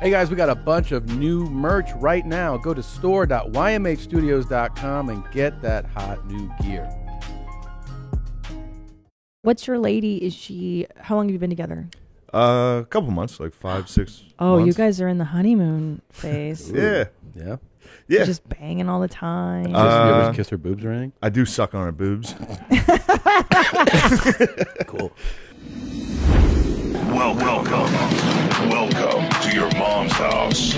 Hey guys, we got a bunch of new merch right now. Go to store.ymhstudios.com and get that hot new gear. What's your lady? How long have you been together? A couple months, like 5, 6 Oh, months. you guys are in the honeymoon phase. Yeah. Yeah. You're just banging all the time. You ever kiss her boobs or anything? I do suck on her boobs. Cool. Welcome to your mom's house.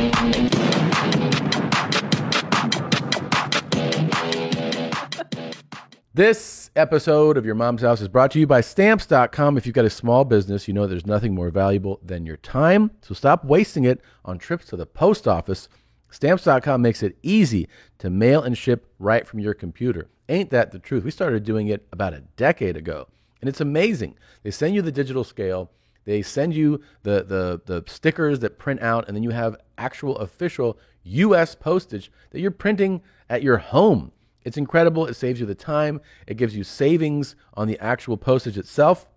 This episode of Your Mom's House is brought to you by Stamps.com. If you've got a small business, you know there's nothing more valuable than your time. So stop wasting it on trips to the post office. Stamps.com makes it easy to mail and ship right from your computer. Ain't that the truth? We started doing it about a decade ago, and it's amazing. They send you the digital scale. They send you the stickers that print out, and then you have actual official U.S. postage that you're printing at your home. It's incredible. It saves you the time. It gives you savings on the actual postage itself.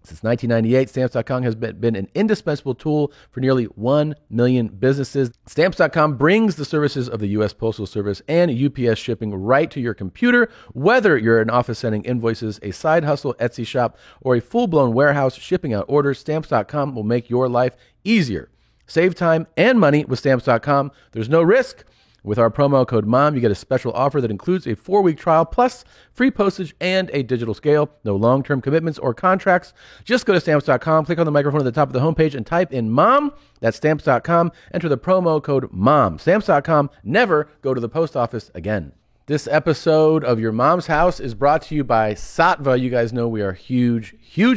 Since 1998, Stamps.com has been an indispensable tool for nearly 1 million businesses. Stamps.com brings the services of the U.S. Postal Service and UPS shipping right to your computer. Whether you're an office sending invoices, a side hustle Etsy shop, or a full-blown warehouse shipping out orders, Stamps.com will make your life easier. Save time and money with Stamps.com. There's no risk. With our promo code MOM, you get a special offer that includes a 4-week trial plus free postage and a digital scale. No long-term commitments or contracts. Just go to Stamps.com, click on the microphone at the top of the homepage, and type in MOM. That's Stamps.com. Enter the promo code MOM. Stamps.com. Never go to the post office again. This episode of Your Mom's House is brought to you by Saatva. You guys know we are huge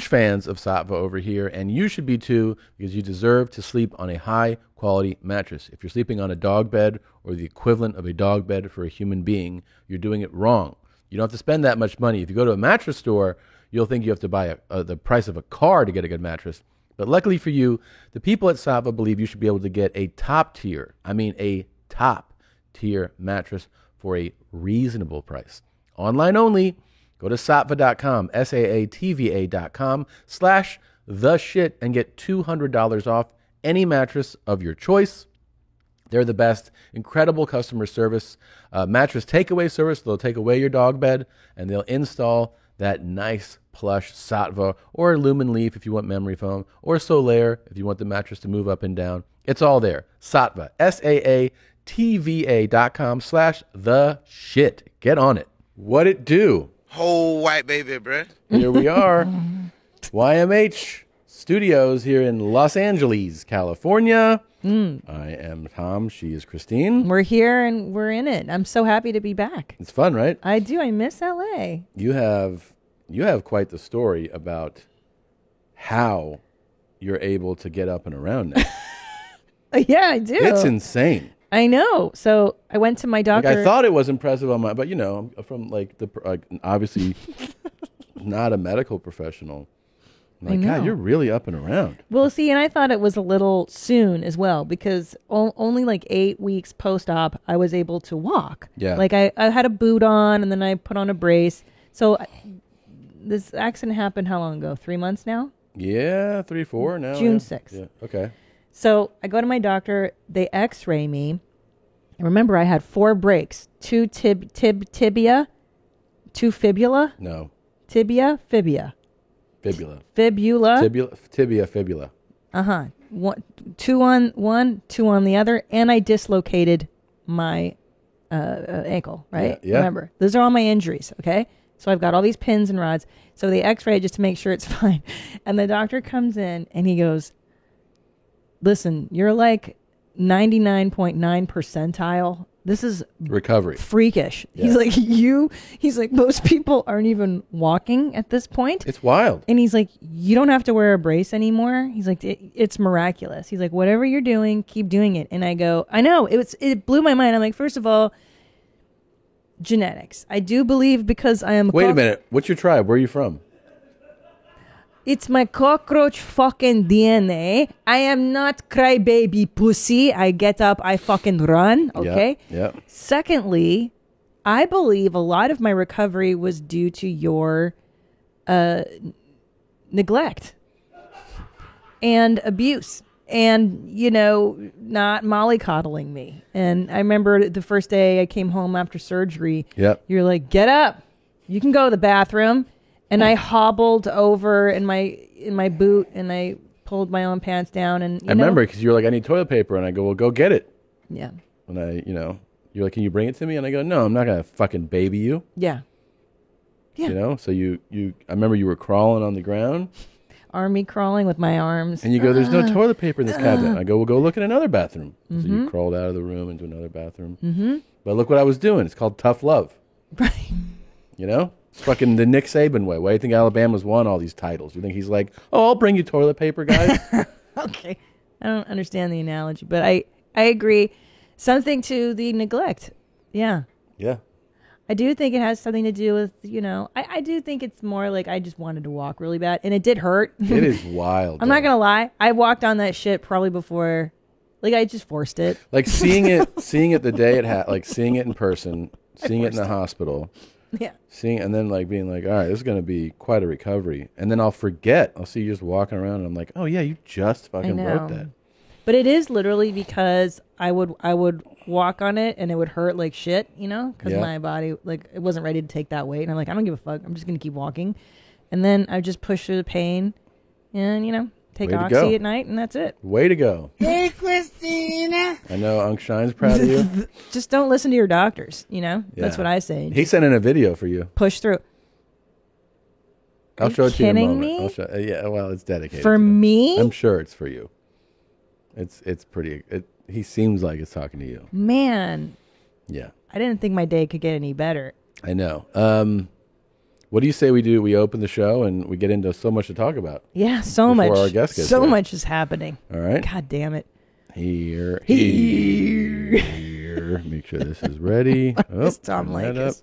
fans of Saatva over here, and you should be too, because you deserve to sleep on a high-quality mattress. If you're sleeping on a dog bed or the equivalent of a dog bed for a human being, you're doing it wrong. You don't have to spend that much money. If you go to a mattress store, you'll think you have to buy the price of a car to get a good mattress. But luckily for you, the people at Saatva believe you should be able to get a top-tier mattress for a reasonable price. Online only. Go to Saatva.com, SAATVA.com/theshit and get $200 off any mattress of your choice. They're the best. Incredible customer service. Mattress takeaway service. They'll take away your dog bed and they'll install that nice plush Saatva or Lumen Leaf if you want memory foam, or Solaire if you want the mattress to move up and down. It's all there. Saatva, SAATVA.com/theshit. Get on it. What it do? Whole white baby, bruh. Here we are. YMH Studios here in Los Angeles, California. I am Tom. She is Christine. We're here and we're in it. I'm so happy to be back. It's fun, right? I do. I miss LA. You have quite the story about how you're able to get up and around now. Yeah, I do. It's insane. I know. So I went to my doctor. Like, I thought it was impressive on my, but you know, I'm from obviously not a medical professional. I'm like, God, you're really up and around. Well, see, and I thought it was a little soon as well, because only like 8 weeks post-op, I was able to walk. Yeah. Like I had a boot on and then I put on a brace. So this accident happened how long ago? 3 months now? Yeah, 3, 4 now. June yeah. 6th. Yeah. Okay. So I go to my doctor. They x-ray me. And remember, I had 4 breaks. 2 tibia, 2 fibula. No. Tibia, fibula. Fibula. Tibia, fibula. 2 on one, 2 on the other, and I dislocated my ankle, right? Yeah. Remember, those are all my injuries, okay? So I've got all these pins and rods. So they x-ray just to make sure it's fine. And the doctor comes in and he goes, listen, you're like 99.9 percentile. This is recovery. Freakish. Yeah. He's like, most people aren't even walking at this point. It's wild. And he's like, you don't have to wear a brace anymore. He's like, it's miraculous. He's like, whatever you're doing, keep doing it. And I go, I know, it blew my mind. I'm like, first of all, genetics. I do believe because I am Wait a minute. What's your tribe? Where are you from? It's my cockroach fucking DNA. I am not crybaby pussy. I get up, I fucking run. Okay? Yeah. Secondly, I believe a lot of my recovery was due to your neglect and abuse. and not mollycoddling me. And I remember the first day I came home after surgery. Yep. You're like, get up, you can go to the bathroom. And I hobbled over in my boot, and I pulled my own pants down. And I remember because you were like, I need toilet paper, and I go, well, go get it. Yeah. And you're like, can you bring it to me? And I go, no, I'm not gonna fucking baby you. Yeah. Yeah. So I remember you were crawling on the ground. Army crawling with my arms. And you go, there's no toilet paper in this cabinet. I go, well, go look in another bathroom. So you crawled out of the room into another bathroom. Mm-hmm. But look what I was doing. It's called tough love. Right. It's fucking the Nick Saban way. Why do you think Alabama's won all these titles? You think he's like, oh, I'll bring you toilet paper, guys? Okay. I don't understand the analogy, but I agree. Something to the neglect. Yeah. Yeah. I do think it has something to do with, I do think it's more like I just wanted to walk really bad, and it did hurt. It is wild. I'm not going to lie. I walked on that shit probably before, like I just forced it. Like seeing it the day it had, like seeing it in person, seeing it in the hospital. Yeah. And then like being like, all right, this is going to be quite a recovery. And then I'll forget. I'll see you just walking around and I'm like, oh yeah, you just fucking wrote that. But it is literally because I would walk on it and it would hurt like shit, because my body, like, it wasn't ready to take that weight. And I'm like, I don't give a fuck. I'm just going to keep walking. And then I just push through the pain and, take Oxy at night, and that's it. Way to go. Hey, Christina. I know Unc Shine's proud of you. Just don't listen to your doctors, That's what I say. He sent in a video for you. Push through. I'll show it to you in a moment. Me? I'll show, yeah, well, it's dedicated. For me? I'm sure it's for you. It's pretty. He seems like it's talking to you. Man. Yeah. I didn't think my day could get any better. I know. What do you say we do? We open the show and we get into so much to talk about. Yeah, so much. Our guest gets so here. much is happening. All right. God damn it. Here. Make sure this is ready. This Tom Lakis.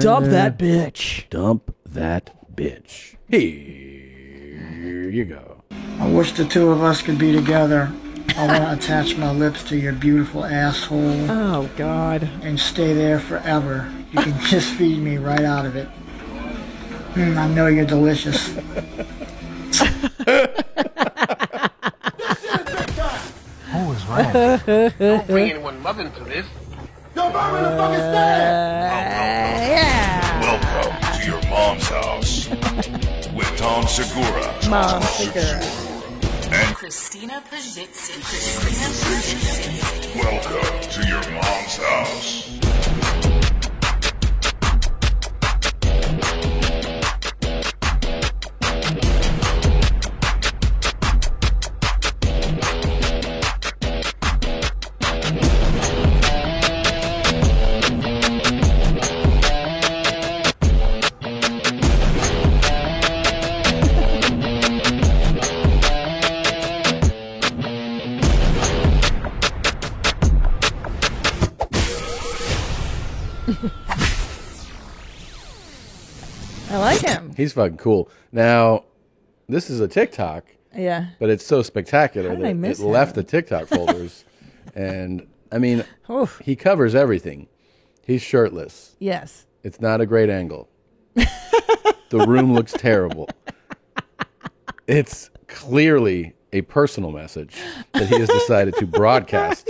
Dump that bitch. Dump that bitch. Here you go. I wish the two of us could be together. I want to attach my lips to your beautiful asshole Oh, God. and stay there forever. You can just feed me right out of it. I know you're delicious. Who is wrong? Don't bring anyone mother into this. Don't burn the fucking stand! Welcome to your mom's house with Tom Segura. Mom, Segura. And Christina Pajitsin. welcome to your mom's house. I like him. He's fucking cool. Now, this is a TikTok, Yeah. but it's so spectacular How did I that miss it left him? the TikTok folders. And I mean, Oof. he covers everything. He's shirtless. Yes. It's not a great angle. The room looks terrible. It's clearly a personal message that he has decided to broadcast.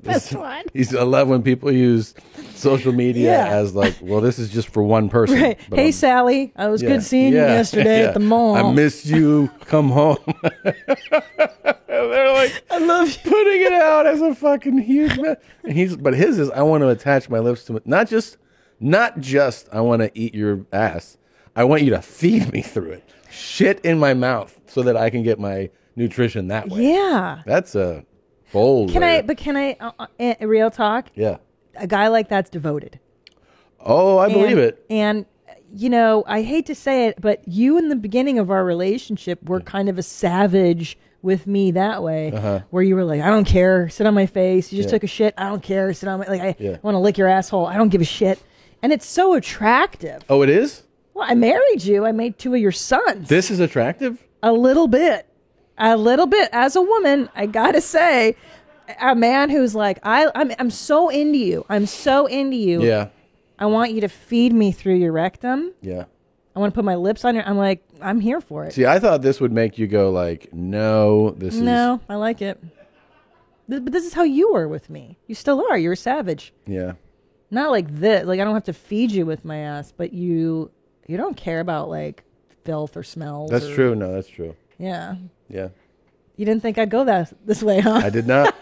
Best one. I love when people use social media Yeah. as like, well, this is just for one person. Right. But Hey, I'm- Sally. I was good seeing you yeah, yesterday yeah. at the mall. I missed you. Come home. They're like, I love you. putting it out as a fucking huge mess. And but his is, I want to attach my lips to it. Not just I want to eat your ass. I want you to feed me through it. Shit in my mouth so that I can get my nutrition that way. Yeah. That's a bold way to- Can I, real talk? Yeah. A guy like that's devoted. Oh, I believe it. And, I hate to say it, but you in the beginning of our relationship were kind of a savage with me that way, where you were like, I don't care, sit on my face. You just took a shit. I don't care, sit on my, I want to lick your asshole. I don't give a shit. And it's so attractive. Oh, it is? Well, I married you. I made 2 of your sons. This is attractive? A little bit. As a woman, I gotta say, a man who's like, I'm so into you. I'm so into you. Yeah. I want you to feed me through your rectum. Yeah. I want to put my lips on it. I'm like, I'm here for it. See, I thought this would make you go like, no, No, I like it. But this is how you were with me. You still are. You're a savage. Yeah. Not like this. Like, I don't have to feed you with my ass, but you don't care about, like, filth or smells. That's true. No, that's true. Yeah. Yeah. You didn't think I'd go this way, huh? I did not.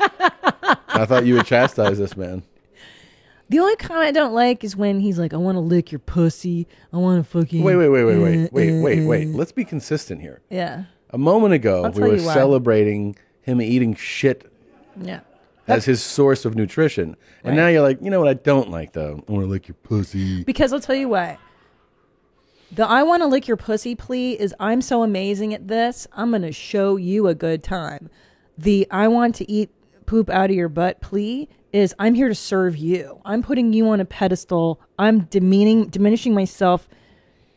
I thought you would chastise this man. The only comment I don't like is when he's like, I want to lick your pussy. I want to fucking... Wait. Let's be consistent here. Yeah. A moment ago, I'll we tell were you why. celebrating him eating shit Yeah. as his source of nutrition. And Right. now you're like, you know what I don't like, though? I want to lick your pussy. Because I'll tell you why. The I want to lick your pussy plea is I'm so amazing at this, I'm going to show you a good time. The I want to eat poop out of your butt plea is I'm here to serve you. I'm putting you on a pedestal. I'm diminishing myself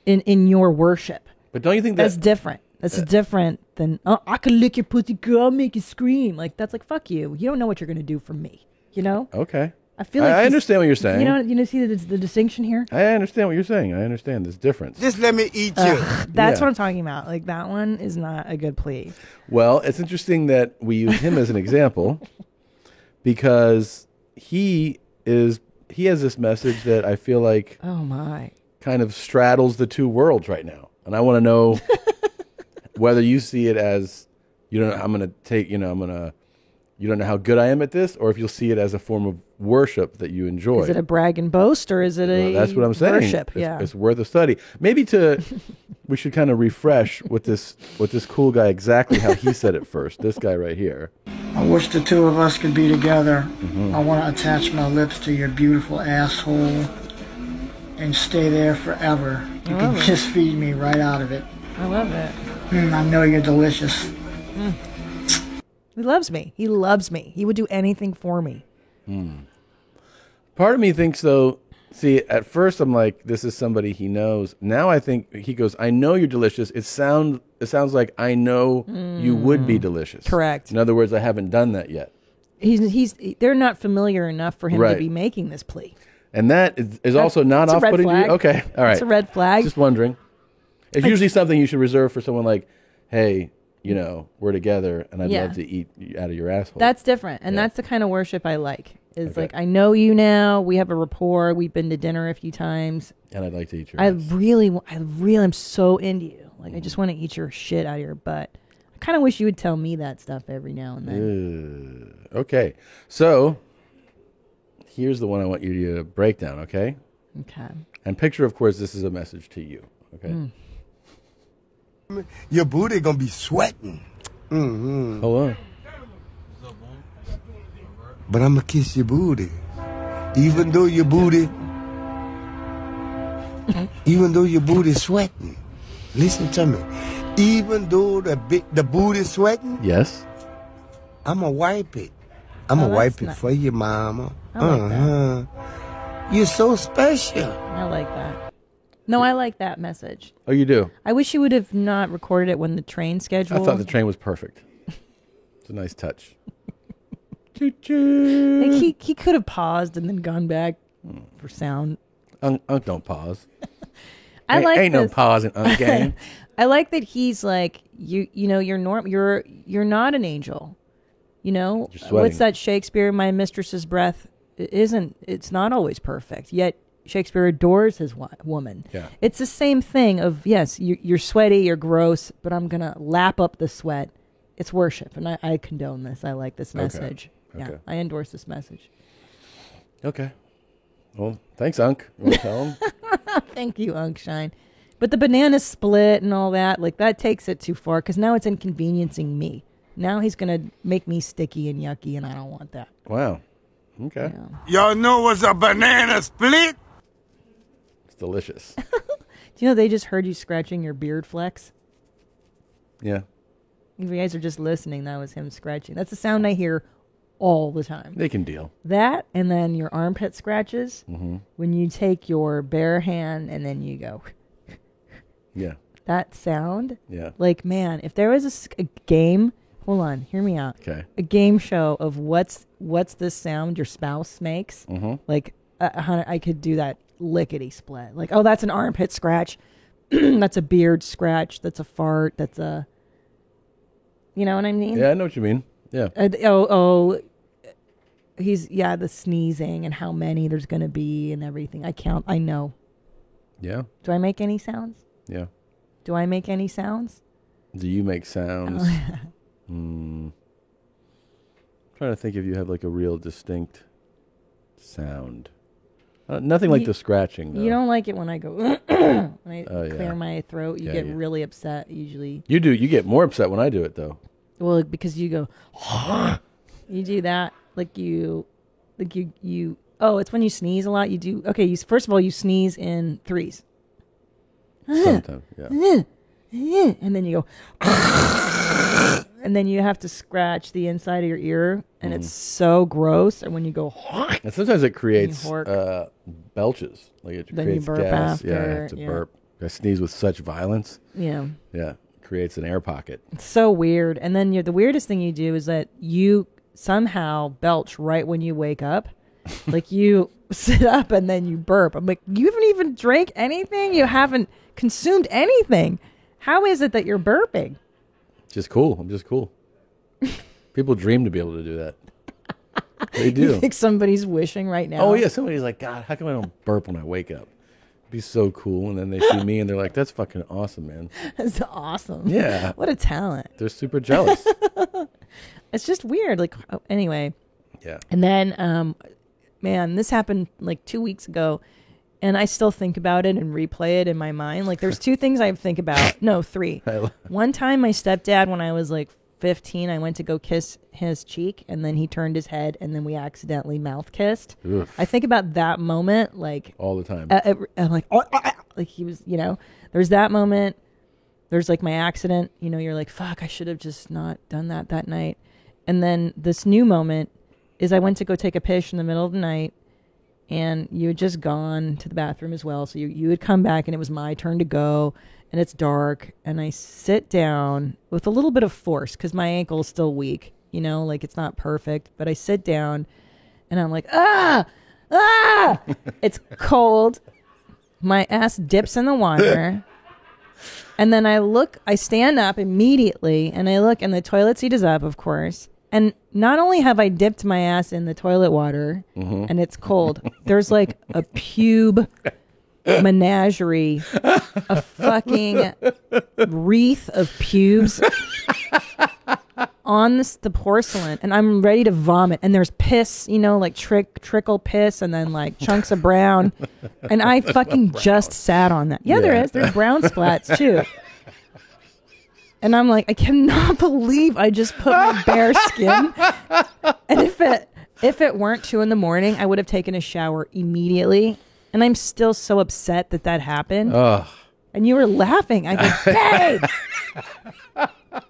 in your worship. But don't you think That's that... different. That's different than, oh, I can lick your pussy, girl, I'll make you scream. Like, that's like, fuck you. You don't know what you're going to do for me. You know? Okay. I feel like I he's- understand what you're saying. You know, see the distinction here? I understand what you're saying. I understand this difference. Just let me eat you. That's Yeah. what I'm talking about. Like, that one is not a good plea. Well, it's interesting that we use him as an example because he has this message that I feel like Oh, my. kind of straddles the two worlds right now. And I want to know whether you see it as, you don't know how good I am at this, or if you'll see it as a form of worship that you enjoy. Is it a brag and boast, or is it Well, a that's what I'm saying. worship? It's worth a study. Maybe we should kind of refresh with this cool guy exactly how he said it first. This guy right here. I wish the two of us could be together. Mm-hmm. I want to attach my lips to your beautiful asshole and stay there forever. You I can love it. just feed me right out of it. I love it. I know you're delicious. He loves me. He loves me. He would do anything for me. Part of me thinks, though, see, at first I'm like, this is somebody he knows. Now I think he goes, I know you're delicious. It sounds like I know you would be delicious. Correct. In other words, I haven't done that yet. They're not familiar enough for him Right. to be making this plea. And that is also not It's a red off-putting to you? flag. Okay, all right. It's a red flag. Just wondering. It's usually something you should reserve for someone like, hey, we're together and I'd Yeah. love to eat out of your asshole. That's different, and Yeah. that's the kind of worship I like. Is Okay. like, I know you now. We have a rapport. We've been to dinner a few times. And I'd like to eat your I ass. really am so into you. Like, I just want to eat your shit out of your butt. I kind of wish you would tell me that stuff every now and then. Okay, so here's the one I want you to break down, okay? Okay. And picture, of course, this is a message to you, okay? Your booty gonna be sweating. Hold on. But I'ma kiss your booty. Even though your booty sweating. Listen to me. Even though the booty sweating, Yes? I'ma wipe it. I'ma Oh, wipe that's it nice. for you, mama. I like that. You're so special. I like that. No, I like that message. Oh, you do? I wish you would have not recorded it when the train schedule. I thought the train was perfect. It's a nice touch. Choo-choo. Like he could have paused and then gone back for sound. Unk don't pause. I like ain't no this. pause in Unk game. I like that he's like you know you're you're not an angel. You know You're sweating. what's that Shakespeare? My mistress's breath it's not always perfect. Yet Shakespeare adores his woman. Yeah. It's the same thing of yes, you're sweaty, you're gross, but I'm gonna lap up the sweat. It's worship, and I condone this. I like this message. Yeah, Okay. I endorse this message. Okay. Well, thanks, Unk. You want to tell him? Thank you, Unkshine. But the banana split and all that, like that takes it too far because now it's inconveniencing me. Now he's going to make me sticky and yucky, and I don't want that. Wow. Okay. Y'all know what's a banana split? It's delicious. Do you know they just heard you scratching your beard flex? Yeah. If you guys are just listening, that was him scratching. That's the sound I hear all the time. They can deal. That and then your armpit scratches when you take your bare hand and then you go. Yeah. That sound. Yeah. Like, man, if there was a game, hold on, hear me out. Okay. A game show of what's this sound your spouse makes. Like, I could do that lickety split. Like, oh, that's an armpit scratch. That's a beard scratch. That's a fart. That's a, you know what I mean? Yeah, I know what you mean. Yeah. The sneezing and how many there's going to be and everything. I know. Yeah. Do I make any sounds? Yeah. Do I make any sounds? Do you make sounds? Trying to think if you have like a real distinct sound. Nothing like the scratching, though. You don't like it when I go, when I clear my throat. You get really upset usually. You do. You get more upset when I do it, though. Well, because you go, you do that. It's when you sneeze a lot. You do, okay, first of all, you sneeze in threes. Sometimes, yeah. And then you go, and then you have to scratch the inside of your ear, and it's so gross. And when you go, and sometimes it creates hork. belches. Like it Then you creates burp gas. after, Yeah, I have to burp. I sneeze with such violence. Yeah. Yeah, creates an air pocket. It's so weird. And then the weirdest thing you do is that you somehow belch right when you wake up. Like you sit up and then you burp. I'm like, you haven't even drank anything? You haven't consumed anything. How is it that you're burping? Just cool. I'm just cool. People dream to be able to do that. They do. You think somebody's wishing right now? Oh, yeah. Somebody's like, God, how come I don't burp when I wake up? It'd be so cool. And then they see me and they're like, that's fucking awesome, man. That's awesome. Yeah. What a talent. They're super jealous. It's just weird. Like, anyway. Yeah. And then, man, this happened like 2 weeks ago. And I still think about it and replay it in my mind. Like, there's two things I think about. No, three. One time, my stepdad, when I was like 15, I went to go kiss his cheek, and then he turned his head, and then we accidentally mouth kissed. Oof. I think about that moment like all the time. I'm like, like he was, there's that moment. There's like my accident. You're like, fuck, I should have just not done that night. And then this new moment is I went to go take a piss in the middle of the night. And you had just gone to the bathroom as well. So you had come back and it was my turn to go. And it's dark. And I sit down with a little bit of force because my ankle is still weak. Like it's not perfect. But I sit down and I'm like, it's cold. My ass dips in the water. And then I stand up immediately and I look and the toilet seat is up, of course. And not only have I dipped my ass in the toilet water and it's cold, there's like a pube menagerie, a fucking wreath of pubes on the porcelain. And I'm ready to vomit. And there's piss, like trickle piss and then like chunks of brown. And I fucking just sat on that. Yeah, there is. There's brown splats too. And I'm like, I cannot believe I just put my bare skin. And if it weren't 2 a.m, I would have taken a shower immediately. And I'm still so upset that happened. Ugh. And you were laughing. I go, babe.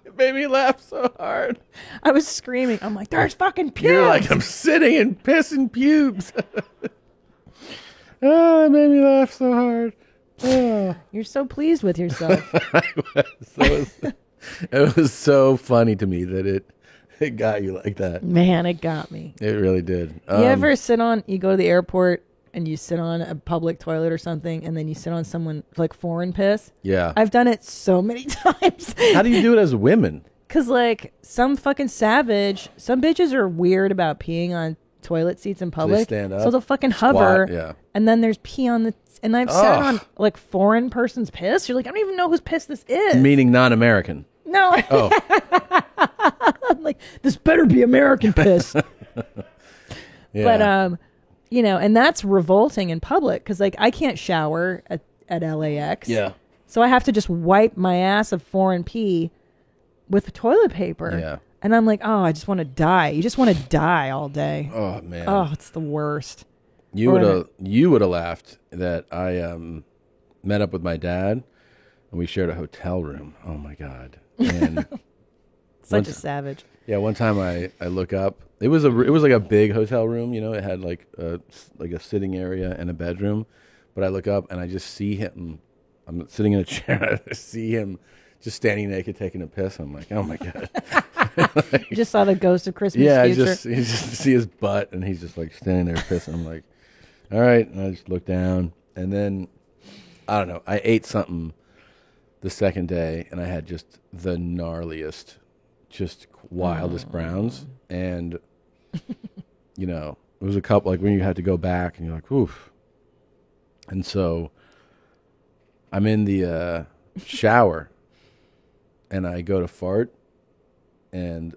It made me laugh so hard. I was screaming. I'm like, there's fucking pubes. You're like, I'm sitting and pissing pubes. Oh, it made me laugh so hard. Oh. You're so pleased with yourself. It was so funny to me that it got you like that. Man, it got me. It really did. You ever you go to the airport and you sit on a public toilet or something and then you sit on someone like foreign piss? Yeah. I've done it so many times. How do you do it as women? Because like some fucking savage, some bitches are weird about peeing on toilet seats in public. stand up, so they'll fucking hover. squat, yeah. And then there's pee on and I've sat on like foreign person's piss. You're like, I don't even know whose piss this is. Meaning non-American. No. Oh. I'm like, this better be American piss. Yeah. But and that's revolting in public because like I can't shower at LAX. Yeah. So I have to just wipe my ass of foreign pee with toilet paper. Yeah. And I'm like, oh, I just want to die. You just want to die all day. Oh man. Oh, it's the worst. You would have laughed that I met up with my dad and we shared a hotel room. Oh my God. And Such a savage. Yeah, one time I look up. It was like a big hotel room, it had like a sitting area and a bedroom. But I look up and I just see him. I'm sitting in a chair. I see him just standing naked taking a piss. I'm like, oh my God. You just saw the ghost of Christmas Yeah, Future. you just see his butt and he's just like standing there pissing. I'm like, all right. And I just look down and then I don't know. I ate something the second day, and I had just the gnarliest, just wildest browns. And, you know, it was a couple, like when you had to go back and you're like, oof. And so I'm in the shower and I go to fart and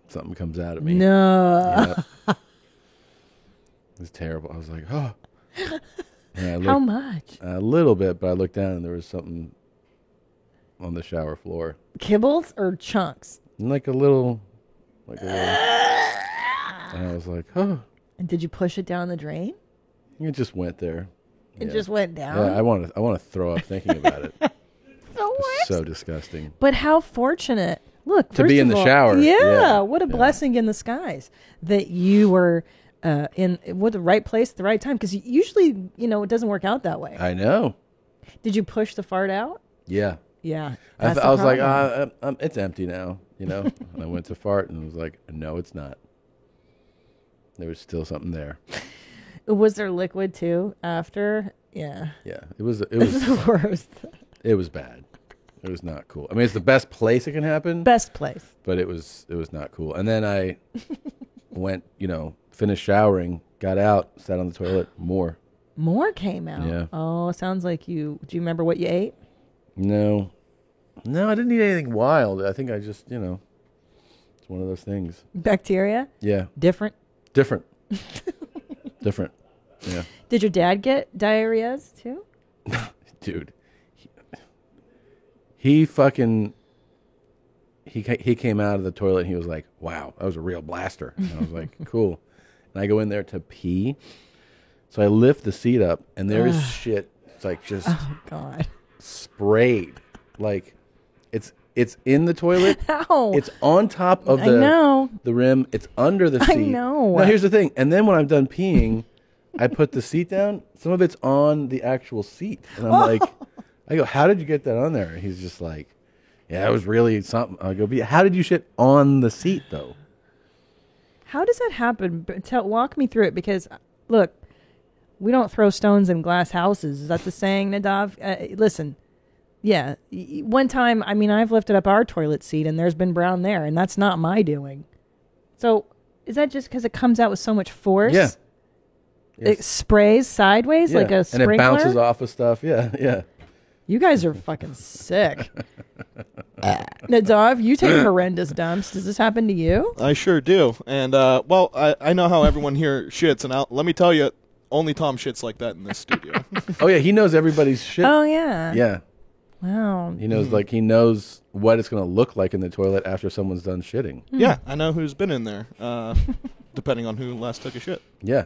something comes out of me. No. Yep. It was terrible. I was like, oh. And I looked, How much? a little bit, but I looked down and there was something on the shower floor. Kibbles or chunks? Like a little. And I was like, oh. And did you push it down the drain? It just went there. It just went down? Yeah, I want to throw up thinking about it. So what? So disgusting. But how fortunate. Look, To be first in of the all, shower. Yeah, Yeah, what a yeah. blessing in the skies that you were in what the right place at the right time. Because usually, you know, it doesn't work out that way. I know. Did you push the fart out? Yeah. Yeah. I that's the was like, problem. it's empty now, you know? And I went to fart and was like, no, it's not. There was still something there. Was there liquid too after? Yeah. Yeah. It was the worst. It was bad. It was not cool. I mean, it's the best place it can happen. Best place. But it was not cool. And then I went, you know, finished showering, got out, sat on the toilet, more. More came out. Yeah. Oh, sounds like you. Do you remember what you ate? No, I didn't eat anything wild. I think I just, you know, it's one of those things. Bacteria? Yeah. Different? Different. Yeah. Did your dad get diarrheas too? Dude. He fucking, he came out of the toilet and he was like, wow, that was a real blaster. And I was like, cool. And I go in there to pee. So I lift the seat up and there is shit. It's like just God. sprayed. Like it's in the toilet. Ow. It's on top of I know. the rim. It's under the seat. I know. Now here's the thing. And then when I'm done peeing, I put the seat down. Some of it's on the actual seat. And I'm like, I go, how did you get that on there? And he's just like, yeah, it was really something. I go, but how did you shit on the seat though? How does that happen? Walk me through it, because look, we don't throw stones in glass houses. Is that the saying, Nadav? Listen, yeah. One time, I mean, I've lifted up our toilet seat and there's been brown there, and that's not my doing. So is that just because it comes out with so much force? Yeah. It sprays sideways like a sprinkler? And it bounces off of stuff. Yeah. You guys are fucking sick. Nadav, you take horrendous dumps. Does this happen to you? I sure do. And, well, I know how everyone here shits, and let me tell you, only Tom shits like that in this studio. Oh, yeah, he knows everybody's shit. Oh, yeah. Yeah. Wow. He knows, he knows what it's going to look like in the toilet after someone's done shitting. Yeah, I know who's been in there, depending on who last took a shit. Yeah.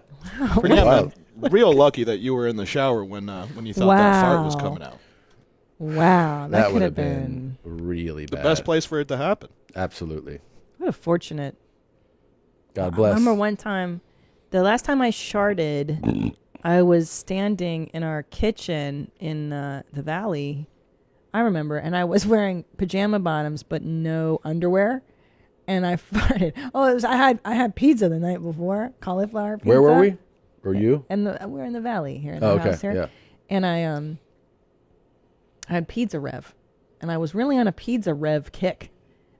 Pretty wild. Real lucky that you were in the shower when you thought that fart was coming out. Wow, that could would have have been really The bad. best place for it to happen. Absolutely. What a fortunate. God bless. I remember one time, the last time I sharted, I was standing in our kitchen in the valley. I remember, and I was wearing pajama bottoms but no underwear, and I farted. Oh, it was I had pizza the night before, cauliflower pizza. Where were we? Or you? And we're in the valley here in the house here. Yeah. And I had Pizza Rev, and I was really on a Pizza Rev kick.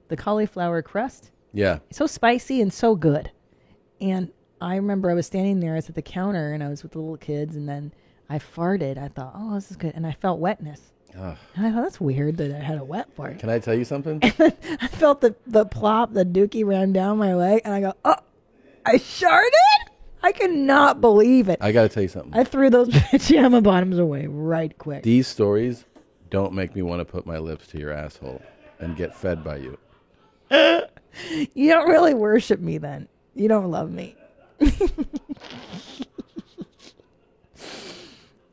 The cauliflower crust. Yeah. So spicy and so good. And I remember I was standing there, I was at the counter, and I was with the little kids, and then I farted. I thought, oh, this is good. And I felt wetness. Ugh. And I thought, that's weird that I had a wet fart. Can I tell you something? I felt the plop, the dookie ran down my leg, and I go, oh, I sharted? I could not believe it. I got to tell you something. I threw those pajama bottoms away right quick. These stories don't make me want to put my lips to your asshole and get fed by you. You don't really worship me then. You don't love me.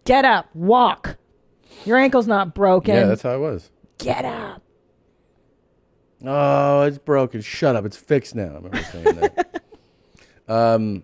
Get up. Walk. Your ankle's not broken. Yeah, that's how I was. Get up. Oh, it's broken. Shut up. It's fixed now. I remember saying that.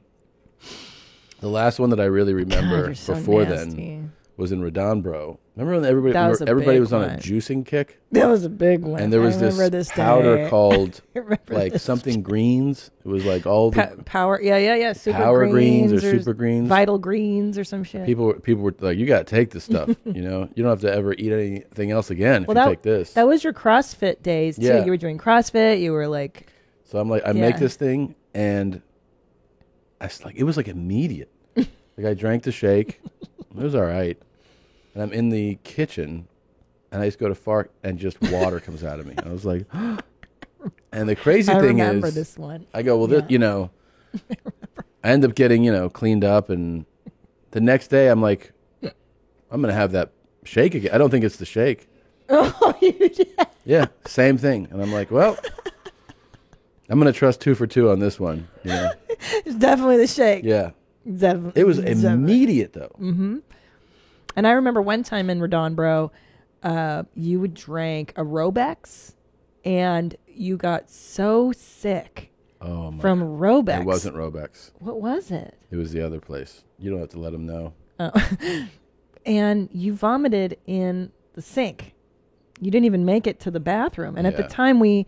The last one that I really remember you're so before nasty. then was in Redonbro. Remember when everybody That was a everybody big was on a one. juicing kick? That was a big one. And there was I remember this day. powder called I remember like this something greens. It was like all the power. Yeah. Super Power greens or greens super greens. Vital greens or some shit. people were like, you got to take this stuff. You know, you don't have to ever eat anything else again if well, you that, take this. that was your CrossFit days too. Yeah. You were doing CrossFit. You were like, So I'm like, I make this thing, and it was like immediate. Like I drank the shake, it was all right, and I'm in the kitchen, and I just go to fart, and just water comes out of me. I was like, and the crazy I thing remember is, this one. I go, well, I end up getting cleaned up, and the next day I'm like, I'm gonna have that shake again. I don't think it's the shake. Oh, you did. Yeah, same thing, and I'm like, well. I'm going to trust 2 for 2 on this one. You know? It's definitely the shake. Yeah. Definitely. It was immediate, though. Mm-hmm. And I remember one time in Redonbro, you would drink a Robex, and you got so sick from Robex. It wasn't Robex. What was it? It was the other place. You don't have to let them know. Oh. And you vomited in the sink. You didn't even make it to the bathroom. And at the time, we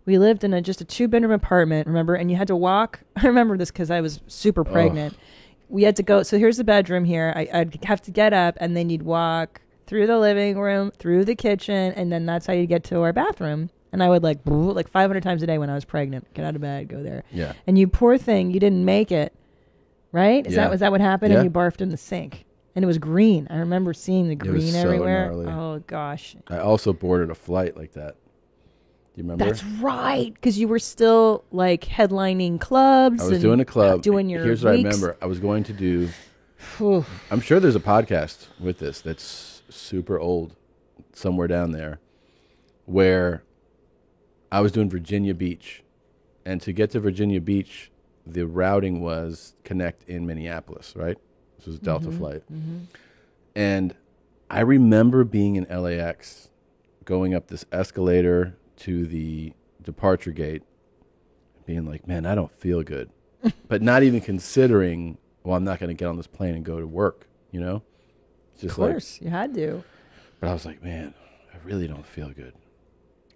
lived in just a 2-bedroom apartment, remember? And you had to walk. I remember this because I was super pregnant. We had to go. So here's the bedroom here. I'd have to get up, and then you'd walk through the living room, through the kitchen, and then that's how you get to our bathroom. And I would like 500 times a day when I was pregnant. Get out of bed, go there. Yeah. And you poor thing, you didn't make it, right? Was that what happened? Yeah. And you barfed in the sink. And it was green. I remember seeing the green was so everywhere. gnarly. Oh, gosh. I also boarded a flight like that. Do you remember? That's right, because you were still like headlining clubs. I was doing a club. Doing your Here's what I weeks. remember. I was going to do. I'm sure there's a podcast with this that's super old, somewhere down there, where I was doing Virginia Beach, and to get to Virginia Beach, the routing was connect in Minneapolis, right? This was a Delta flight, and I remember being in LAX, going up this escalator to the departure gate, being like, man, I don't feel good. But not even considering, well, I'm not going to get on this plane and go to work, you know? It's just Of course, you had to. But I was like, man, I really don't feel good.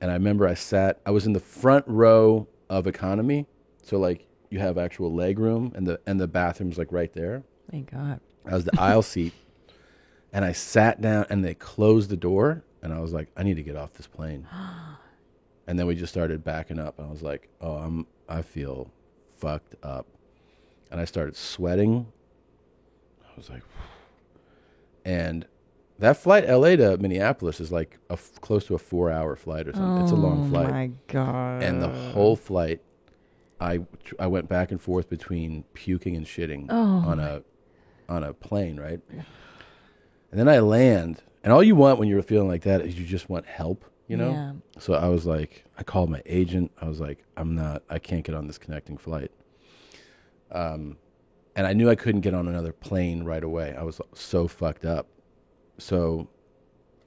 And I remember I was in the front row of economy. So like you have actual leg room, and the bathroom's like right there. Thank God. I was the aisle seat, and I sat down, and they closed the door, and I was like, I need to get off this plane. And then we just started backing up, and I was like, I feel fucked up. And I started sweating. I was like, and that flight, LA to Minneapolis, is like close to a 4-hour flight or something. It's a long flight. Oh my God. And the whole flight, I went back and forth between puking and shitting on a plane, right? And then I land, and all you want when you're feeling like that is you just want help, you know? Yeah. So I was like, I called my agent. I was like, I can't get on this connecting flight. And I knew I couldn't get on another plane right away. I was so fucked up. So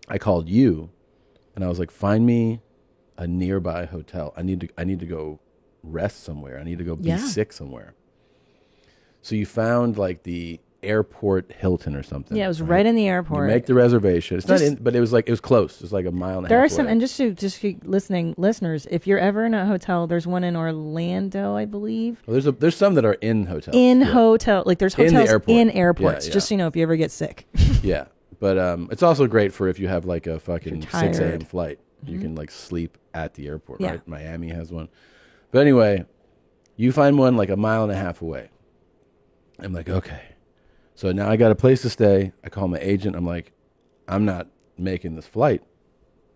I called you, and I was like, find me a nearby hotel. I need to go rest somewhere. I need to go be sick somewhere. So you found like the airport Hilton or something. Yeah, it was right in the airport. You make the reservation. It's not in, but it was close. It was like a mile and a half. There are some, away. and just keep listening, listeners. If you're ever in a hotel, there's one in Orlando, I believe. Well, there's some that are in hotels. Hotel, like there's In the hotels airport. in airports. Yeah, Just so you know, if you ever get sick. Yeah, but it's also great for if you have like a fucking 6 a.m. tired. flight. You can like sleep at the airport, Yeah. right? Miami has one. But anyway, you find one like a mile and a half away. I'm like, okay. So now I got a place to stay. I call my agent. I'm like, I'm not making this flight.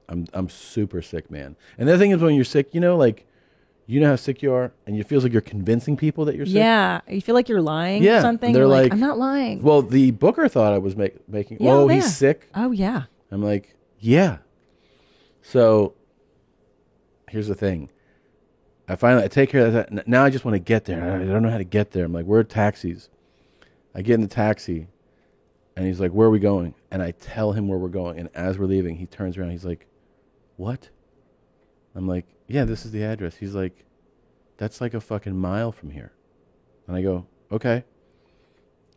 I'm super sick, man. And the other thing is when you're sick, you know how sick you are, and it feels like you're convincing people that you're sick. Yeah, you feel like you're lying Yeah, or something. they're You're like, I'm not lying. Well, the booker thought I was making. Yeah, oh, yeah. he's sick. Oh yeah. I'm like, yeah. So here's the thing. I take care of that. Now I just want to get there. I don't know how to get there. I'm like, where are taxis? I get in the taxi, and he's like, where are we going? And I tell him where we're going. And as we're leaving, he turns around. He's like, what? I'm like, yeah, this is the address. He's like, that's like a fucking mile from here. And I go, okay.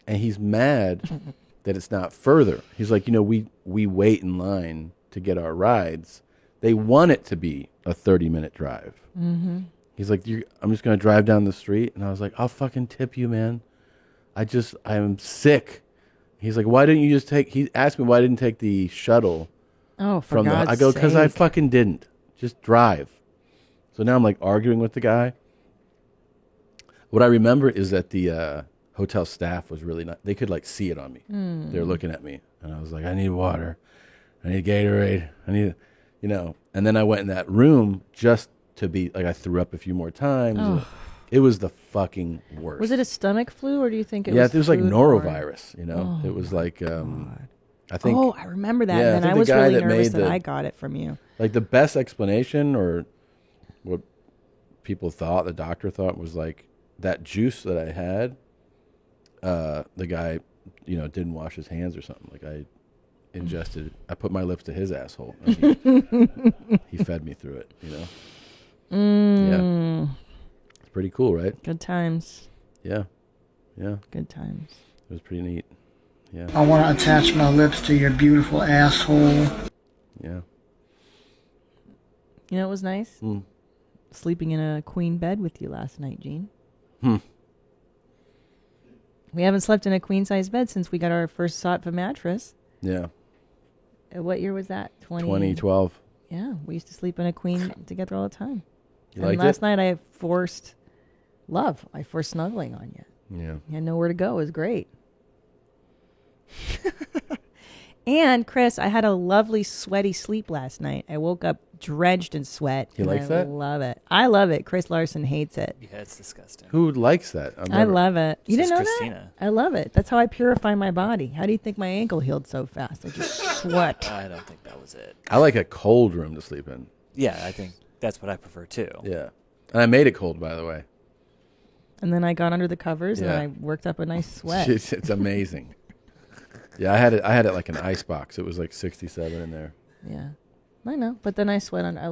And he's mad that it's not further. He's like, we wait in line to get our rides. They want it to be a 30-minute drive. Mm-hmm. He's like, I'm just going to drive down the street. And I was like, I'll fucking tip you, man. I'm sick. He's like, why didn't you just he asked me why I didn't take the shuttle. Oh, for from God's I go, because I sake. fucking didn't. Just drive. So now I'm like arguing with the guy. What I remember is that the hotel staff was really not, they could like see it on me. They were looking at me. And I was like, I need water. I need Gatorade. I need, and then I went in that room just to be, like, I threw up a few more times. Oh. It was the fucking worst. Was it a stomach flu, or do you think it yeah, was it was like foodborne? norovirus, Oh, it was like, God. I think. Oh, I remember that. Yeah, I and then think I the was guy really that nervous made that the- I got it from you. Like the best explanation, or what people thought, the doctor thought, was like that juice that I had, the guy, didn't wash his hands or something. Like I ingested, I put my lips to his asshole. And he fed me through it, Yeah. It's pretty cool, right? Good times. Yeah. Yeah. Good times. It was pretty neat. Yeah. I want to attach my lips to your beautiful asshole. Yeah. You know, it was nice Mm. sleeping in a queen bed with you last night, Gene. We haven't slept in a queen size bed since we got our first Saatva mattress. Yeah. What year was that? 2012. Yeah, we used to sleep in a queen together all the time. You And liked last it? night I forced love. I forced snuggling on you. Yeah. You had nowhere to go. It was great. And Chris, I had a lovely sweaty sleep last night. I woke up drenched in sweat. He and likes I that? love it. I love it. Chris Larson hates it. Yeah, it's disgusting. Who likes that? I love it. You It's didn't know just that? Christina. I love it. That's how I purify my body. How do you think my ankle healed so fast? I just sweat. I don't think that was it. I like a cold room to sleep in. Yeah, I think that's what I prefer too. Yeah. And I made it cold, by the way. And then I got under the covers Yeah. and I worked up a nice sweat. It's amazing. Yeah, I had it like an ice box. It was like 67 in there. Yeah, I know. But then I sweat on. I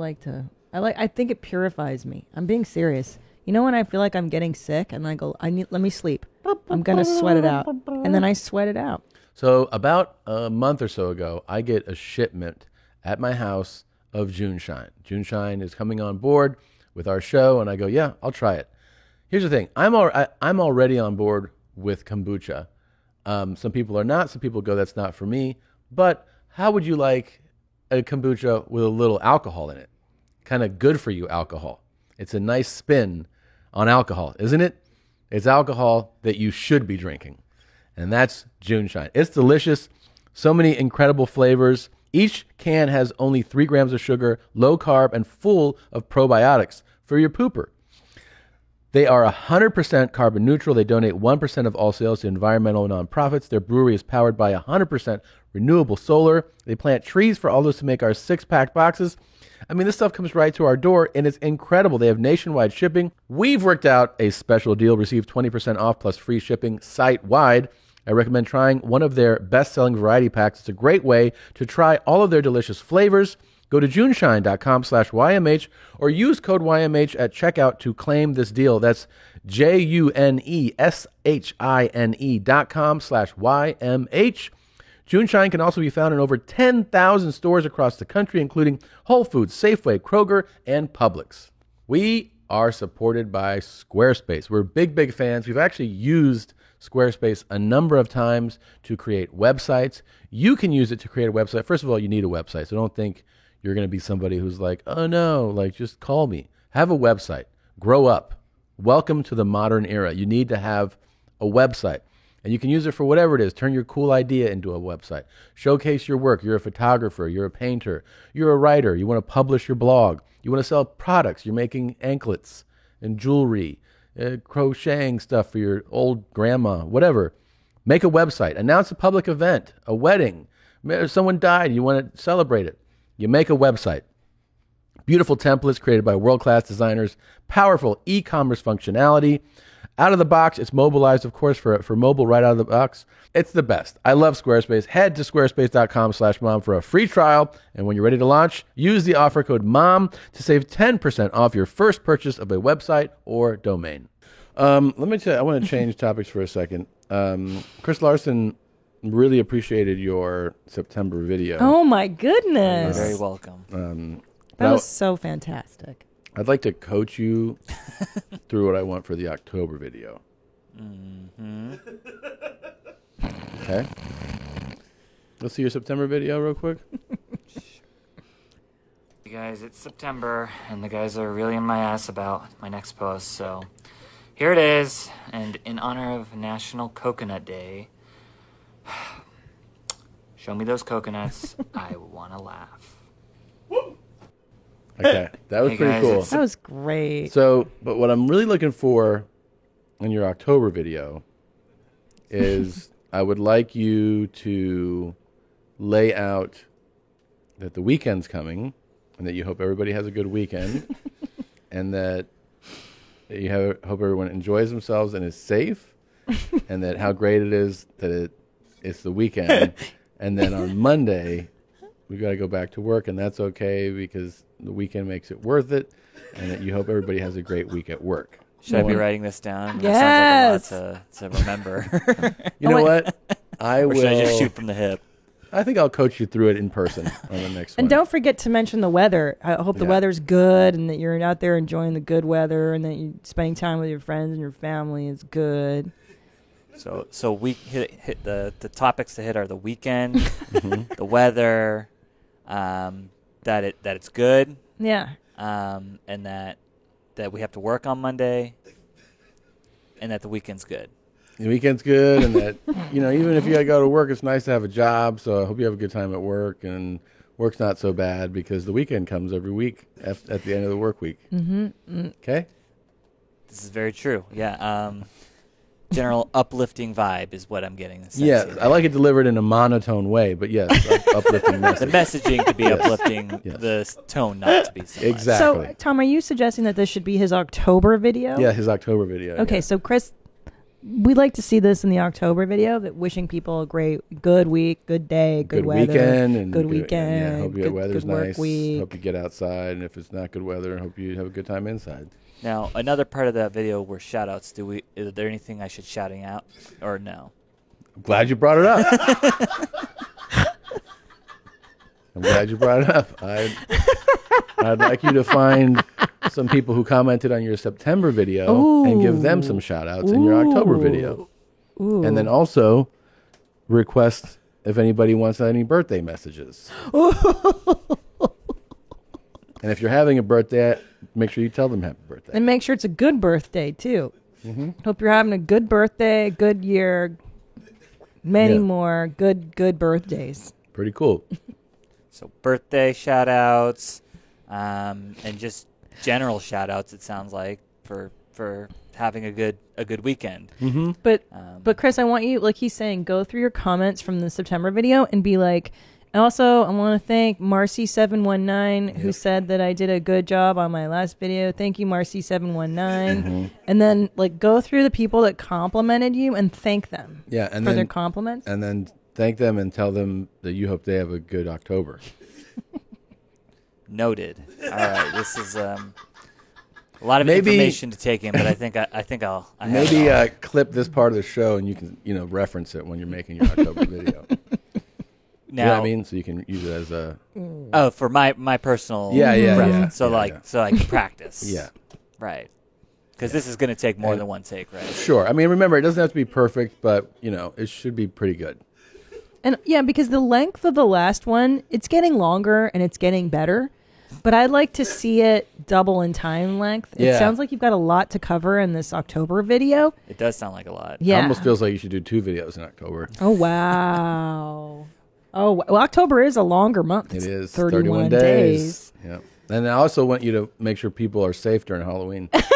think it purifies me. I'm being serious. You know when I feel like I'm getting sick and I go, let me sleep. I'm gonna sweat it out, and then I sweat it out. So about a month or so ago, I get a shipment at my house of June Shine. June Shine is coming on board with our show, and I go, yeah, I'll try it. Here's the thing: I'm already on board with kombucha. Some people are not. Some people go, that's not for me. But how would you like a kombucha with a little alcohol in it? Kind of good for you alcohol. It's a nice spin on alcohol, isn't it? It's alcohol that you should be drinking. And that's June Shine. It's delicious. So many incredible flavors. Each can has only 3 grams of sugar, low carb, and full of probiotics for your pooper. They are 100% carbon neutral. They donate 1% of all sales to environmental nonprofits. Their brewery is powered by 100% renewable solar. They plant trees for all those to make our 6-pack boxes. I mean, this stuff comes right to our door, and it's incredible. They have nationwide shipping. We've worked out a special deal. Receive 20% off plus free shipping site-wide. I recommend trying one of their best-selling variety packs. It's a great way to try all of their delicious flavors. Go to juneshine.com/YMH or use code YMH at checkout to claim this deal. That's JUNESHINE.com/YMH. Juneshine can also be found in over 10,000 stores across the country, including Whole Foods, Safeway, Kroger, and Publix. We are supported by Squarespace. We're big fans. We've actually used Squarespace a number of times to create websites. You can use it to create a website. First of all, you need a website, so don't think you're going to be somebody who's like, oh no, like just call me. Have a website. Grow up. Welcome to the modern era. You need to have a website. And you can use it for whatever it is. Turn your cool idea into a website. Showcase your work. You're a photographer. You're a painter. You're a writer. You want to publish your blog. You want to sell products. You're making anklets and jewelry, crocheting stuff for your old grandma, whatever. Make a website. Announce a public event, a wedding. Someone died. You want to celebrate it. You make a website. Beautiful templates created by world-class designers. Powerful e-commerce functionality. Out of the box, it's mobilized, of course, for mobile right out of the box. It's the best. I love Squarespace. Head to squarespace.com/mom for a free trial. And when you're ready to launch, use the offer code MOM to save 10% off your first purchase of a website or domain. Let me tell you, I want to change topics for a second. Chris Larson really appreciated your September video. Oh my goodness. You're very welcome. That was so fantastic. I'd like to coach you through what I want for the October video. Mm-hmm. Okay. Let's see your September video real quick. You guys, it's September, and the guys are really in my ass about my next post, so here it is. And in honor of National Coconut Day, show me those coconuts. I want to laugh. Okay, that was Hey, pretty guys, cool. it's- That was great. So, but what I'm really looking for in your October video is I would like you to lay out that the weekend's coming and that you hope everybody has a good weekend and that hope everyone enjoys themselves and is safe and that how great it is that it's the weekend. And then on Monday, we got to go back to work, and that's okay because the weekend makes it worth it, and that you hope everybody has a great week at work. Should I be writing this down? Yes. That sounds like a lot to remember. You know what? I Or will. should I just shoot from the hip? I think I'll coach you through it in person on the next one. And don't forget to mention the weather. I hope the Yeah. weather's good and that you're out there enjoying the good weather and that you're spending time with your friends and your family is good. So we hit the topics to hit are the weekend, the weather, that it's good, Yeah. and that we have to work on Monday, and that the weekend's good. The weekend's good, and that even if you gotta go to work, it's nice to have a job. So I hope you have a good time at work, and work's not so bad because the weekend comes every week at the end of the work week. Mm-hmm. Okay. This is very true. Yeah. General uplifting vibe is what I'm getting. Yeah, I like it delivered in a monotone way, but yes, uplifting message. The messaging to be Yes. uplifting, Yes. the tone not to be so much. Exactly. So, Tom, are you suggesting that this should be his October video? Yeah, his October video. Okay, yeah. so Chris, we'd like to see this in the October video, that wishing people a good week, good day, good weather, weekend, and good weekend. Yeah, hope your good, weather's good work nice. week. Hope you get outside, and if it's not good weather, hope you have a good time inside. Now, another part of that video were shout-outs. Is there anything I should shouting out, or no? I'm glad you brought it up. I'm glad you brought it up. I'd like you to find some people who commented on your September video and give them some shout-outs in your October video. Ooh. And then also request if anybody wants any birthday messages. And if you're having a birthday, make sure you tell them happy birthday. And make sure it's a good birthday, too. Mm-hmm. Hope you're having a good birthday, good year, many Yeah. more good birthdays. Pretty cool. So birthday shout-outs, and just general shout-outs, it sounds like, for having a good weekend. Mm-hmm. But Chris, I want you, like he's saying, go through your comments from the September video and be like, and also, I want to thank Marcy719, who said that I did a good job on my last video. Thank you, Marcy719. Mm-hmm. And then, go through the people that complimented you and thank them Yeah, and for then their compliments. and then thank them and tell them that you hope they have a good October. Noted. All right, this is a lot of Maybe- information to take in, but I think I'll I have Maybe it all. clip this part of the show and you can reference it when you're making your October video. Now, You know what I mean? So you can use it as a Oh, for my personal Yeah, reference. So yeah. so I can practice. Yeah. Right. Because this is going to take more than one take, right? Sure. I mean, remember, it doesn't have to be perfect, but it should be pretty good. And yeah, because the length of the last one, it's getting longer and it's getting better. But I'd like to see it double in time length. It Yeah. sounds like you've got a lot to cover in this October video. It does sound like a lot. Yeah. It almost feels like you should do 2 videos in October. Oh, wow. Well, October is a longer month. It It's is 31 days. Yeah. And I also want you to make sure people are safe during Halloween. That's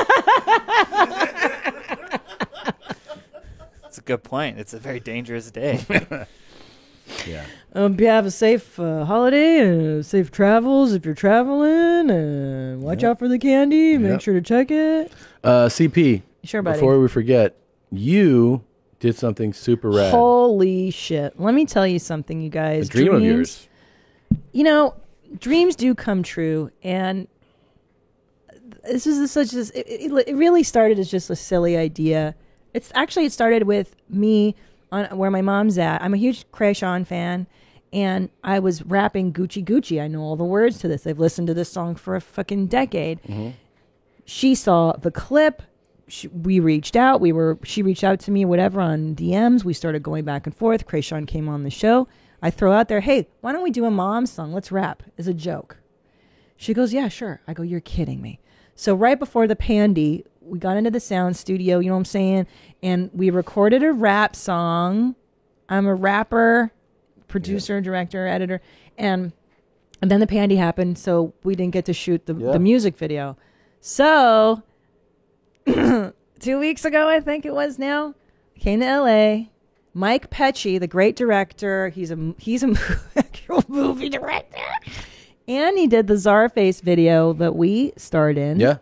a good point. It's a very dangerous day. Yeah. Have a safe holiday and safe travels if you're traveling. And watch out for the candy. Make Yep. sure to check it. CP. Sure, buddy. Before we forget, you did something super rad. Holy shit. Let me tell you something, you guys. A dream of yours. Dreams do come true. And this is it really started as just a silly idea. It started with me on where my mom's at. I'm a huge Kreayshawn fan, and I was rapping Gucci Gucci. I know all the words to this. I've listened to this song for a fucking decade. She saw the clip. We reached out. She reached out to me, whatever, on DMs. We started going back and forth. Kreayshawn came on the show. I throw out there, hey, why don't we do a mom song? Let's rap as a joke. She goes, yeah, sure. I go, you're kidding me. So right before the pandy, we got into the sound studio, you know what I'm saying? And we recorded a rap song. I'm a rapper, producer, director, editor. And then the pandy happened, so we didn't get to shoot the music video. So 2 weeks ago, I think it was now, came to LA. Mike Pecci, the great director, he's a movie director. And he did the Czarface video that we starred in. Yeah.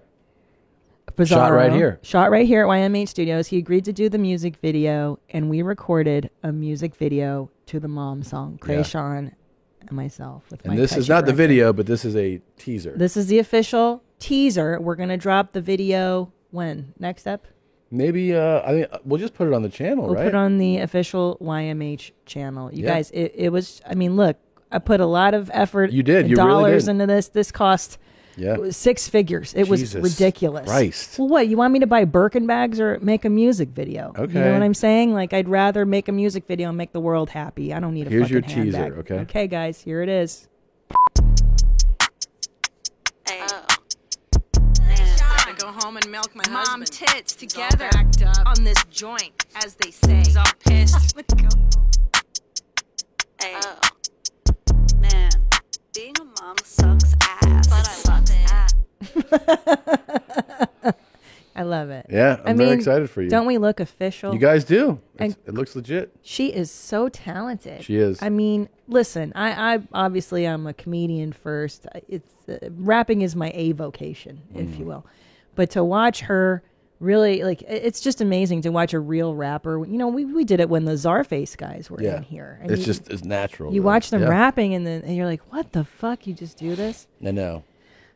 Bizarro. Shot right here. Shot right here at YMH Studios. He agreed to do the music video, and we recorded a music video to the mom song, Kreayshawn and myself. With And Mike this Pecci is not the directing. video, but this is a teaser. This is the official teaser. We're going to drop the video when? Next up? Maybe I think we'll just put it on the channel, We'll right? put it on the official YMH channel. You Yeah. guys, it was, I mean, look, I put a lot of effort You did. and You really dollars did. into this. This cost Yeah. 6 figures. It was Jesus ridiculous. Christ. Well, what? You want me to buy Birkin bags or make a music video? You Okay. know what I'm saying? Like, I'd rather make a music video and make the world happy. I don't need a Here's fucking your teaser, handbag. okay? Okay, guys, here it is. I go home and milk my mom tits together on this joint, as they say. He's all pissed. Hey, man, being a mom sucks ass, but I love it. I love it. Yeah, I'm very excited for you. Don't we look official? You guys do. And It looks legit. she is so talented. She is. I mean, listen, I obviously I'm a comedian first. It's rapping is my avocation, if you will. But to watch her really, like, it's just amazing to watch a real rapper. You know, we did it when the Czarface guys were in here. And It's natural. You though. watch them Yeah. rapping and you're like, what the fuck? You just do this? I know.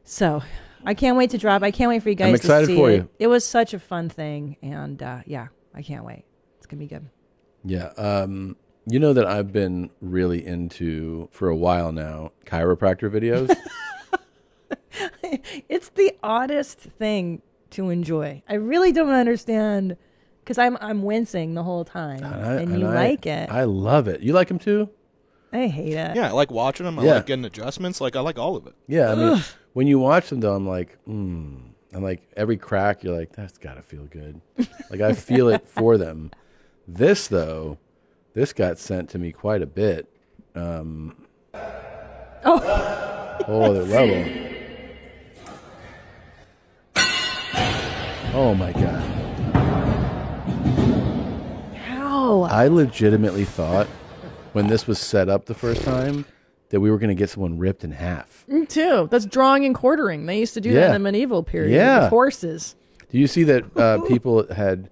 So I can't wait to drop. I can't wait for you guys I'm excited to see for it. you. It was such a fun thing. And yeah, I can't wait. It's going to be good. Yeah. You know that I've been really into, for a while now, chiropractor videos. It's the oddest thing to enjoy. I really don't understand because I'm wincing the whole time, and you like it. I love it. You like them too? I hate it. Yeah, I like watching them. I Yeah. like getting adjustments. Like, I like all of it. Yeah, I mean, when you watch them, though, I'm like, and like every crack, you're like, that's got to feel good. Like, I feel it for them. This, though, this got sent to me quite a bit. Whole other level. Oh, my God. How? I legitimately thought when this was set up the first time that we were going to get someone ripped in half. Me too. That's drawing and quartering. They used to do that in the medieval period. Yeah. With horses. Do you see that people had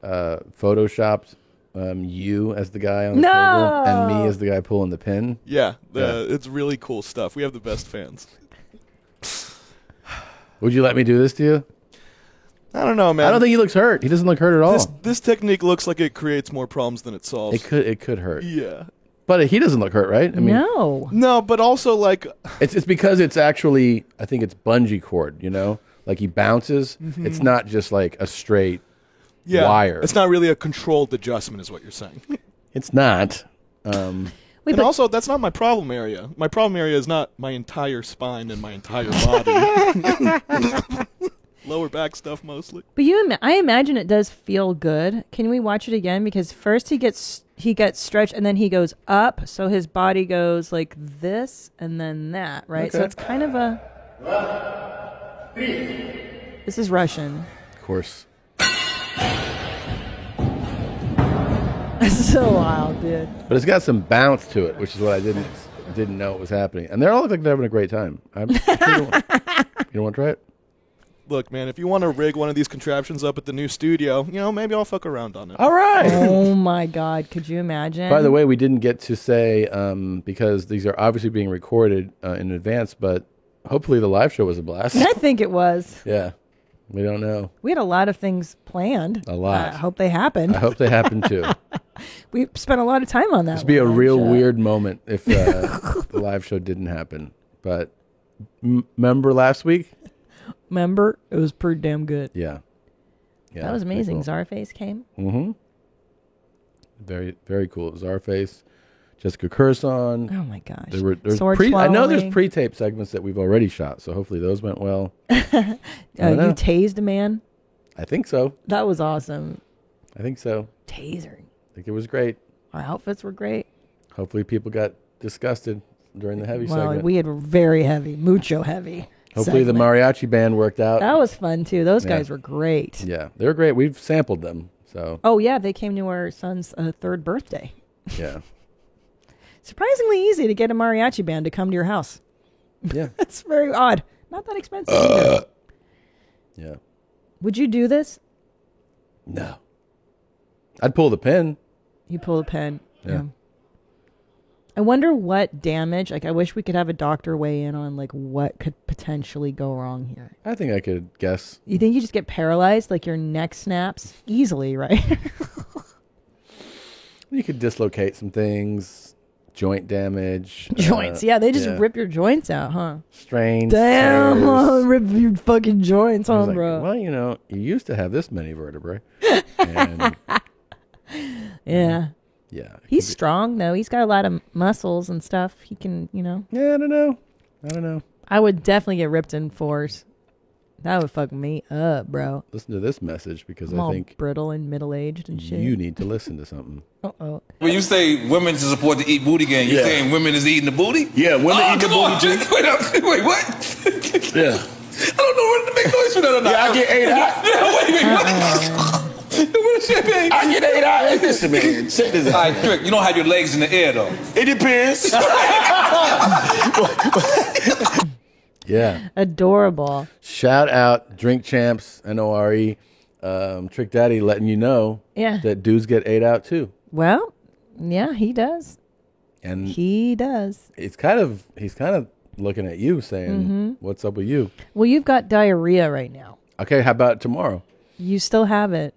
photoshopped you as the guy on the table and me as the guy pulling the pin? Yeah, it's really cool stuff. We have the best fans. Would you let me do this to you? I don't know, man. I don't think he looks hurt. He doesn't look hurt at all. This technique looks like it creates more problems than it solves. It could hurt. Yeah. But he doesn't look hurt, right? I mean, No, but also, like, it's because it's actually, I think it's bungee cord, you know? Like he bounces. Mhm. It's not just like a straight wire. It's not really a controlled adjustment, is what you're saying. It's not. And also, that's not my problem area. My problem area is not my entire spine and my entire body. Lower back stuff mostly. But I imagine it does feel good. Can we watch it again? Because first he gets stretched and then he goes up, so his body goes like this and then that, right? So Okay. it's kind of a. This is Russian. Of course. That's so wild, dude. But it's got some bounce to it, which is what I didn't know was happening. And they all look like they're having a great time. You don't want to try it? Look, man, if you want to rig one of these contraptions up at the new studio, maybe I'll fuck around on it. All right. Oh my God! Could you imagine? By the way, we didn't get to say, because these are obviously being recorded in advance, but hopefully the live show was a blast. I think it was. Yeah. We don't know. We had a lot of things planned. A lot. I hope they happened. I hope they happen too. We spent a lot of time on that. This would be a one, real Chuck. weird moment if the live show didn't happen. But remember last week? Remember? It was pretty damn good. Yeah. That was amazing. Czarface came. Mm-hmm. Very, very cool. Czarface, Jessica Curson. Oh my gosh. There's Sword I know there's swallowing. pre-tape segments that we've already shot, so hopefully those went well. You I don't know. tased a man. I think so. That was awesome. I think so. Tasering. I think it was great. Our outfits were great. Hopefully people got disgusted during the heavy Well, segment. we had very heavy, mucho heavy. Hopefully the segment. mariachi band worked out. That was fun too. Those Yeah. guys were great. Yeah, they were great. We've sampled them, so Oh yeah, they came to our son's third birthday. yeah. Surprisingly easy to get a mariachi band to come to your house. Yeah. That's very odd. Not that expensive either. Yeah. Would you do this? No. I'd pull the pin. You pull the pin. Yeah. I wonder what damage. Like, I wish we could have a doctor weigh in on like what could potentially go wrong here. I think I could guess. You think you just get paralyzed, like your neck snaps easily, right? You could dislocate some things, joint damage. Joints, yeah, they just rip your joints out, huh? Strains. Damn, tears. rip your fucking joints, I was huh, like, bro? well, you used to have this many vertebrae. And Yeah. yeah. He's strong though. He's got a lot of muscles and stuff. He can, Yeah, I don't know. I would definitely get ripped in fours. That would fuck me up, bro. Listen to this message because I'm I all think brittle and middle-aged and shit. you need to listen to something. Uh-oh. When you say women is supposed to eat booty again, you saying women is eating the booty? Yeah, women eat the come booty on, too. Wait, what? Yeah. I don't know whether to make noise for that or not. Yeah, I get 8 out. Yeah, wait a minute. What champagne? I get 8 out. Hey, listen, man. Check this out. All right, Trick, you don't have your legs in the air, though. It depends. Yeah. Adorable. Shout out Drink Champs, NORE, Trick Daddy letting you know Yeah. that dudes get 8 out too. Well, yeah, he does. And he does. he's kind of looking at you saying, Mhm. what's up with you? Well, you've got diarrhea right now. Okay, how about tomorrow? You still have it.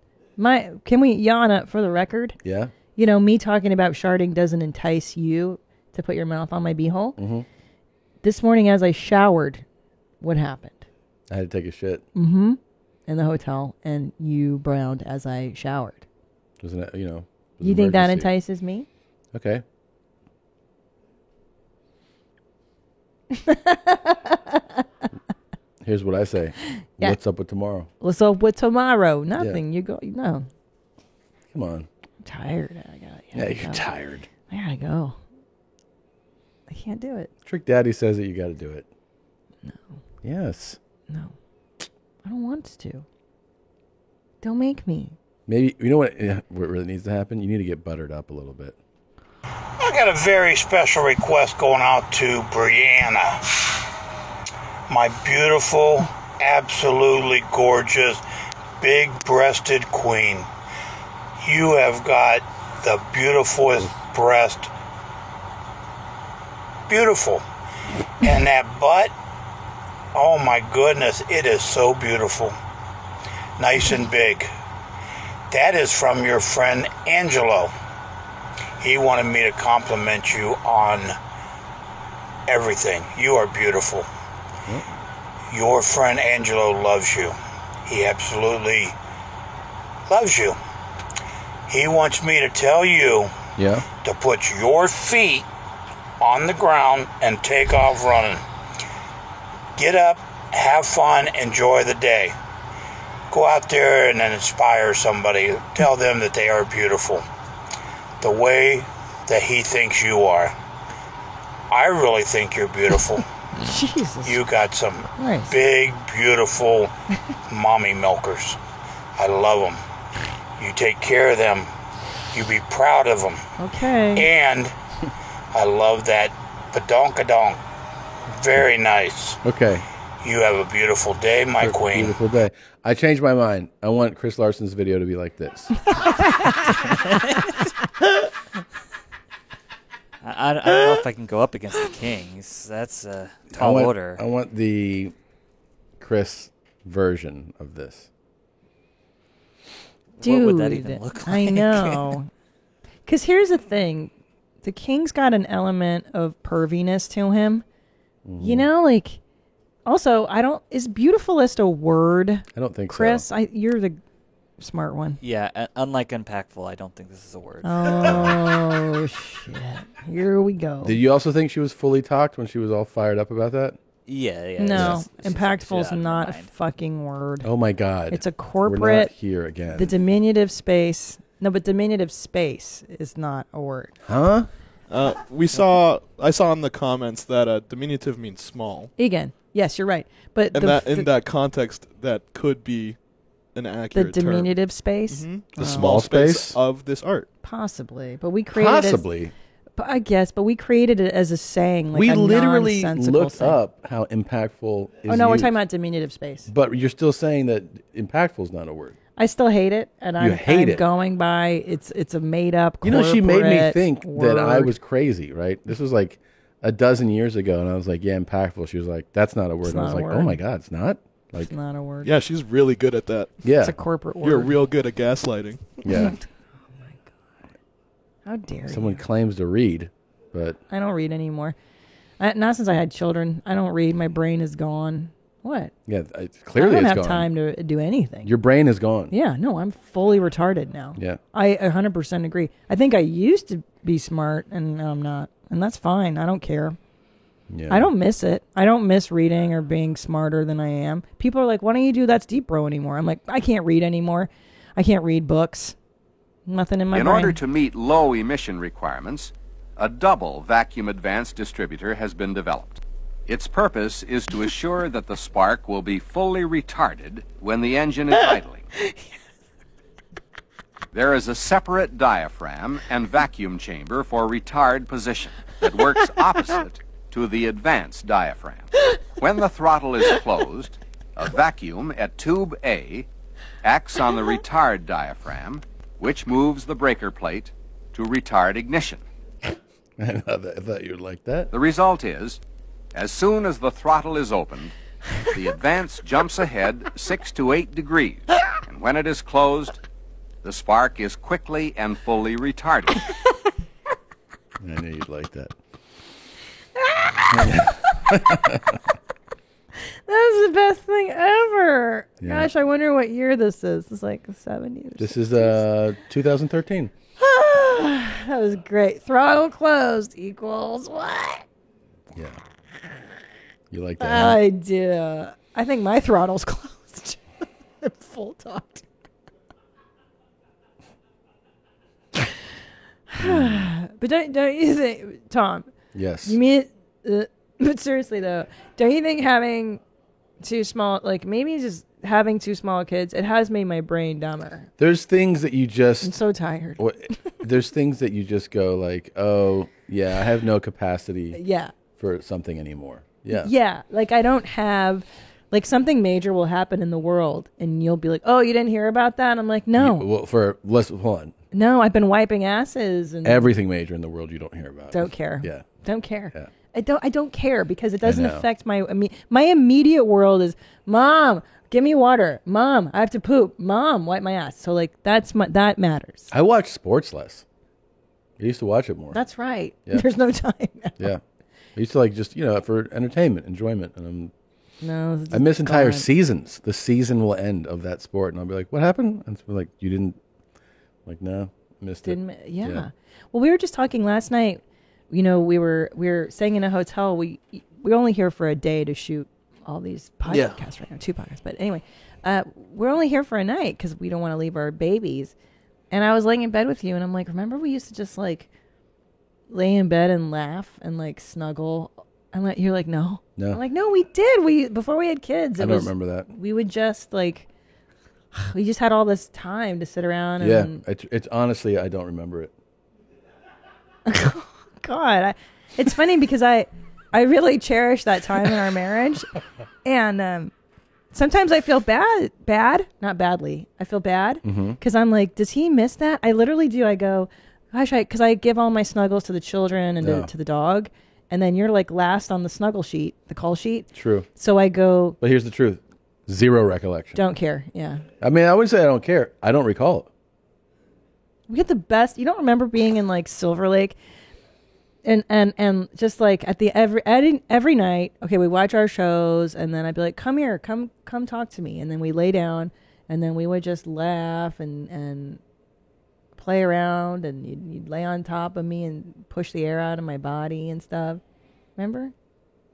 Can we, Yana, for the record? Yeah. You know, me talking about sharding doesn't entice you to put your mouth on my beehole. Mm-hmm. This morning, as I showered, what happened? I had to take a shit. Mm-hmm. In the hotel, and you browned as I showered. Wasn't it, it was You think that emergency. entices me? Okay. Here's what I say. Yeah. What's up with tomorrow? What's up with tomorrow? Nothing. You go. No. Come on. I'm tired. Yeah, you're tired. I gotta go. I can't do it. Trick Daddy says that you got to do it. No. Yes. No. I don't want to. Don't make me. Maybe, you know what really needs to happen? You need to get buttered up a little bit. I got a very special request going out to Brianna, my beautiful, absolutely gorgeous, big-breasted queen. You have got the beautifulest breast. Beautiful. And that butt, oh my goodness, it is so beautiful. Nice and big. That is from your friend Angelo. He wanted me to compliment you on everything. You are beautiful. Your friend Angelo loves you. He absolutely loves you. He wants me to tell you Yeah. to put your feet on the ground and take off running. Get up, have fun, enjoy the day. Go out there and then inspire somebody. Tell them that they are beautiful. The way that he thinks you are. I really think you're beautiful. Jesus. You got some Christ. big, beautiful mommy milkers. I love them. You take care of them. You be proud of them. Okay. And I love that badonkadonk. Very nice. Okay. You have a beautiful day, my queen. Beautiful day. I changed my mind. I want Chris Larson's video to be like this. I don't know if I can go up against the Kings. That's a tall order. I want the Chris version of this. Dude, What would that even look like? I know. Because here's the thing. The King's got an element of perviness to him. Mm-hmm. You know, like, also, is beautifulist a word? I don't think Chris, so. You're the smart one. Yeah, unlike impactful, I don't think this is a word. Oh, shit. Here we go. Did you also think she was fully talked when she was all fired up about that? Yeah. No, it's impactful is out of not a mind. fucking word. Oh my God. It's a We're not corporate. here again. The diminutive space. No, but diminutive space is not a word. Huh? I saw in the comments that diminutive means small. Egan, yes, you're right. But And in that context, that could be an the accurate term. diminutive space, The small space of this art. possibly. But we created Possibly. I guess, but we created it as a saying. Like We a literally nonsensical looked thing. up how impactful is Oh no, we're used. talking about diminutive space. But you're still saying that impactful is not a word. I still hate it, and You I'm hate it. going by it's a made up. You know, she made me corporate think word. that I was crazy, right? This was like a dozen years ago, and I was like, yeah, impactful. She was like, that's not a word. It's And I was not a like, oh word. my God, it's not? Like, It's not a word. Yeah, she's really good at that. Yeah. It's a corporate word. You're real good at gaslighting. Yeah. How dare Someone you? claims to read, but I don't read anymore. Not since I had children. I don't read. My brain is gone. What? yeah, clearly I don't it's have gone. time to do anything. Your brain is gone. Yeah, no, I'm fully retarded now. Yeah. I 100% agree. I think I used to be smart, and now I'm not. And that's fine. I don't care. Yeah. I don't miss it. I don't miss reading or being smarter than I am. People are like, why don't you do That's Deep Bro anymore? I'm like, I can't read anymore. I can't read books. Nothing in my In brain. order to meet low emission requirements, a double vacuum advanced distributor has been developed. Its purpose is to assure that the spark will be fully retarded when the engine is idling. There is a separate diaphragm and vacuum chamber for retard position that works opposite to the advanced diaphragm. When the throttle is closed, a vacuum at tube A acts on the retard diaphragm, which moves the breaker plate to retard ignition. I thought you would like that. The result is, as soon as the throttle is opened, the advance jumps ahead 6 to 8 degrees, and when it is closed, the spark is quickly and fully retarded. I knew you'd like that. That was the best thing ever. Yeah. Gosh, I wonder what year this is. It's like the 70s. This is 2013. That was great. Throttle closed equals what? Yeah. You like that? huh? I do. I think my throttle's closed. Full talked. But don't you think, Tom? Yes. You mean, but seriously though, don't you think having too small, like maybe just having too small kids, it has made my brain dumber. There's things that you just... I'm so tired. There's things that you just go like, oh, yeah, I have no capacity Yeah. for something anymore. Yeah. Yeah. Like I don't have, like something major will happen in the world and you'll be like, oh, you didn't hear about that? And I'm like, no. Well, hold on. No, I've been wiping asses and Everything major in the world you don't hear about. don't care. Yeah. Don't care. Yeah. I don't care because it doesn't know. affect my immediate world is, Mom, give me water. Mom, I have to poop. Mom, wipe my ass. So like that matters. I watch sports less. I used to watch it more. That's right. Yeah. There's no time now. Yeah. I used to like just, for entertainment, enjoyment. And No, I miss entire gone. seasons. The season will end of that sport. And I'll be like, what happened? And it's like, you didn't, like, no, missed it. Yeah. Well, we were just talking last night. We were staying in a hotel. We're only here for a day to shoot all these podcasts right now, 2 podcasts. But anyway, we're only here for a night because we don't want to leave our babies. And I was laying in bed with you, and I'm like, remember we used to just like lay in bed and laugh and like snuggle. I'm like, you're like, no. I'm like, no, we did. Before we had kids. I don't remember that. We would just like, we just had all this time to sit around. Yeah. And It's honestly, I don't remember it. God, it's funny because I really cherish that time in our marriage, and sometimes I feel bad, not badly. I feel bad because I'm like, does he miss that? I literally do. I go, gosh, because I give all my snuggles to the children and to the dog, and then you're like last on the snuggle sheet, the call sheet. True. So I go, But here's the truth. Zero recollection. don't care. Yeah. I mean, I wouldn't say I don't care. I don't recall it. We had the best. You don't remember being in like Silver Lake, and just like at the every night. Okay, we watch our shows, and then I'd be like, "Come here, come talk to me," and then we lay down, and then we would just laugh and play around, and you'd lay on top of me and push the air out of my body and stuff. Remember?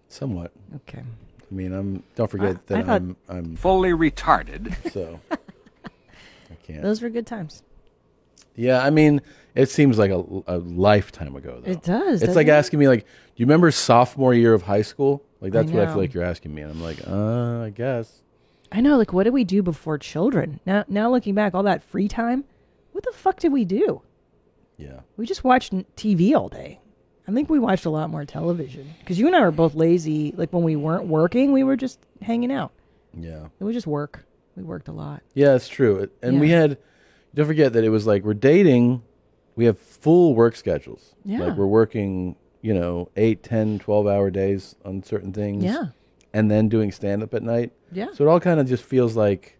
Somewhat. Okay. I mean, don't forget that I'm fully retarded. So I can't. Those were good times. Yeah, I mean, it seems like a lifetime ago, though. It does. It's like asking me, like, do you remember sophomore year of high school? Like, that's what I know. feel like you're asking me. And I'm like, I guess. I know, like, what did we do before children? Now looking back, all that free time, what the fuck did we do? Yeah. We just watched TV all day. I think we watched a lot more television. Because you and I were both lazy. Like, when we weren't working, we were just hanging out. Yeah. It was just work. We worked a lot. Yeah, it's true. And we had, don't forget that it was like, we're dating, we have full work schedules. Yeah. Like, we're working, 8, 10, 12-hour days on certain things. Yeah. And then doing stand-up at night. Yeah. So it all kind of just feels like,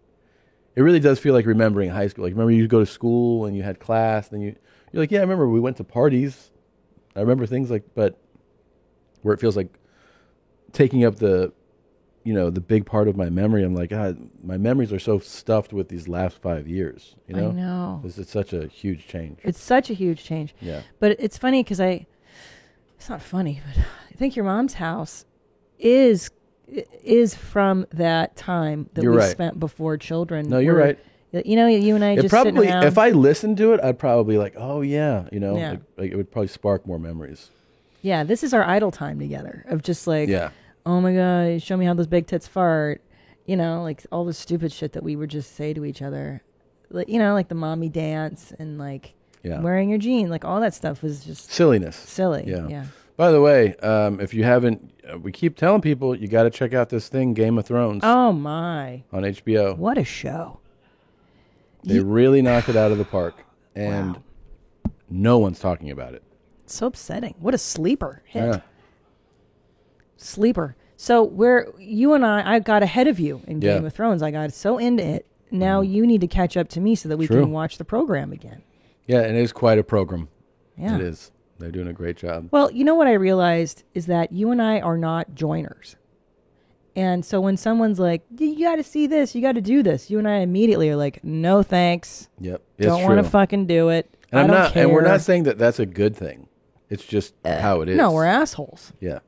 it really does feel like remembering high school. Like, remember you go to school and you had class, and you're like, yeah, I remember we went to parties. I remember things like, but where it feels like taking up the big part of my memory, I'm like, God, my memories are so stuffed with these last 5 years. I know. It's such a huge change. It's such a huge change. Yeah. But it's funny because it's not funny, but I think your mom's house is from that time that You're we right. spent before children. No, you're were- right. You and I It just probably, sitting around. if I listened to it, I'd probably like, oh yeah, Yeah. like it would probably spark more memories. Yeah, this is our idle time together of just like, Yeah. oh my God, show me how those big tits fart. Like all the stupid shit that we would just say to each other. Like, like the mommy dance and like wearing your jeans. Like all that stuff was just Silliness. silly. Yeah. Yeah. By the way, if you haven't, we keep telling people you got to check out this thing, Game of Thrones. Oh my. On HBO. What a show. They really knocked it out of the park, and no one's talking about it. It's so upsetting. What a sleeper hit. Yeah. Sleeper. So you and I got ahead of you in Yeah. Game of Thrones. I got so into it. Now you need to catch up to me so that we True. can watch the program again. Yeah, and it is quite a program. Yeah. It is. They're doing a great job. Well, you know what I realized is that you and I are not joiners. And so when someone's like, you got to see this, you got to do this, you and I immediately are like, no thanks. Yep. It's Don't want to true. fucking do it. And I I'm don't not, care. and we're not saying that that's a good thing. It's just how it is. No, we're assholes. Yeah.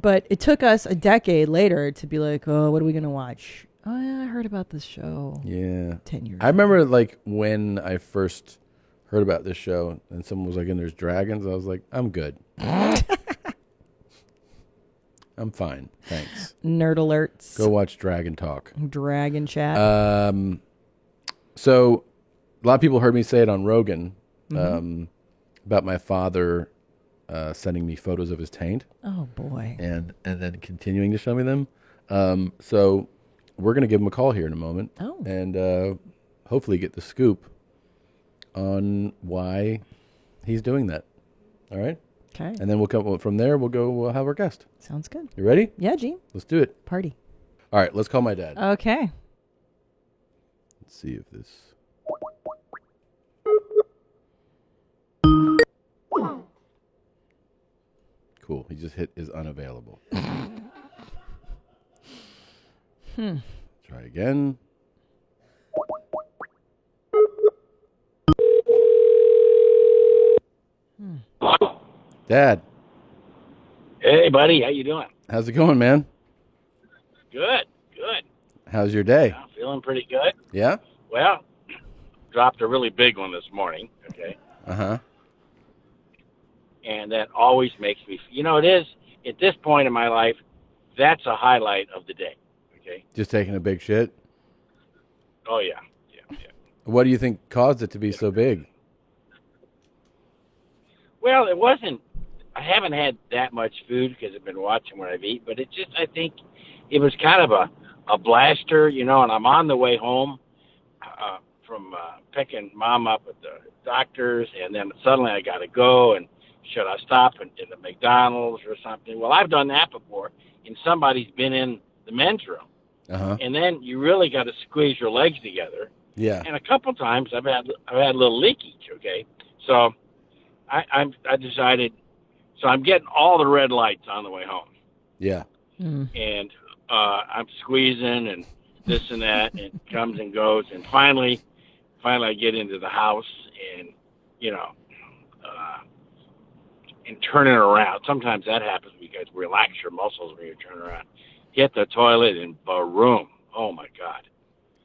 But it took us a decade later to be like, oh, what are we going to watch? Oh, yeah, I heard about this show. Yeah. 10 years I remember like when I first heard about this show and someone was like, and there's dragons. I was like, I'm good. I'm fine. Thanks. Nerd alerts. Go watch Dragon Talk. Dragon chat. So a lot of people heard me say it on Rogan Mhm. about my father sending me photos of his taint. Oh, boy. And then continuing to show me them. So we're going to give him a call here in a moment. Oh. And hopefully get the scoop on why he's doing that. All right? Okay. And then we'll come from there. We'll have our guest. Sounds good. You ready? Yeah, Gene. Let's do it. Party. All right, let's call my dad. Okay. Let's see if this. Cool. He just hit is unavailable. Try again. Dad, Hey, buddy, how you doing? how's it going, man? Good, good. How's your day? I'm feeling pretty good. Yeah? Well, dropped a really big one this morning, okay? Uh-huh. And that always makes me, it is, at this point in my life, that's a highlight of the day, okay? Just taking a big shit? Oh, yeah. What do you think caused it to be so big? Well, it wasn't, I haven't had that much food because I've been watching what I've eaten, but it just, I think it was kind of a blaster, and I'm on the way home from picking Mom up at the doctor's, and then suddenly I got to go, and should I stop in the McDonald's or something? Well, I've done that before, and somebody's been in the men's room. Uh-huh. And then you really got to squeeze your legs together Yeah. And a couple times I've had a little leakage. Okay, so I decided. So I'm getting all the red lights on the way home. Yeah. And I'm squeezing and this and that, and it comes and goes, and finally I get into the house, and and turning around. Sometimes that happens because you relax your muscles when you turn around. Hit the toilet and boom! Oh my God!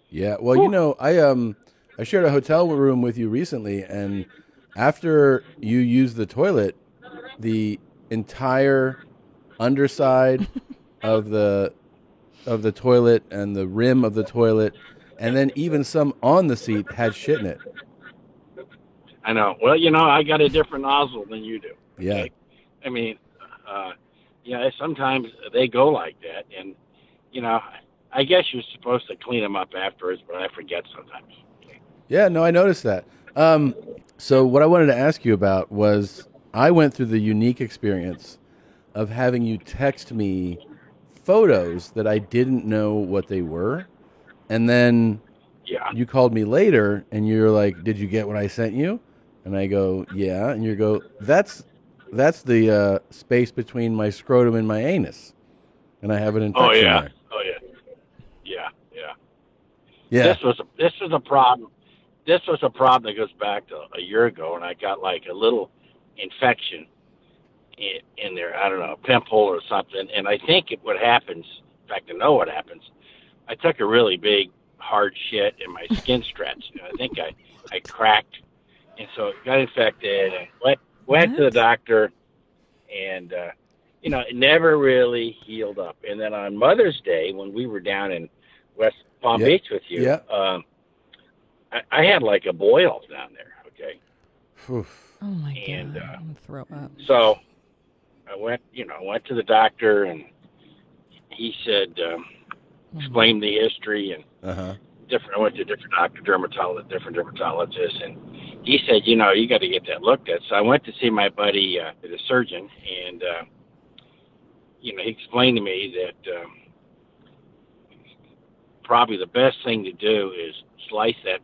Yeah. Well, I shared a hotel room with you recently, and after you used the toilet, the entire underside of the toilet and the rim of the toilet, and then even some on the seat had shit in it. I know. Well, I got a different nozzle than you do. Yeah. Okay? I mean, sometimes they go like that, and I guess you're supposed to clean them up afterwards, but I forget sometimes. Yeah, no, I noticed that. So what I wanted to ask you about was I went through the unique experience of having you text me photos that I didn't know what they were, and then you called me later and you're like, "Did you get what I sent you?" And I go, "Yeah," and you go, "That's the space between my scrotum and my anus, and I have an infection there." Oh yeah. Yeah. This was a problem. This was a problem that goes back to a year ago, and I got like a little infection in there. I don't know, a pimple or something. And I think what happens, in fact, I know what happens. I took a really big, hard shit, and my skin stretched. And I think I cracked, and so it got infected. And went to the doctor, and it never really healed up. And then on Mother's Day, when we were down in West Palm Beach with you, I had like a boil down there. Okay. Oh my God! And I'm gonna throw up. so I went to the doctor, and he said, explained the history and I went to different dermatologists, and he said, you got to get that looked at. So I went to see my buddy, the surgeon, and he explained to me that probably the best thing to do is slice that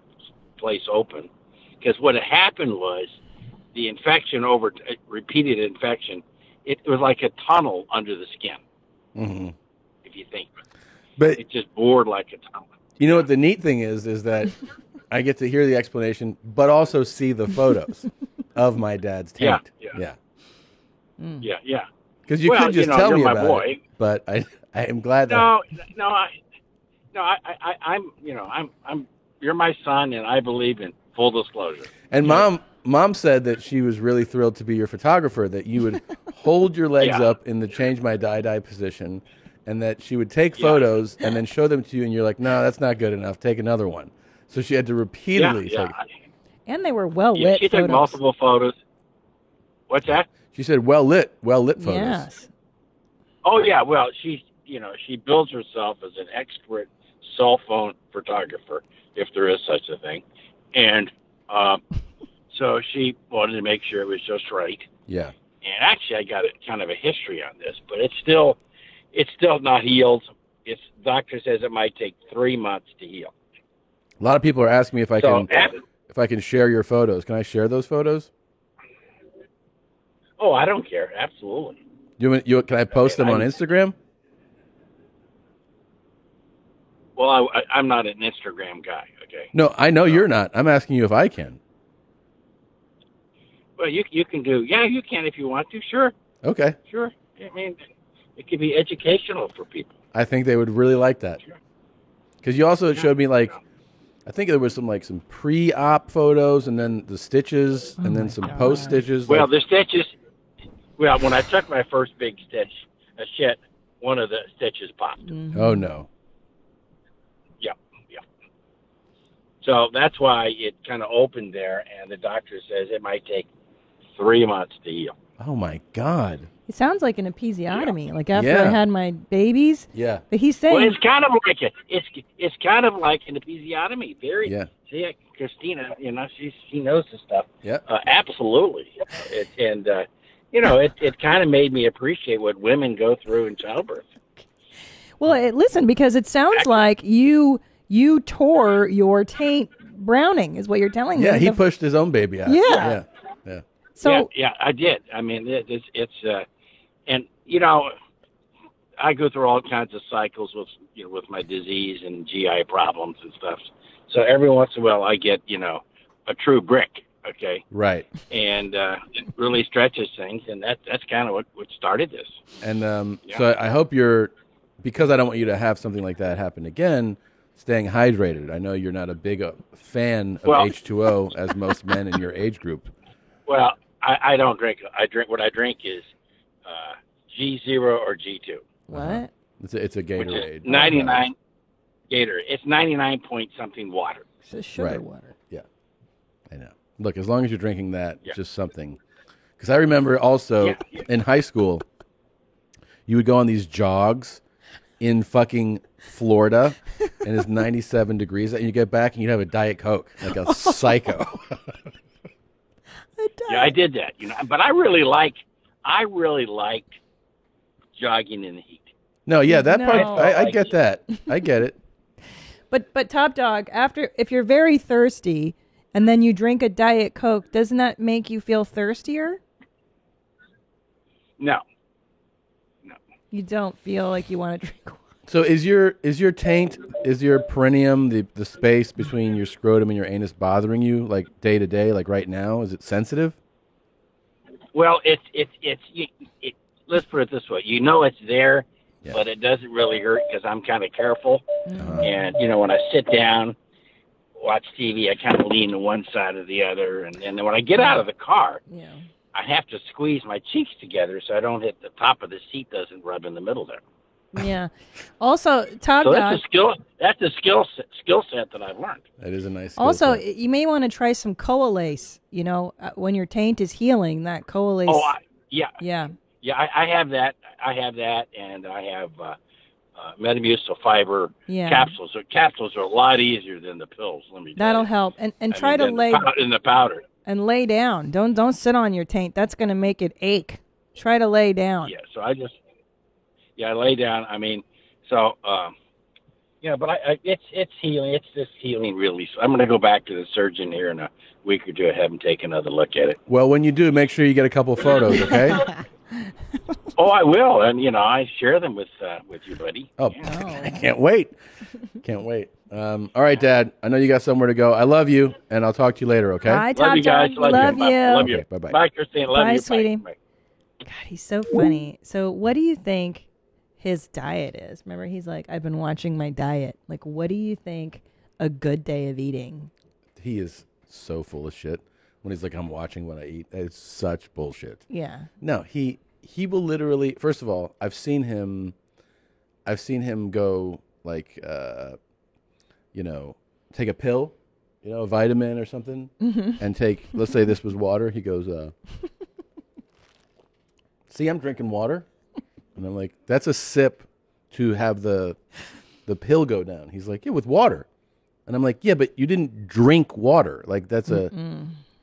place open, because what had happened was the infection repeated infection. It was like a tunnel under the skin. Mm-hmm. If you think, but it just bored like a tunnel. You know what the neat thing is that I get to hear the explanation, but also see the photos of my dad's taint. Yeah. Because you could just tell me about boy. it, but I am glad that. I'm you're my son, and I believe in full disclosure. And mom said that she was really thrilled to be your photographer, that you would hold your legs up in the change my dye position, and that she would take photos and then show them to you, and you're like, "No, that's not good enough. Take another one." So she had to repeatedly take. And they were well lit. She took multiple photos. What's that? She said well lit photos. Yes. Oh yeah, well she builds herself as an expert cell phone photographer, if there is such a thing, and so she wanted to make sure it was just right. Yeah. And actually, I got kind of a history on this, but it's still not healed. Doctor says it might take 3 months to heal. A lot of people are asking me if I can share your photos. Can I share those photos? Oh, I don't care. Absolutely. Can I post them on Instagram? Well, I'm not an Instagram guy. Okay. No, I know you're not. I'm asking you if I can. Well, you can do. Yeah, you can if you want to. Sure. Okay. Sure. I mean, it could be educational for people. I think they would really like that. Because you also showed me I think there was some pre-op photos, and then the stitches, and then some post stitches. Well, the stitches. Well, when I took my first big stitch, one of the stitches popped. Mm-hmm. Oh no. Yeah. So that's why it kind of opened there, and the doctor says it might take 3 months to heal. Oh my God. It sounds like an episiotomy. Like after I had my babies. Yeah. But he's saying. Well, it's kind of like it's kind of like an episiotomy. Very. Yeah. See, Christina, she knows the stuff. Yeah. Absolutely. It kind of made me appreciate what women go through in childbirth. Well, listen, because it sounds like you You tore your taint browning, is what you're telling me. Yeah, he pushed his own baby out. Yeah. Yeah. So yeah, I did. I mean, it's and I go through all kinds of cycles with my disease and GI problems and stuff. So every once in a while, I get a true brick. Okay. Right. And it really stretches things, and that's kind of what started this. And so I hope because I don't want you to have something like that happen again, staying hydrated. I know you're not a big fan of H2O as most men in your age group. Well, I don't drink. What I drink is G0 or G2. What? It's a Gatorade. 99 Gatorade. It's 99 point something water. It's sugar water. Yeah, I know. Look, as long as you're drinking that, just something. Because I remember also in high school, you would go on these jogs in fucking Florida, and it's 97 degrees, and you get back and you'd have a Diet Coke, like a psycho. Yeah, I did that. But I really like jogging in the heat. No, yeah, that part, I get that. I get it. But Top Dog, if you're very thirsty and then you drink a Diet Coke, doesn't that make you feel thirstier? No. You don't feel like you want to drink water. So is your taint, is your perineum, the space between your scrotum and your anus bothering you like day to day, like right now? Is it sensitive? Well, let's put it this way. It's there, but it doesn't really hurt because I'm kind of careful. And, when I sit down, watch TV, I kind of lean to one side or the other. And then when I get out of the car, I have to squeeze my cheeks together so I don't hit the top of the seat, doesn't rub in the middle there. Yeah. Also, Top So Dog. that's a skill set that I've learned. That is a nice skill Also, set. you may want to try some Coalase. When your taint is healing, that Coalase. Oh, Yeah. Yeah, I have that. And I have Metamucil fiber capsules. So capsules are a lot easier than the pills. Let me. That'll help. And try to lay in the powder. And lay down. Don't sit on your taint. That's going to make it ache. Try to lay down. Yeah. So I lay down. I mean, but it's healing. It's just healing really. So I'm going to go back to the surgeon here in a week or two. Have him take another look at it. Well, when you do, make sure you get a couple photos, okay? Oh, I will, and I share them with you, buddy. Oh, I can't wait. Can't wait. All right, Dad. I know you got somewhere to go. I love you, and I'll talk to you later, okay? Bye, Top Dog. Love you. Love you. Okay, bye-bye. Bye, Christine. Love Bye, you. sweetie. Bye. God, he's so funny. So what do you think his diet is? Remember, he's like, I've been watching my diet. Like, what do you think a good day of eating? He is so full of shit. When he's like, I'm watching what I eat. It's such bullshit. Yeah. No, he will literally, first of all, I've seen him go like, take a pill, a vitamin or something, and take, let's say this was water. He goes, see, I'm drinking water. And I'm like, that's a sip to have the pill go down. He's like, yeah, with water. And I'm like, yeah, but you didn't drink water. Like,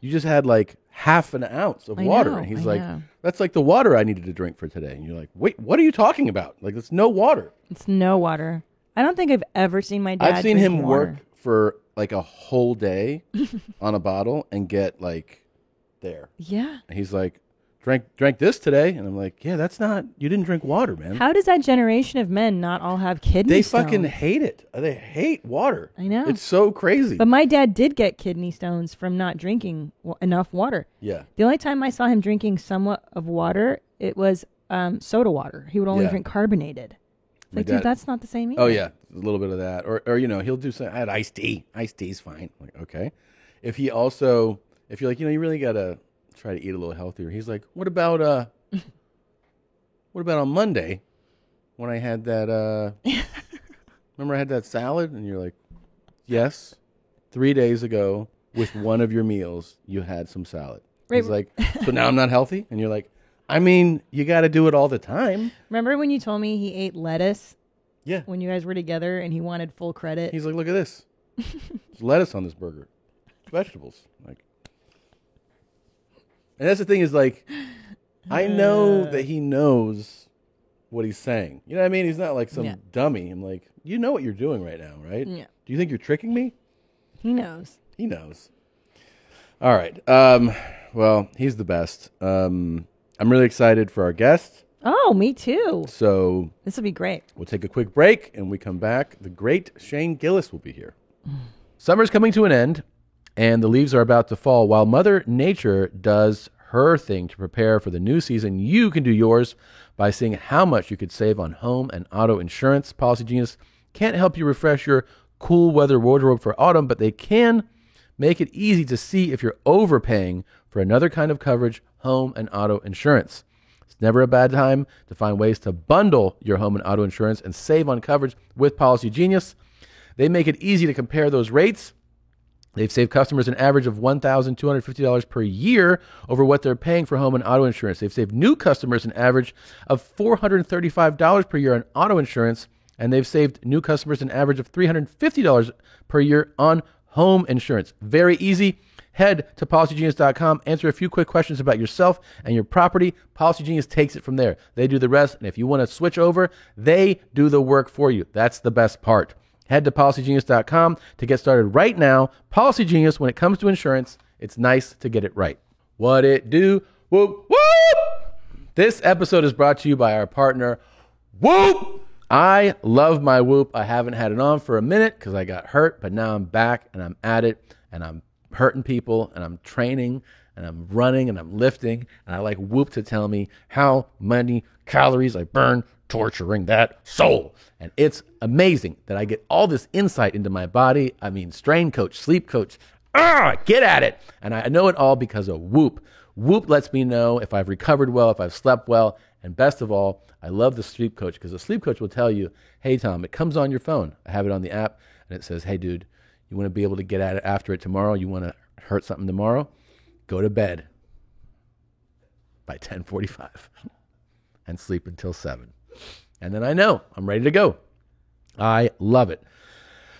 you just had like half an ounce of water. And he's like, that's like the water I needed to drink for today. And you're like, wait, what are you talking about? Like, it's no water. It's no water. I don't think I've ever seen my dad I've seen drink him water. work for like a whole day on a bottle and get like there. Yeah. And he's like, drank this today. And I'm like, yeah, you didn't drink water, man. How does that generation of men not all have kidney They stones? fucking hate it. They hate water. I know. It's so crazy. But my dad did get kidney stones from not drinking enough water. Yeah. The only time I saw him drinking somewhat of water, it was soda water. He would only drink carbonated. It's like, dude, that's not the same either. Oh, yeah. A little bit of that. Or he'll do something. I had iced tea. Iced tea's fine. I'm like, okay. If you're like, you really got to try to eat a little healthier. He's like, what about on Monday when I had that, remember I had that salad? And you're like, yes, 3 days ago with one of your meals, you had some salad. Right. He's like, so now I'm not healthy? And you're like, I mean, you got to do it all the time. Remember when you told me he ate lettuce? Yeah. When you guys were together and he wanted full credit? He's like, look at this. There's lettuce on this burger. Vegetables. Like, and that's the thing is like, I know that he knows what he's saying. You know what I mean? He's not like some dummy. I'm like, you know what you're doing right now, right? Yeah. Do you think you're tricking me? He knows. He knows. All right. Well, he's the best. I'm really excited for our guest. Oh, me too. So this will be great. We'll take a quick break, and we come back. The great Shane Gillis will be here. Summer's coming to an end, and the leaves are about to fall. While Mother Nature does her thing to prepare for the new season, you can do yours by seeing how much you could save on home and auto insurance. Policy Genius can't help you refresh your cool weather wardrobe for autumn, but they can make it easy to see if you're overpaying for another kind of coverage, home and auto insurance. It's never a bad time to find ways to bundle your home and auto insurance and save on coverage with Policy Genius. They make it easy to compare those rates. They've saved customers an average of $1,250 per year over what they're paying for home and auto insurance. They've saved new customers an average of $435 per year on auto insurance, and they've saved new customers an average of $350 per year on home insurance. Very easy. Head to PolicyGenius.com, answer a few quick questions about yourself and your property. Policy Genius takes it from there. They do the rest, and if you want to switch over, they do the work for you. That's the best part. Head to PolicyGenius.com to get started right now. Policy Genius, when it comes to insurance, it's nice to get it right. What it do? Whoop, whoop! This episode is brought to you by our partner, Whoop! I love my Whoop. I haven't had it on for a minute because I got hurt, but now I'm back and I'm at it, and I'm hurting people, and I'm training, and I'm running, and I'm lifting, and I like Whoop to tell me how many calories I burn torturing that soul. And it's amazing that I get all this insight into my body. I mean, strain coach, sleep coach, get at it. And I know it all because of Whoop. Whoop lets me know if I've recovered well, if I've slept well, and best of all, I love the sleep coach because the sleep coach will tell you, hey, Tom, it comes on your phone. I have it on the app, and it says, hey, dude, you want to be able to get at it after it tomorrow? You want to hurt something tomorrow? Go to bed by 10:45 and sleep until 7. And then I know I'm ready to go. I love it.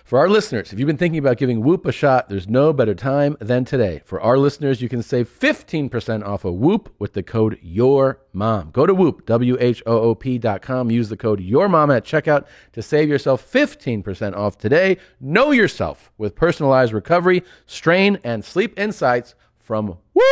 For our listeners, if you've been thinking about giving Whoop a shot, there's no better time than today. For our listeners, you can save 15% off of Whoop with the code YOURMOM. Go to Whoop, WHOOP.com. Use the code YOURMOM at checkout to save yourself 15% off today. Know yourself with personalized recovery, strain, and sleep insights from Whoop.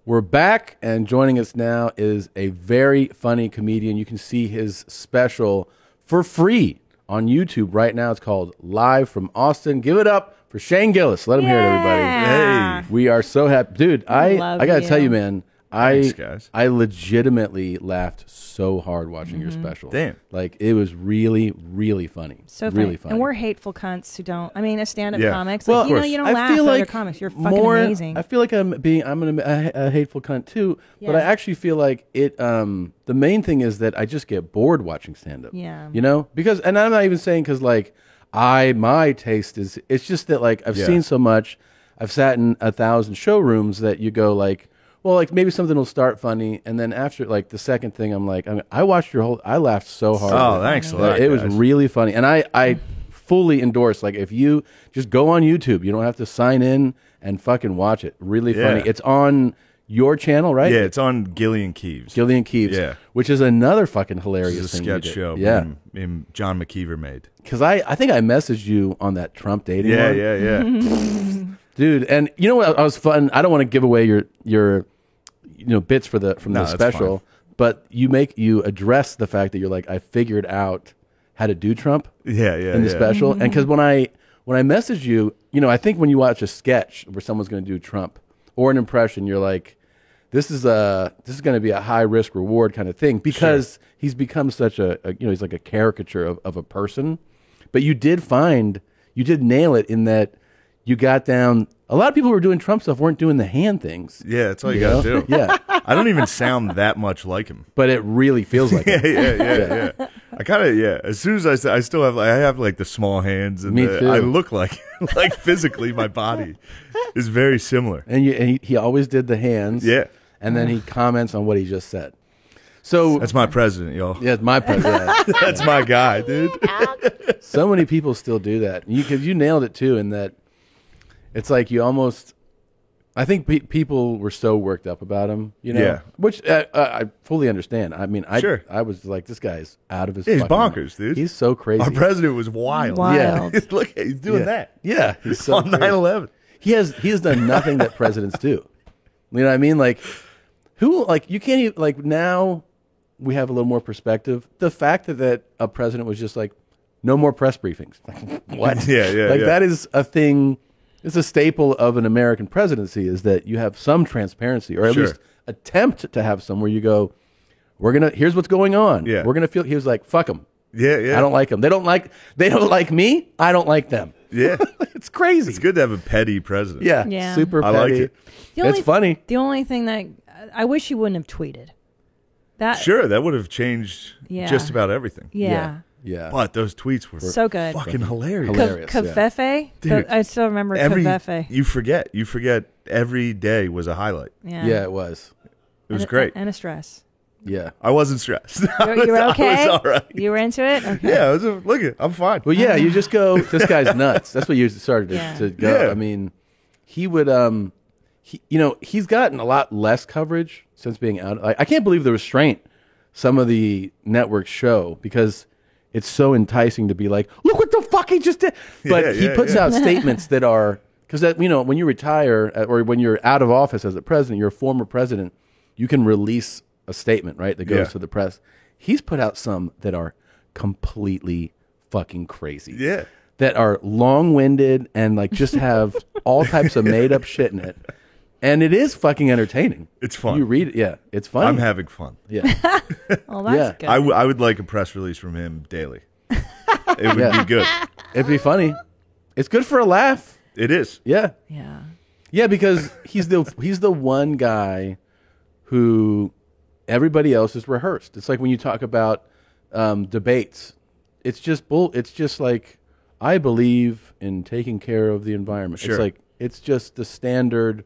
We're back, and joining us now is a very funny comedian. You can see his special for free on YouTube right now. It's called Live from Austin. Give it up for Shane Gillis. Let him hear it, everybody. Hey, we are so happy. Dude, I got to tell you, man, Thanks, guys. I legitimately laughed so hard watching your special. Damn. Like, it was really, really funny. So really funny. And we're hateful cunts who don't. I mean, as stand-up Yeah. comics, Well, like, you don't laugh at other comics. You're fucking amazing. I feel like I'm a hateful cunt too, but Yeah. I actually feel like it. The main thing is that I just get bored watching stand-up. Yeah. You know, because, and I'm not even saying because like my taste is. It's just that like I've seen so much. I've sat in 1,000 showrooms that you go like, well, like maybe something will start funny, and then after like the second thing, I'm like, I watched your whole. I laughed so hard. Oh, thanks a lot, It was guys. really funny, and I fully endorse. Like, if you just go on YouTube, you don't have to sign in and fucking watch it. Really funny. It's on your channel, right? Yeah, it's on Gillian Keeves. Gillian Keeves. Yeah. Which is another fucking hilarious This is a thing you sketch did. show. Yeah. me and John McKeever made. Because I think I messaged you on that Trump dating Yeah, one. yeah. Dude, and you know what? I was fun. I don't want to give away your bits from No, the that's special, fine. but you address the fact that you're like, I figured out how to do Trump. Yeah, in the yeah. special, and because when I messaged you, I think when you watch a sketch where someone's going to do Trump or an impression, you're like, this is going to be a high risk reward kind of thing because he's become such a he's like a caricature of a person. But you did nail it in that you got down. A lot of people who were doing Trump stuff weren't doing the hand things. Yeah, that's all you got to do. Yeah. I don't even sound that much like him. But it really feels like yeah, it. yeah. I kind of, As soon as I still have, I have like the small hands. And Me too. I look like physically my body is very similar. And he always did the hands. Yeah. And then he comments on what he just said. So that's my president, y'all. Yeah, it's my president. That's my guy, dude. So many people still do that. You nailed it too, in that it's like you almost I think people were so worked up about him, you know, Yeah. which I fully understand. I mean, Sure. I was like, this guy's out of his. He's fucking bonkers, mind. dude. He's so crazy. Our president was wild. Yeah. Look, he's doing Yeah. that. Yeah, he's so on crazy. 9/11. He has done nothing that presidents do. You know what I mean? Like, who, like, you can't even, like, now we have a little more perspective. The fact that a president was just like, no more press briefings. What? Yeah, yeah, Like, yeah. that is a thing. It's a staple of an American presidency is that you have some transparency, or at Sure. least attempt to have some where you go, here's what's going on. Yeah. We're going to feel, he was like, fuck them. Yeah, yeah. I don't like them. They don't like me. I don't like them. Yeah. It's crazy. It's good to have a petty president. Yeah. Yeah. Super I petty. like it. It's funny. The only thing that I wish he wouldn't have tweeted. That Sure, that would have changed Yeah. just about everything. Yeah. Yeah. But those tweets were So good. fucking hilarious. Kafefe? Dude, I still remember Kafefe. You forget every day was a highlight. Yeah. Yeah, it was. It was And- great. And a stress. Yeah. I wasn't stressed. You were okay? I was all right. You were into it? Okay. Yeah, look at I'm fine. Well, yeah, you just go, this guy's nuts. That's what you started Yeah. to go. Yeah. I mean, he would, he's gotten a lot less coverage since being out. I can't believe the restraint some of the networks show because it's so enticing to be like, look what the fuck he just did. But Yeah, he yeah, puts yeah. out statements that are, because when you retire or when you're out of office as a president, you're a former president, you can release a statement, right, that goes Yeah. to the press. He's put out some that are completely fucking crazy. Yeah. That are long-winded and like just have all types of made-up shit in it. And it is fucking entertaining. It's fun. You read it, yeah. It's fun. I'm having fun. Yeah. Well, that's Yeah. good. I would like a press release from him daily. It would Yeah. be good. It'd be funny. It's good for a laugh. It is. Yeah. Yeah. Yeah, because he's the one guy who everybody else is rehearsed. It's like when you talk about debates. It's just It's just like, I believe in taking care of the environment. Sure. It's like it's just the standard.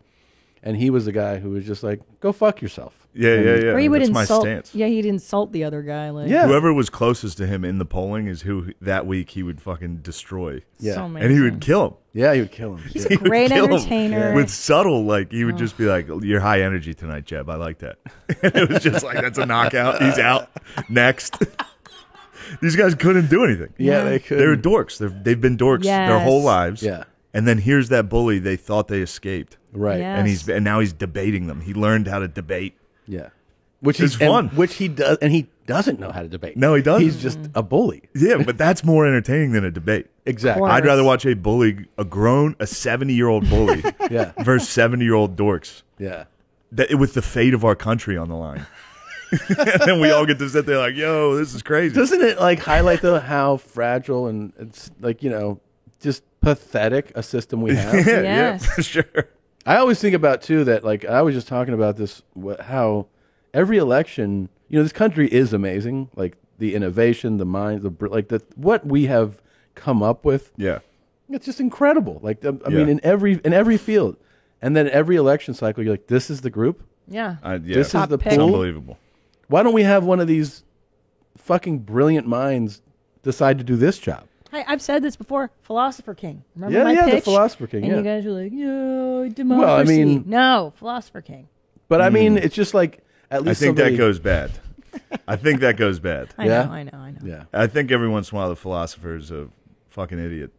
And he was the guy who was just like, go fuck yourself. Yeah, And- yeah, yeah. Or he would That's my insult. stance. Yeah, he'd insult the other guy. Like, Yeah. Whoever was closest to him in the polling is who that week he would fucking destroy. Yeah. So And he would amazing. kill him. Yeah, he would kill him. He's He a would great kill him entertainer. with subtle, like he would just be like, "You're high energy tonight, Jeb. I like that." And it was just like, "That's a knockout. He's out next." These guys couldn't do anything. Yeah, they They were couldn't. dorks. They've been dorks their whole Yes. lives. Yeah. And then here's that bully they thought they escaped. Right. Yes. And now he's debating them. He learned how to debate. Yeah. Which It's is fun. Which he does, and he doesn't know how to debate. No, he doesn't. He's just a bully. Yeah, but that's more entertaining than a debate. Exactly. Of I'd rather watch a bully, a 70-year-old bully, Yeah. versus 70-year-old dorks. Yeah. With the fate of our country on the line. And then we all get to sit there like, yo, this is crazy. Doesn't it like highlight though how fragile and it's like, just pathetic a system we have? yeah, Yes. for sure. I always think about too that like I was just talking about this how every election, this country is amazing, like the innovation, the minds, what we have come up with. Yeah. It's just incredible. Like I mean Yeah. in every field. And then every election cycle you're like, this is the group? Yeah. This is Top the pick. It's pool? unbelievable. Why don't we have one of these fucking brilliant minds decide to do this job? I've said this before. Philosopher King. Remember Yeah, my yeah, the pitch? Philosopher King, And yeah. you guys were like, no, democracy. mean- no, Philosopher King. But I mean, it's just like at I least think somebody, that goes bad. I think that goes bad. I Yeah? know. Yeah. I think every once in a while the philosopher is a fucking idiot.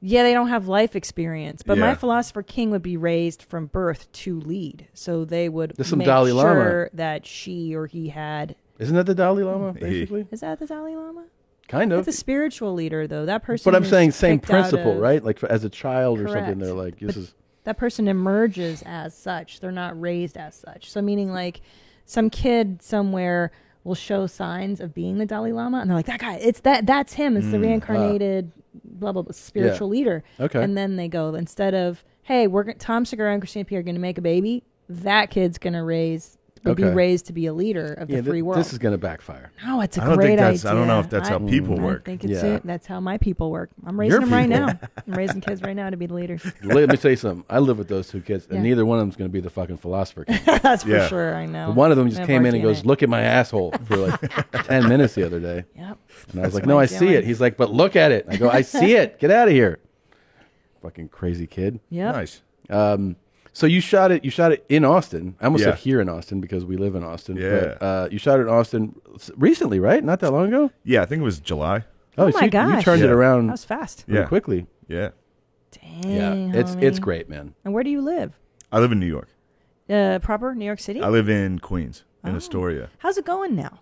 Yeah, they don't have life experience. But my Yeah. Philosopher King would be raised from birth to lead. So they would There's some make Dalai Lama. sure that she or he had. Isn't that the Dalai Lama, basically? Is that the Dalai Lama? Kind of. It's a spiritual leader, though. That person. But I'm is saying same picked out principle, of- right? Like as a child or something, Correct. they're like, this But is that person emerges as such. They're not raised as such. So meaning like some kid somewhere will show signs of being the Dalai Lama, and they're like, that guy, that's him. It's the reincarnated blah blah blah spiritual leader. Okay. And then they go, instead of, hey, Tom Segura and Christina P are going to make a baby, that kid's going to be Okay. raised to be a leader of the free world. This is going to backfire. No, it's a I don't great think that's- idea. I don't know if that's how people work. I think it's Yeah. it. That's how my people work. I'm raising Your them right people. now. I'm raising kids right now to be the leaders. Let me tell you something. I live with those two kids, and Yeah. neither one of them's going to be the fucking philosopher. King. That's for Yeah. sure. I know. But one of them just They have came in RT and goes, it. "Look at my asshole" for like 10 minutes the other day. Yep. And I was That's like, what "No, I'm I see doing. it." He's like, "But look at it." I go, "I see it. Get out of here." Fucking crazy kid. Yep. Nice. So you shot it in Austin. I almost Yeah. said here in Austin because we live in Austin. Yeah. But, you shot it in Austin recently, right? Not that long ago? Yeah, I think it was July. Oh so my you gosh. turned it Yeah. around That was fast. pretty Yeah. quickly. Yeah. Dang, It's homie. great, man. And where do you live? I live in New York. Proper New York City? I live in Queens, in Astoria. How's it going now?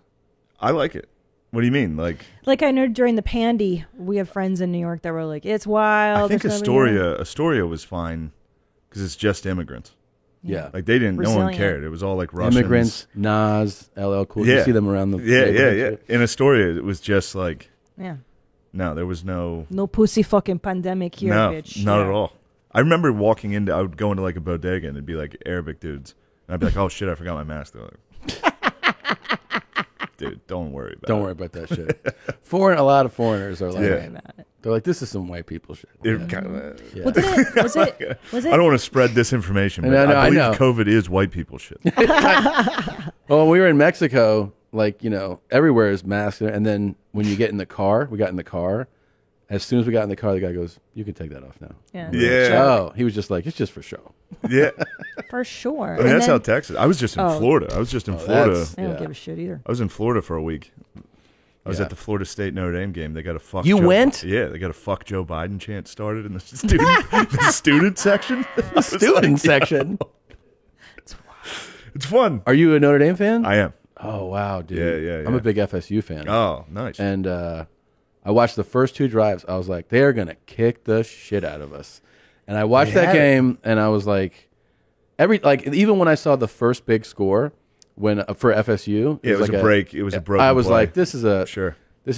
I like it. What do you mean? Like, Like I know during the pandy, we have friends in New York that were like, "It's wild." I think there's nobody here." Astoria was fine because it's just immigrants. Yeah. Like they didn't. No one Resilient. cared. It was all like Russians. Immigrants, Nas, LL Cool. You see them around the Yeah. neighborhood. In Astoria, it was just like Yeah. no, there was no pussy fucking pandemic here, no, bitch. not Yeah. at all. I remember walking into. I would go into like a bodega and it'd be like Arabic dudes, and I'd be like, "Oh shit, I forgot my mask." They're like, dude, don't worry about it. Don't worry about that shit. A lot of foreigners are like, Yeah. they're like, this is some white people shit. It kind of, Yeah. Well, was it? I don't want to spread disinformation, but No, I believe know. COVID is white people shit. Well, when we were in Mexico, like, everywhere is masked. And then when you get in the car, we got in the car. As soon as we got in the car, the guy goes, "You can take that off now." Yeah. We were like, Yeah. Oh, he was just like, it's just for show. Yeah. For sure. I mean, And that's then- how Texas. I was just in Oh. Florida. I was just in Oh, Florida. that's- I don't give a shit either. I was in Florida for a week. I was Yeah. at the Florida State Notre Dame game. They got a fuck. You Joe, went? Yeah, they got a fuck Joe Biden chant started in the student section. The student section. It's fun. Are you a Notre Dame fan? I am. Oh, wow, dude. Yeah. I'm a big FSU fan. Oh, nice. And I watched the first two drives. I was like, they're going to kick the shit out of us. And I watched They that had it. game, and I was like, even when I saw the first big score for FSU, Yeah, it was like a break. It was a broken I was play. like, this is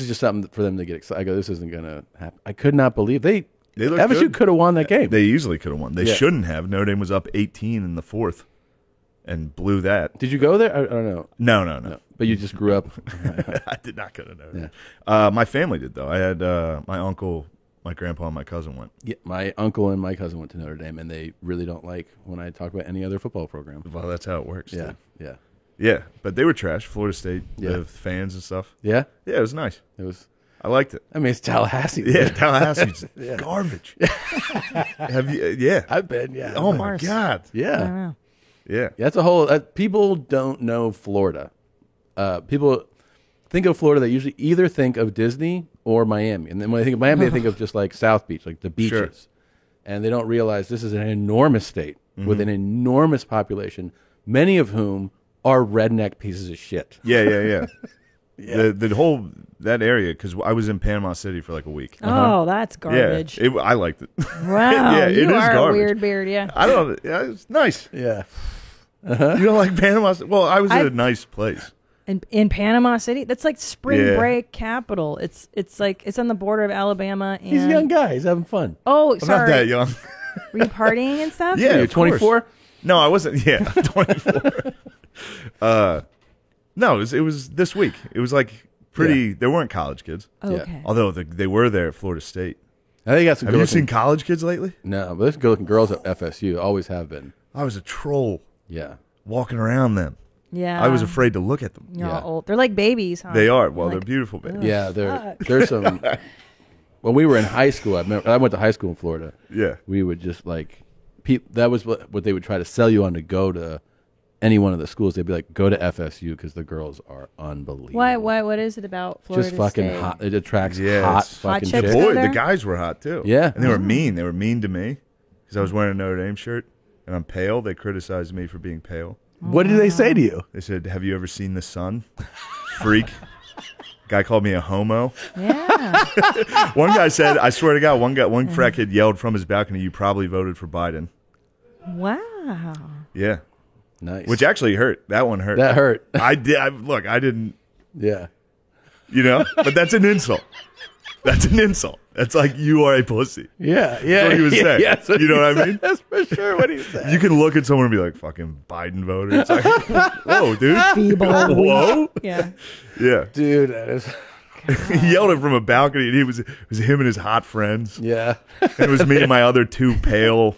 just something for them to get excited. I go, this isn't going to happen. I could not believe They looked FSU good. could have won that game. They easily could have won. They Yeah. shouldn't have. Notre Dame was up 18 in the fourth and blew that. Did you go there? I don't know. No. But you just grew up. I did not go to Notre Dame. My family did, though. I had my uncle, my grandpa, and my cousin went. Yeah, my uncle and my cousin went to Notre Dame, and they really don't like when I talk about any other football program. Well, that's how it works. Yeah, dude. yeah. Yeah, but they were trash. Florida State, Yeah. the fans and stuff. Yeah? Yeah, it was nice. It was. I liked it. I mean, it's Tallahassee. Yeah, Tallahassee's Yeah. garbage. Have you? Yeah, I've been. Yeah. Oh Of my course. god. I don't Yeah. know. Yeah. That's a whole. People don't know Florida. People think of Florida. They usually either think of Disney or Miami, and then when they think of Miami, they think of just like South Beach, like the beaches, Sure. and they don't realize this is an enormous state with an enormous population, many of whom are redneck pieces of shit. Yeah. The whole that area, because I was in Panama City for like a week. Oh, that's garbage. Yeah, I liked it. Wow, Yeah, you it is are a garbage. weird beard. Yeah. I don't. Yeah, it's nice. Yeah. You don't like Panama? Well, I was at I- a nice place. In Panama City, that's like spring Yeah. break capital. It's like it's on the border of Alabama. And He's a young guy. He's having fun. Oh, I'm sorry. not that young. Were you partying and stuff? Yeah, You're of course. 24? No, I wasn't. Yeah, 24. No, it was this week. It was like pretty. Yeah. There weren't college kids. Oh, Yeah. okay. Although they were there at Florida State. I think you got some. Have you good-looking- seen college kids lately? No, but there's good-looking girls at FSU. Always have been. I was a troll Yeah. walking around them. Yeah. I was afraid to look at them. You're Yeah. all old. They're like babies, huh? They are. Well, Like, they're beautiful babies. Yeah, fuck. there's some. When we were in high school, I went to high school in Florida. Yeah. We would just like, that was what they would try to sell you on to go to any one of the schools. They'd be like, go to FSU because the girls are unbelievable. Why? What is it about Florida Just fucking State? hot. It attracts Yeah, hot it's- Hot fucking chicks chicks. go Boy, there? the guys were hot too. Yeah. And they were mean. They were mean to me because I was wearing a Notre Dame shirt and I'm pale. They criticized me for being pale. What did they say to you? They said, "Have you ever seen the sun? Freak." Guy called me a homo. Yeah. One guy said, "I swear to God, one crackhead yelled from his balcony, you probably voted for Biden." Wow. Yeah, Nice. which actually hurt. That one hurt. That hurt. I did. I didn't. Yeah. You know, but that's an insult. That's an insult. That's like you are a pussy. Yeah. That's what he was saying. Yeah, that's what You know he what I said. mean? That's for sure what he said. You can look at someone and be like, "Fucking Biden voter." It's like, whoa, dude. Feeble. Whoa. Yeah. Yeah. Dude, that is. He yelled it from a balcony, and it was him and his hot friends. Yeah. And it was me and my other two pale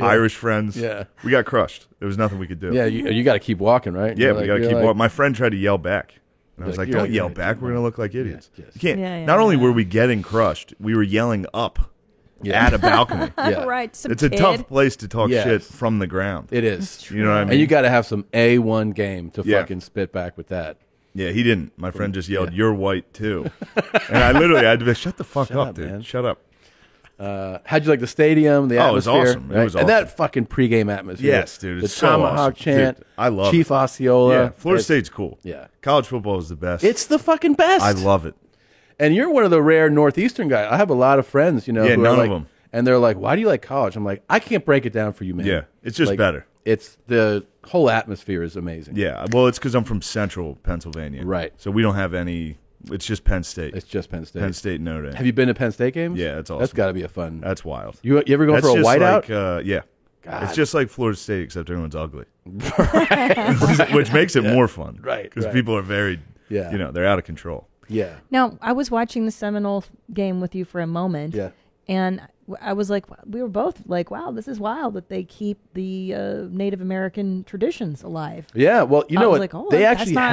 Irish friends. Yeah. We got crushed. There was nothing we could do. Yeah, you got to keep walking, right? Yeah, You're we like- got to you're keep like- walking. My friend tried to yell back. And I was Like, like, you're don't like, yell yeah, back. We're going to look like idiots. yes. You can't. Yeah, Not only yeah. were we getting crushed, we were yelling up at a balcony. Yeah. Right. Some It's a kid. tough place to talk Yes. shit from the ground. It is. You know what I mean? And you got to have some A1 game to Yeah. fucking spit back with that. Yeah, he didn't. My friend just yelled, "You're white too," and I literally had to be, "Shut the fuck up, dude! man. Shut up." How'd you like the stadium? The Oh, it was atmosphere? awesome. It right? was And awesome. that fucking pregame atmosphere. Yes, dude. The It's so Tomahawk awesome. chant. Dude, I love Chief it. Osceola. Yeah, Florida It's- State's cool. Yeah. College football is the best. It's the fucking best. I love it. And you're one of the rare Northeastern guys. I have a lot of friends, Yeah, who are none of like, them. and they're like, "Why do you like college?" I'm like, "I can't break it down for you, man." Yeah, it's just better. It's the whole atmosphere is amazing. Yeah, well, it's because I'm from Central Pennsylvania, Right. So we don't have any. It's just Penn State. It's just Penn State. Penn State and Notre Dame. Have you been to Penn Sate games? Yeah, that's awesome. That's got to be a fun. That's wild. You ever go That's for a just whiteout? Like, yeah. God. It's just like Florida State, except everyone's ugly, which makes it more fun, Right, Because right. people are very, Yeah. they're out of control. Yeah. Now, I was watching the Seminole game with you for a moment. Yeah. And I was like, we were both like, wow, this is wild that they keep the Native American traditions alive. Yeah, well, you I know was what? like, oh, they that's actually not-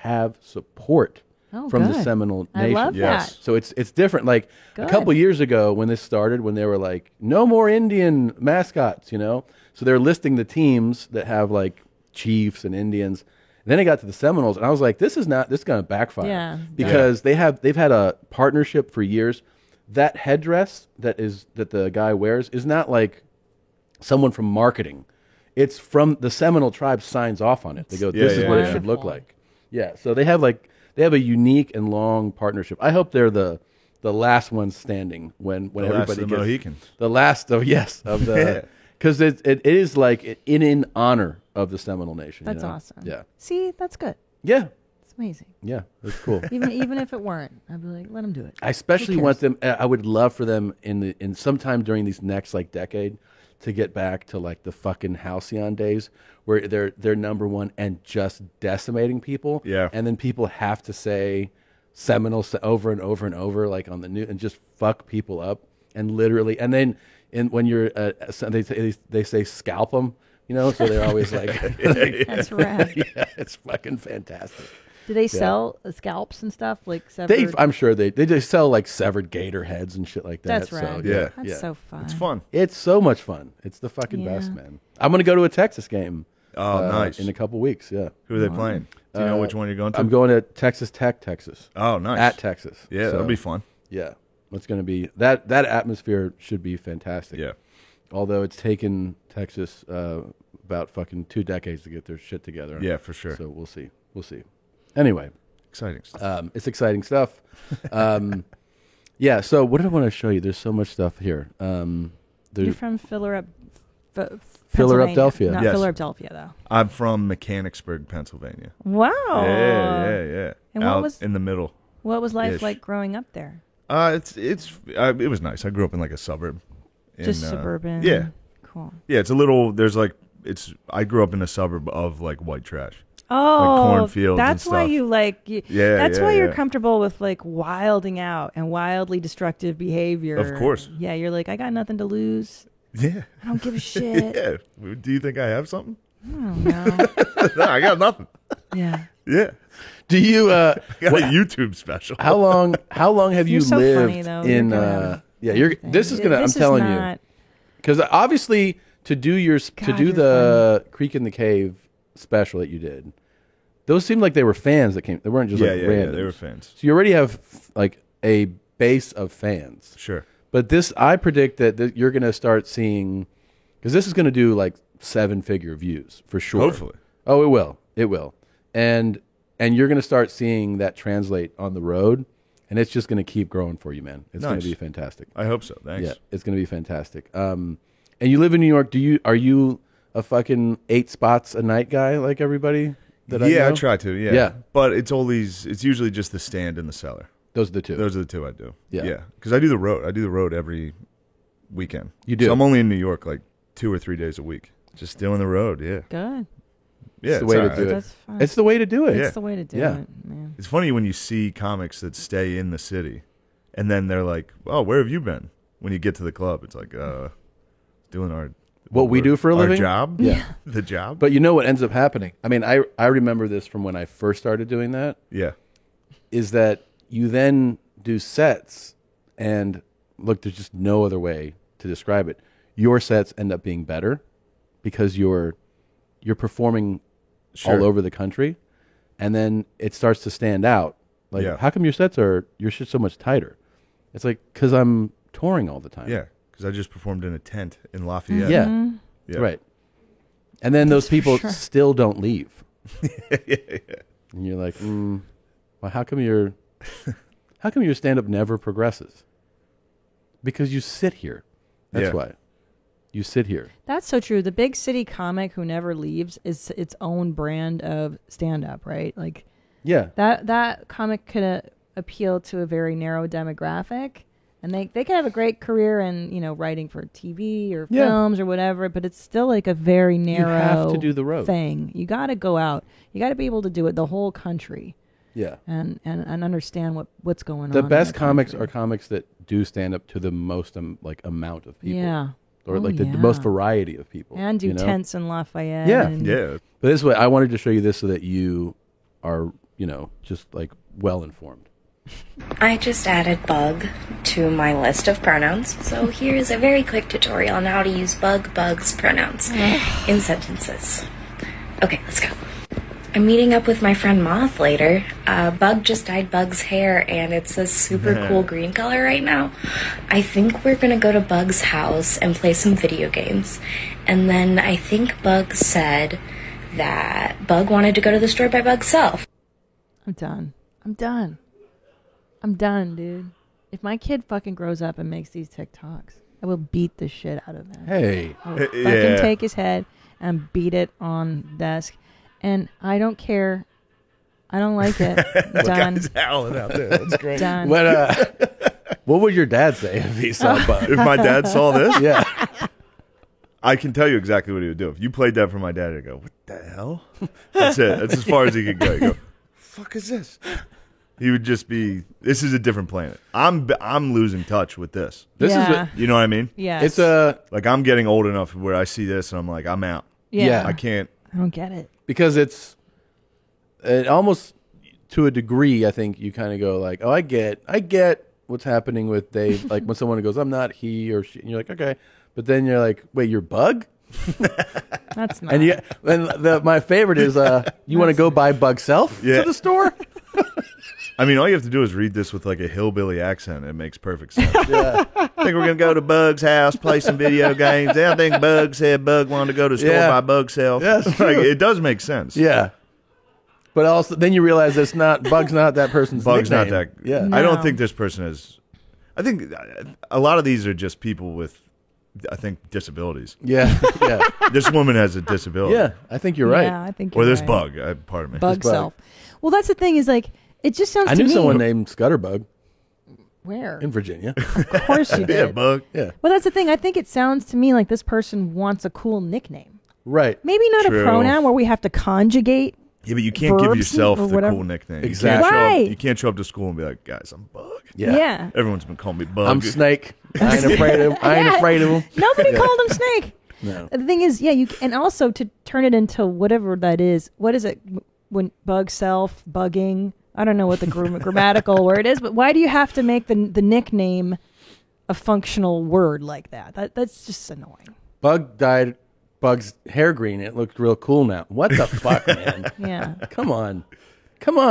have support Oh, from the good. Seminole I Nation. love that. So it's different. Like Good. a couple years ago when this started, when they were like, no more Indian mascots, So they're listing the teams that have like Chiefs and Indians. And then I got to the Seminoles, and I was like, this is going to backfire. Yeah. Because they've had a partnership for years. That headdress that the guy wears is not like someone from marketing. It's from the Seminole tribe signs off on it. They go, this is what it should look like. Yeah. So they have a unique and long partnership. I hope they're the last ones standing when The last everybody of the gets Mohicans. the last of the because it is like in honor of the Seminole Nation. That's awesome. Yeah. See, that's good. Yeah. It's amazing. Yeah. That's cool. even if it weren't, I'd be like, let them do it. I especially Who want cares? them. I would love for them in sometime during these next like decade to get back to like the fucking halcyon days where they're number one and just decimating people. Yeah. And then people have to say Seminole over and over and over like on the news and just fuck people up and literally and then when you're they say scalp them. So they're always like, That's rad. Yeah, it's fucking fantastic. Do they sell scalps and stuff like severed? I'm sure they just sell like severed gator heads and shit like that. That's right. So, yeah, That's so fun. It's fun. It's so much fun. It's the fucking Yeah. best, man. I'm gonna go to a Texas game. Oh, nice. In a couple weeks. Yeah. Who are they playing? Do you know which one you're going to? I'm going to Texas Tech, Texas. Oh, nice. At Texas. Yeah, So, that'll be fun. Yeah, it's gonna be that atmosphere should be fantastic. Yeah. Although it's taken Texas about fucking 2 decades to get their shit together. Yeah, for sure. So we'll see. We'll see. Anyway. Exciting stuff. It's exciting stuff. Yeah. So what did I want to show you? There's so much stuff here. You're from Philadelphia. Philadelphia. Not Yes. Philadelphia, though. I'm from Mechanicsburg, Pennsylvania. Wow. Yeah. And Out what was in the middle? What was life Ish. like growing up there? It was nice. I grew up in like a suburb. Just suburban. Yeah. Cool. Yeah, it's a little. I grew up in a suburb of like white trash. Oh, like cornfields. that's and why stuff. you like. Yeah, that's yeah, why you're yeah. comfortable with like wilding out and wildly destructive behavior. Of course. Yeah, you're like, I got nothing to lose. Yeah. I don't give a shit. Yeah. Do you think I have something? I don't know. No, I got nothing. Yeah. Yeah. Do you? I got a YouTube special. How long have you You're so lived funny, though. in? You're good. Yeah, you're. This is gonna. This I'm telling not- you, because obviously to do you're the Creek in the Cave special that you did, those seemed like they were fans that came. They weren't just like Yeah, randoms. they were fans. So you already have like a base of fans. Sure. But this, I predict that you're gonna start seeing, because this is gonna do like 7-figure views for sure. Hopefully. Oh, it will. It will. And you're gonna start seeing that translate on the road. And it's just going to keep growing for you, man. It's going Nice. to be fantastic. I hope so. Thanks. Yeah, it's going to be fantastic. And you live in New York. Are you a fucking 8 spots a night guy like everybody? That I I know? try to. Yeah. Yeah. But it's usually just the stand and the cellar. Those are the two. Those are the two I do. Yeah. Yeah. Because I do the road. I do the road every weekend. You do? So I'm only in New York like 2 or 3 days a week. Just doing the road. Yeah. Good. Yeah, It's the way to alright. do it. That's fun. It's the way to do it. It's the way to do Yeah. it, man. It's funny when you see comics that stay in the city, and then they're like, "Oh, where have you been?" When you get to the club, it's like, doing What we do for a our living? job, Yeah. the job. But you know what ends up happening? I mean, I remember this from when I first started doing that. Yeah. Is that you then do sets, and look, there's just no other way to describe it. Your sets end up being better because you're performing all over the country, and then it starts to stand out. Like, how come your shit's so much tighter? It's like, because I'm touring all the time. Yeah, because I just performed in a tent in Lafayette. Yeah, right. And then those people still don't leave. And you're like, well, how come your stand-up never progresses? Because you sit here. That's why. You sit here. That's so true. The big city comic who never leaves is its own brand of stand-up, right? Like, that comic could appeal to a very narrow demographic, and they could have a great career in, you know, writing for TV or films or whatever, but it's still like a very narrow You have to do the road thing. You got to go out. You got to be able to do it the whole country. Yeah. And understand what's going on. The best in the comics country. are comics that do stand up to the most amount of people. Yeah. Or the most variety of people. And do tents in Lafayette. Yeah. and- But this way, I wanted to show you this so that you are, just like well informed. I just added bug to my list of pronouns, so here's a very quick tutorial on how to use bugs, pronouns in sentences. Okay, let's go. I'm meeting up with my friend Moth later. Bug just dyed Bug's hair, and it's a super cool green color right now. I think we're gonna go to Bug's house and play some video games. And then I think Bug said that Bug wanted to go to the store by Bug's self. I'm done, dude. If my kid fucking grows up and makes these TikToks, I will beat the shit out of him. Hey. I will fucking take his head and beat it on the desk. And I don't care. I don't like it. Done. Guy's howling out there. That's great. Done. What would your dad say if he saw Bug? If my dad saw this? Yeah. I can tell you exactly what he would do. If you played that for my dad, I'd go, what the hell? That's it. That's as far as he could go. He'd go, fuck is this? He would just be, this is a different planet. I'm losing touch with this. This is what, you know what I mean? Yes. It's like I'm getting old enough where I see this and I'm like, I'm out. Yeah. I can't. I don't get it. Because it almost to a degree, I think you kind of go like, oh, I get what's happening with Dave. Like when someone goes, I'm not he or she, and you're like, okay. But then you're like, wait, you're Bug? That's not. And my favorite is, you want to go buy Bug Self to the store? I mean, all you have to do is read this with like a hillbilly accent. It makes perfect sense. I think we're going to go to Bug's house, play some video games. I think Bug said Bug wanted to go to the store by Bug's self. Yes, like, it does make sense. Yeah. But also, then you realize Bug's not that person's Bug's nickname. not that. Yeah. I don't think this person is. I think a lot of these are just people with, I think, disabilities. Yeah. Yeah. This woman has a disability. Yeah, I think you're right. Yeah, I think Or you're this right. Bug. Pardon me. Bug self. Well, that's the thing is like, it just sounds I to knew me. someone named Scutterbug Where? in Virginia. Of course you did. Yeah, Bug. Yeah. Well, that's the thing. I think it sounds to me like this person wants a cool nickname. Right. Maybe not True. a pronoun where we have to conjugate. Yeah, but you can't give verbs yourself or the whatever. cool nickname. Exactly. Right. You can't show up to school and be like, guys, I'm Bug. Yeah. Everyone's been calling me Bug. I'm Snake. I ain't afraid of him. I ain't afraid of him. Nobody called him Snake. No. The thing is, you and also to turn it into whatever that is. What is it when Bug self, bugging? I don't know what the grammatical word is, but why do you have to make the nickname a functional word like that? That's just annoying. Bug dyed Bug's hair green. It looked real cool now. What the fuck, man? Yeah. Come on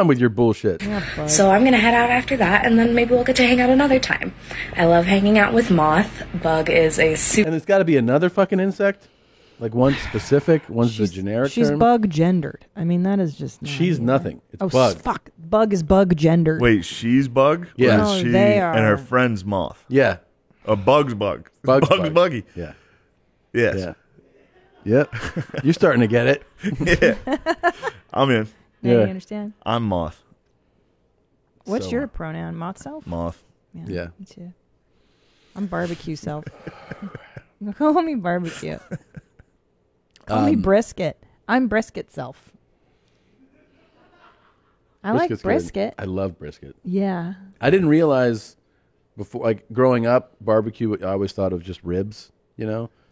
with your bullshit. Yeah, Bug. So I'm gonna head out after that, and then maybe we'll get to hang out another time. I love hanging out with Moth. Bug is a super. And it's got to be another fucking insect, like one specific. One's the generic She's term. bug gendered. I mean, that is just. Not She's even nothing. It's oh, Bug. Fuck. Bug is bug gendered. Wait, she's Bug? Yeah. Or No, is she they are. and her friend's Moth? Yeah. A Bug's Bug. Bug's Bug's Bug. Buggy. Yeah. Yes. Yeah. Yep. You're starting to get it. Yeah. I'm in. Yeah, you understand? I'm Moth. What's So, your pronoun? Moth self? Moth. Yeah. Me too. I'm barbecue self. Call me barbecue. Call me brisket. I'm brisket self. I like Brisket's good. brisket. I love brisket. Yeah. I didn't realize before, like growing up, barbecue. I always thought of just ribs.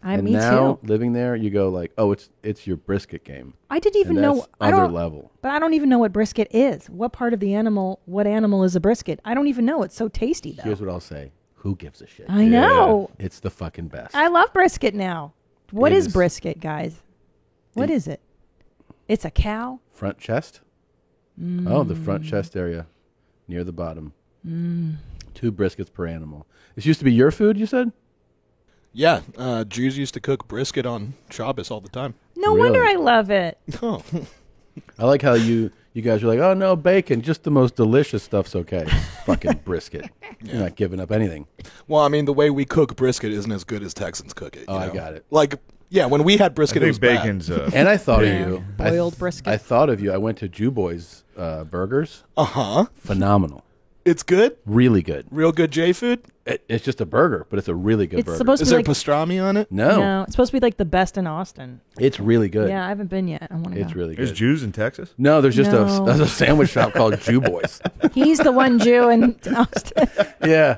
And me now too. living there, you go like, oh, it's your brisket game. I didn't even And know. that's I other don't, level. But I don't even know what brisket is. What part of the animal? What animal is a brisket? I don't even know. It's so tasty though. Here's what I'll say: Who gives a shit? I know. It's the fucking best. I love brisket now. What It is is- brisket, guys? What is it? It's a cow? Front chest? Oh, the front chest area near the bottom. 2 briskets per animal. This used to be your food, you said? Yeah, Jews used to cook brisket on Shabbos all the time. No Really? wonder I love it. Oh. I like how you guys are like, oh, no, bacon. Just the most delicious stuff's okay. Fucking brisket. You're not giving up anything. Well, I mean, the way we cook brisket isn't as good as Texans cook it. Oh, I know? got it. Like, yeah, when we had brisket, I it was think bad. bacon's. And I thought of you. Boiled brisket. I thought of you. I went to Jew Boy's Burgers. Uh-huh. Phenomenal. It's good? Really good. Real good J food? It's just a burger, but it's a really good It's burger. supposed to Is be there like pastrami on it? No. it's supposed to be like the best in Austin. It's really good. Yeah, I haven't been yet. I want to It's go. really There's good. Jews in Texas? No, there's just No. a sandwich shop called Jew Boys. He's the one Jew in Austin. Yeah.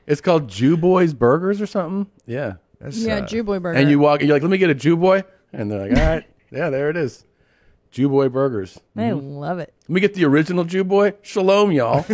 It's called Jew Boys Burgers or something. Yeah. Yeah, Jew Boy burger. And you walk, you're like, let me get a Jew Boy. And they're like, all right. Yeah, there it is. Jew Boy Burgers. I love it. Let me get the original Jew Boy. Shalom, y'all.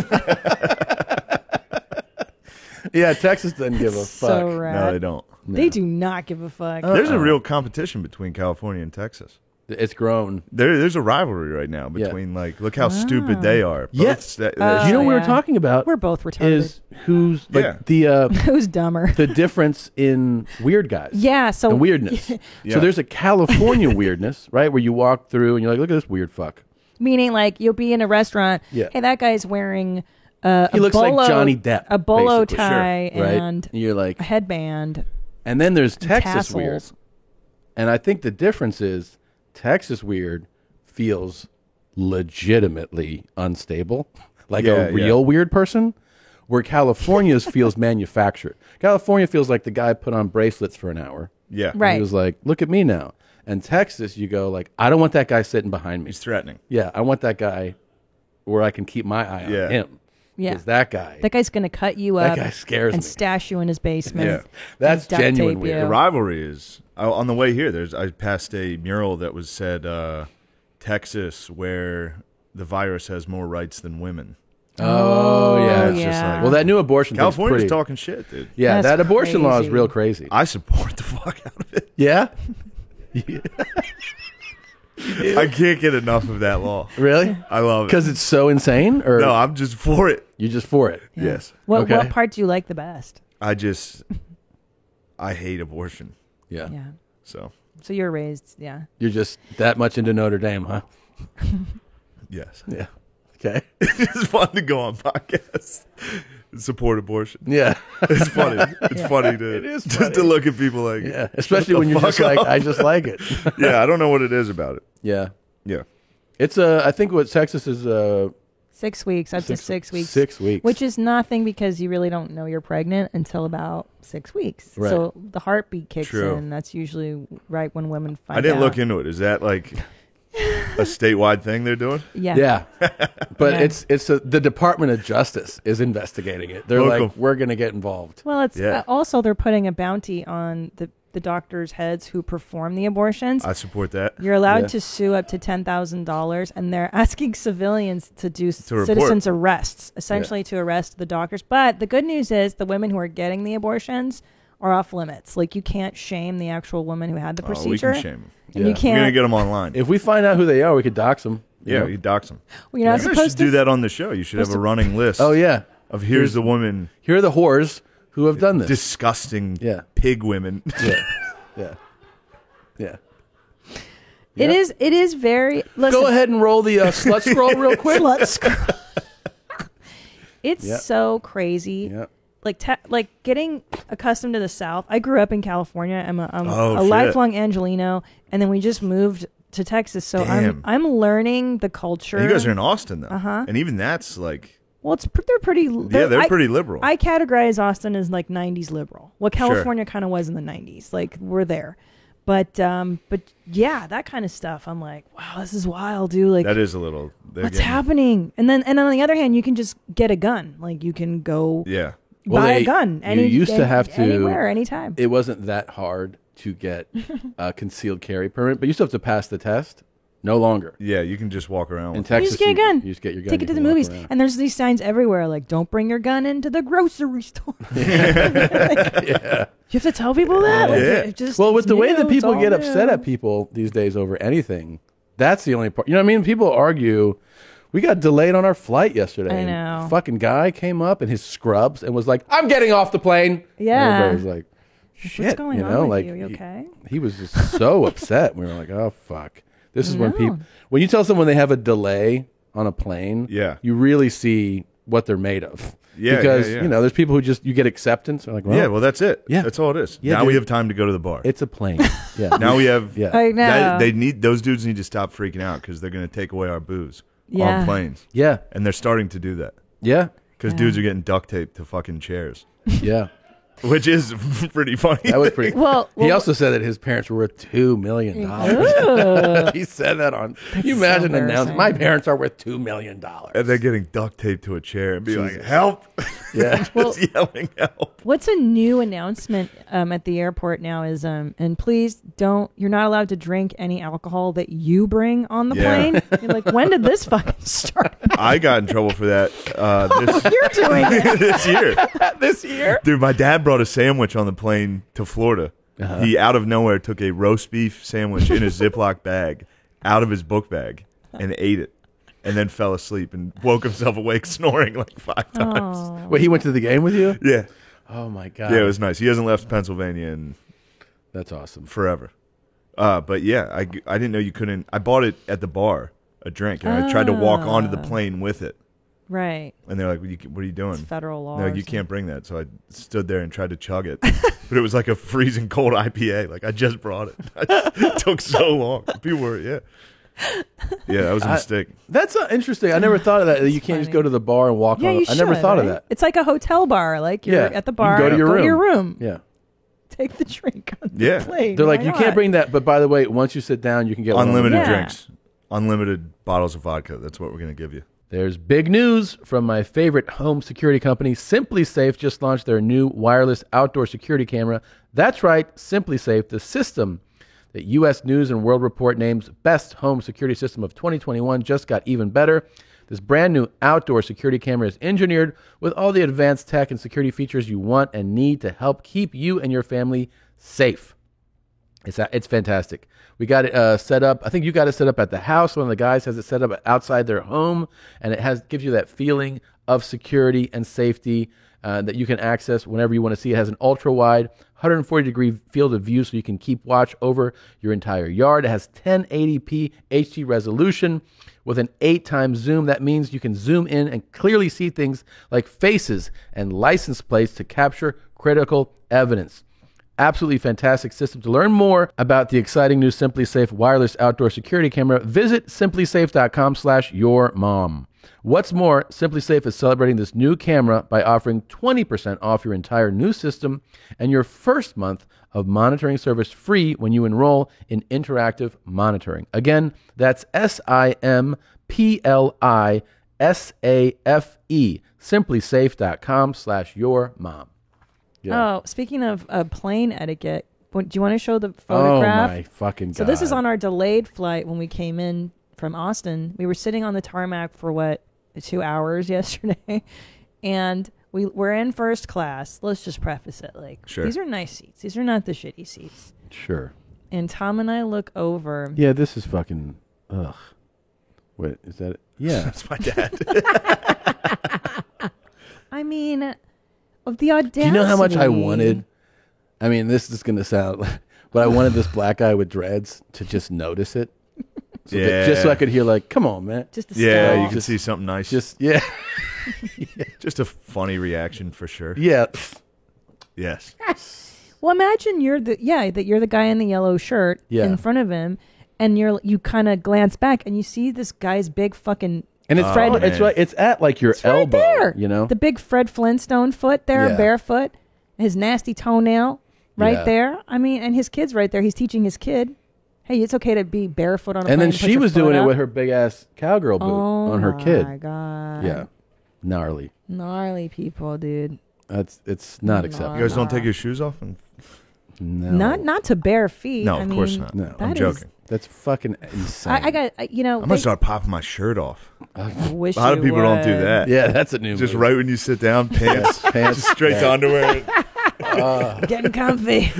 Yeah, Texas doesn't give a fuck. So rad. No, they don't. They do not give a fuck. There's a real competition between California and Texas. It's grown. There's a rivalry right now between look how stupid they are. Both Yes. sta- you know what we were talking about? We're both retarded. Is who's like Yeah. the Who's dumber? the difference in weird guys. Yeah, so and weirdness. Yeah. So there's a California weirdness, right? Where you walk through and you're like, look at this weird fuck. Meaning, like, you'll be in a restaurant. Yeah. Hey, that guy's wearing He a looks bolo, like Johnny Depp. a bolo basically. tie Sure. Right? and you're like a headband. And then there's and Texas weird. tassels. And I think the difference is Texas weird feels legitimately unstable, like Yeah, a real weird person, where California's feels manufactured. California feels like the guy put on bracelets for an hour. Yeah. And Right. He was like, look at me now. And Texas, you go like, I don't want that guy sitting behind me. He's threatening. Yeah, I want that guy where I can keep my eye on Yeah. him. Yeah. Because that guy. That guy's going to cut you That up guy scares and me. stash you in his basement. Yeah. That's and duct genuine tape weird. you. The rivalry is on the way here. I passed a mural that was said Texas, where the virus has more rights than women. Oh, yeah. It's just like, well, that new abortion thing's California's pretty- talking shit, dude. Yeah, That's that abortion law is crazy. real crazy. I support the fuck out of it. Yeah? I can't get enough of that law. Really? I love it. Because it's so insane? Or No, I'm just for it. you just for it? Yes. What Okay. part do you like the best? I hate abortion. Yeah. Yeah. So, So you're raised, yeah. You're just that much into Notre Dame, huh? yes. Yeah. Okay. It's fun to go on podcasts and support abortion. Yeah. It's funny. It's funny to It is just funny. to look at people like Yeah. Especially shut when the you're just fuck like, up. I just like it. Yeah, I don't know what it is about it. Yeah. Yeah. It's I think what Texas is 6 weeks, up to 6 weeks. 6 weeks. Which is nothing because you really don't know you're pregnant until about 6 weeks. Right. So the heartbeat kicks True. in. That's usually right when women find out. I didn't look into it. Is that like a statewide thing they're doing? Yeah. Yeah. But Yeah. it's the Department of Justice is investigating it. They're Local. like, we're going to get involved. Well, it's Yeah. also they're putting a bounty on the doctors' heads who perform the abortions. I support that. You're allowed Yeah. to sue up to $10,000, and they're asking civilians to do report. citizens arrests, essentially to arrest the doctors. But the good news is the women who are getting the abortions are off limits. Like, you can't shame the actual woman who had the Oh, we procedure. can shame them. And you We're gonna can't. get them online. If we find out who they are, we could dox them. Yeah, you dox them. Well, you're not You guys supposed should to do that on the show. You should have a running list. Oh, yeah. Of here's the woman. Here are the whores who have done this. Disgusting. Yeah. Pig women. Yeah. Yeah. Yeah. It is very. Listen, Go ahead and roll the slut scroll real quick. Slut scroll. It's Yep. so crazy. Yep. Like getting accustomed to the South. I grew up in California. I'm Oh, a shit. lifelong Angelino, and then we just moved to Texas. So Damn. I'm learning the culture. And you guys are in Austin, though. Uh-huh. And even that's like, Well, they're pretty. they're pretty liberal. I categorize Austin as like '90s liberal. What California kind of was in the '90s. Like, we're there. But yeah, that kind of stuff. I'm like, wow, this is wild, dude. Like, that is a little. they're what's getting- happening? And on the other hand, you can just get a gun. Like, you can go Yeah. buy a gun. You used to have to anywhere, anytime. It wasn't that hard to get a concealed carry permit, but you still have to pass the test. No longer. Yeah, you can just walk around. In with it. Texas, You just get a gun. You just get your gun. Take you it to can the walk movies. around. And there's these signs everywhere like, don't bring your gun into the grocery store. Yeah. You have to tell people that? Like, it just, Well, with it's the way new, that it's people all get new. upset at people these days over anything, that's the only part. You know what I mean? People argue. We got delayed on our flight yesterday. I and know. Fucking guy came up in his scrubs and was like, "I'm getting off the plane." Yeah. And everybody was like, "Shit," What's going you on know, with like you? Are you okay? He was just so upset. We were like, "Oh fuck." This is when No. people when you tell someone they have a delay on a plane, Yeah. you really see what they're made of. Yeah, because yeah. you know, there's people who just you get acceptance. They're like, well, Yeah, well, that's it. Yeah. That's all it is. Yeah, now we dude. have time to go to the bar. It's a plane. Yeah. Now we have. Yeah. I know. They need those dudes need to stop freaking out because they're going to take away our booze Yeah. on planes. Yeah. And they're starting to do that. Yeah. Because dudes are getting duct taped to fucking chairs. Yeah. Which is pretty funny. That was pretty. Well, he also said that his parents were worth $2 million. Ooh. He said that on. Can you imagine announcing my parents are worth $2 million? And they're getting duct taped to a chair and be like, "Help!" Yeah. Just yelling help. What's a new announcement at the airport now is, and please don't, you're not allowed to drink any alcohol that you bring on the Yeah. plane. You're like, when did this fucking start? I got in trouble for that You're doing it. this year. This year? Dude, my dad brought a sandwich on the plane to Florida. Uh-huh. He, out of nowhere, took a roast beef sandwich in a Ziploc bag out of his book bag and ate it. And then fell asleep and woke himself awake snoring like 5 times. Wait, he went to the game with you? Yeah. Oh my god. Yeah, it was nice. He hasn't left Pennsylvania in That's awesome. forever. But yeah, I didn't know you couldn't. I bought it at the bar, a drink, and I tried to walk onto the plane with it. Right. And they're like, "What are you doing?" It's federal law. They're like, or "You something. can't bring that." So I stood there and tried to chug it, but it was like a freezing cold IPA. Like I just brought it. It took so long. People were yeah, that was a mistake. That's interesting. I never thought of that. You can't just go to the bar and walk Yeah, on. you I never should, thought of right? that. It's like a hotel bar. Like you're Yeah. at the You can bar. go to your room. room. Yeah. Take the drink on Yeah. the plane. They're like, Why you not? can't bring that. But by the way, once you sit down, you can get Unlimited one of them. drinks, unlimited bottles of vodka. That's what we're gonna give you. There's big news from my favorite home security company. Simply Safe just launched their new wireless outdoor security camera. That's right, Simply Safe, the system that U.S. News and World Report names Best Home Security System of 2021, just got even better. This brand new outdoor security camera is engineered with all the advanced tech and security features you want and need to help keep you and your family safe. It's fantastic. We got it set up. I think you got it set up at the house. One of the guys has it set up outside their home, and it gives you that feeling of security and safety that you can access whenever you want to see. It has an ultra-wide, 140-degree field of view, so you can keep watch over your entire yard. It has 1080p HD resolution with an 8x zoom. That means you can zoom in and clearly see things like faces and license plates to capture critical evidence. Absolutely fantastic system. To learn more about the exciting new Simply Safe wireless outdoor security camera, visit simplysafe.com/yourmom. What's more, Simply Safe is celebrating this new camera by offering 20% off your entire new system and your first month of monitoring service free when you enroll in interactive monitoring. Again, that's SIMPLISAFE, simplysafe.com/yourmom. Yeah. Oh, speaking of plane etiquette, do you want to show the photograph? Oh my fucking god! So this is on our delayed flight when we came in from Austin. We were sitting on the tarmac for 2 hours yesterday, and we're in first class. Let's just preface it Sure. these are nice seats. These are not the shitty seats. Sure. And Tom and I look over. Yeah, this is fucking. Ugh. Wait, is that it? Yeah, that's my dad. I mean, of the audacity. Do you know how much I wanted? I mean, this is going to sound, but I wanted this black guy with dreads to just notice it. So Yeah. just so I could hear, like, come on, man. Just Yeah, you can see something nice. Just, yeah. Just a funny reaction for sure. Yeah. Yes. Well, imagine that you're the guy in the yellow shirt Yeah. in front of him, and you kind of glance back and you see this guy's big fucking And it's it's right. It's at like your elbow. there. You know. The big Fred Flintstone foot there, Yeah. barefoot, his nasty toenail right Yeah. there. I mean, and his kid's right there. He's teaching his kid, hey, it's okay to be barefoot on a And plane. then put she your was foot doing it up. with her big ass cowgirl boot on her kid. Oh my god. Yeah. Gnarly. Gnarly people, dude. It's not acceptable. You guys don't take your shoes off? And No. Not to bare feet. No, I of course mean, not. No, that I'm is joking. That's fucking insane. I got I'm gonna start popping my shirt off. wish A lot of you people don't do would. that. Yeah, that's a new Just move. right when you sit down, pants, Pants, just straight to yeah. underwear. Getting comfy.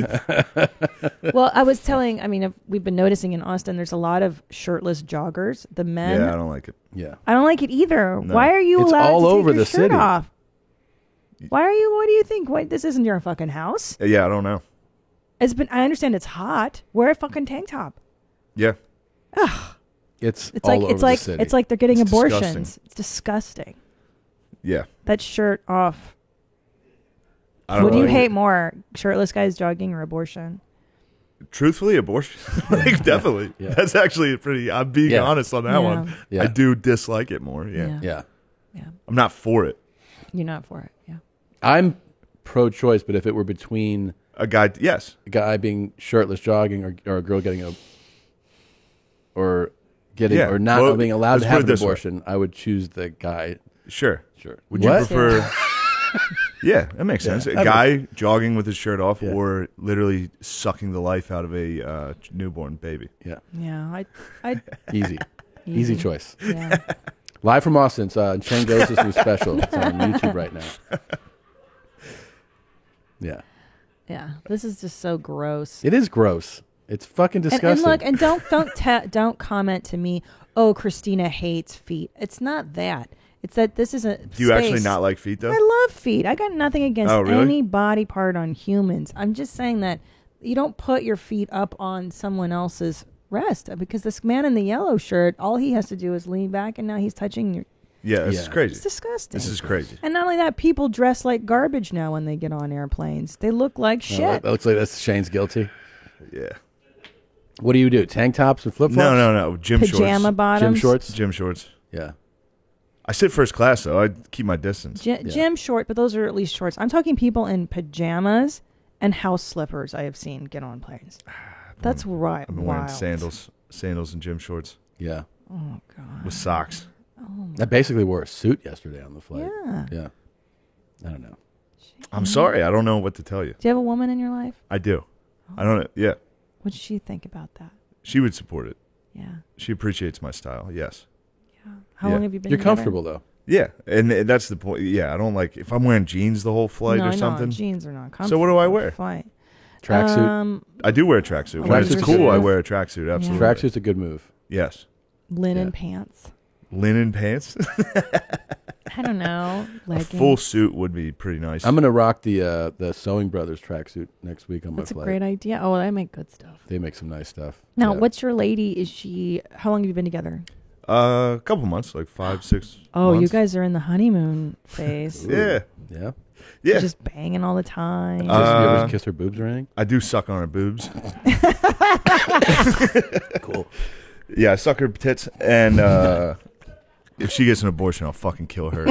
Well, I was telling, we've been noticing in Austin, there's a lot of shirtless joggers. The men. Yeah, I don't like it. Yeah. I don't like it either. No. Why are you It's allowed all to take over your the shirt city. off? Why are you? What do you think? What? This isn't your fucking house. Yeah, I don't know. It's been. I understand it's hot. Wear a fucking tank top. Yeah. It's It's all like over it's like the city. it's like they're getting It's abortions. disgusting. It's disgusting. Yeah. That shirt off. I don't What do know. you hate more, shirtless guys jogging or abortion? Truthfully, abortion. Like, definitely. Yeah. That's actually pretty. I'm being Yeah. honest on that Yeah. one. Yeah. I do dislike it more. Yeah. Yeah. Yeah. I'm not for it. You're not for it. Yeah. I'm pro-choice, but if it were between A guy, yes. a guy being shirtless jogging or a girl getting Yeah. or not Well, being allowed let's to put have it an this way. abortion, I would choose the guy. Sure. Sure. Would What? you prefer? Yeah, that makes sense. Yeah, A guy jogging with his shirt off, or literally sucking the life out of a newborn baby. Yeah. Yeah. I. Easy choice. Yeah. Live from Austin, it's Chang Goes' new special. It's on YouTube right now. Yeah. Yeah. This is just so gross. It is gross. It's fucking disgusting. And look, and don't comment to me. Oh, Christina hates feet. It's not that. It's that this is a. Do you actually not like feet, though? I love feet. I got nothing against Oh, really? any body part on humans. I'm just saying that you don't put your feet up on someone else's rest, because this man in the yellow shirt, all he has to do is lean back, and now he's touching your. Yeah, this is crazy. It's disgusting. This is crazy. And not only that, people dress like garbage now when they get on airplanes. They look like Oh, shit. that looks like that's Shane's guilty. Yeah. What do you do? Tank tops and flip flops? No. Gym shorts. Pajama bottoms? Gym shorts? Gym shorts. Yeah. I sit first class, though. I keep my distance. Gym short, but those are at least shorts. I'm talking people in pajamas and house slippers I have seen get on planes. That's right. I've been wearing sandals and gym shorts. Yeah. Oh, God. With socks. I basically wore a suit yesterday on the flight. Yeah. Yeah. I don't know. I'm sorry. I don't know what to tell you. Do you have a woman in your life? I do. I don't know. Yeah. What does she think about that? She would support it. Yeah. She appreciates my style. Yes. How long have you been You're together? comfortable, though. Yeah. And that's the point. Yeah. I don't like if I'm wearing jeans the whole flight No, or I know, something. jeans are not So what do I comfortable wear? flight. Tracksuit. I do wear a tracksuit. When it's Tracksuit's cool, good. I wear a tracksuit. Absolutely. Tracksuit's a good move. Yes. Linen pants. Linen pants. I don't know. A Leggings. full suit would be pretty nice. I'm gonna rock the Sewing Brothers tracksuit next week on That's a my flight. great idea. Oh, they make good stuff. They make some nice stuff. Now, Yeah. what's your lady? Is she? How long have you been together? A couple months, like 5, 6 Oh, months. you guys are in the honeymoon phase. Yeah. Yeah. Yeah. Just banging all the time. you ever kiss her boobs or anything? I do suck on her boobs. Cool. Yeah, I suck her tits, and if she gets an abortion, I'll fucking kill her.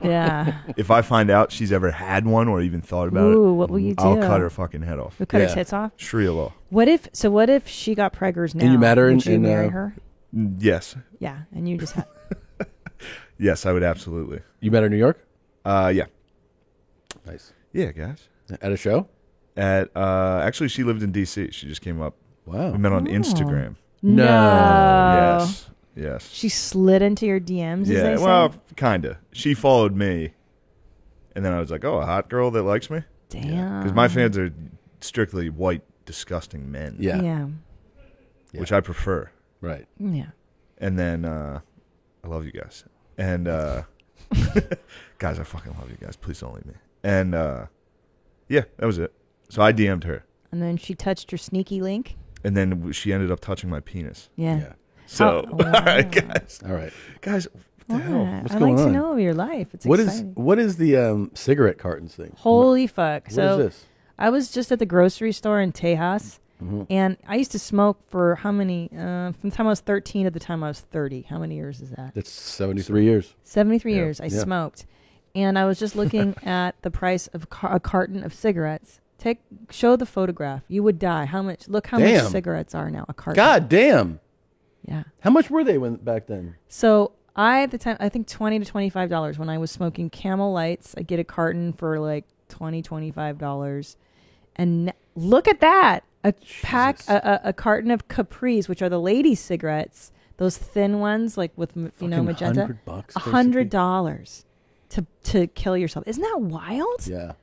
Yeah. If I find out she's ever had one or even thought about it, Ooh, what will you I'll do? cut her fucking head off. You'll cut her tits off? Sharia law. What if she got preggers now? And you met her Would in- you in, marry her? Yes. Yeah, and you just had. Yes, I would absolutely. You met her in New York? Yeah. Nice. Yeah, guys. At a show? At actually, she lived in D.C. She just came up. Wow. We met on Instagram. No. Yes. Yes. She slid into your DMs. As Yeah. they say? Well, kinda. She followed me, and then I was like, "Oh, a hot girl that likes me." Damn. Because my fans are strictly white, disgusting men. Yeah. Yeah. Which I prefer. Right. Yeah. And then I love you guys. And guys, I fucking love you guys. Please don't leave me. And yeah, that was it. So I DM'd her, And then she touched your sneaky link. and then she ended up touching my penis. Yeah. So, Oh, wow. all right, guys. All right. Guys, what the hell? Yeah, What's I'd going like on? to know your life. It's What is exciting. what is the cigarette cartons thing? Holy fuck. What So is this? I was just at the grocery store in Tejas, Mhm. and I used to smoke for how many? From the time I was 13 to the time I was 30. How many years is that? That's 73 years. 73 Yeah. years I Yeah. smoked. And I was just looking at the price of a carton of cigarettes. Show the photograph. You would die. How much? Look how much Damn. cigarettes are now. A carton. God damn. Yeah. How much were they back then? So at the time, I think $20 to $25 when I was smoking Camel Lights. I get a carton for like $25. And look at that. A pack, a carton of Capris, which are the ladies' cigarettes, those thin ones, like with magenta. $100, $100 to kill yourself. Isn't that wild? Yeah.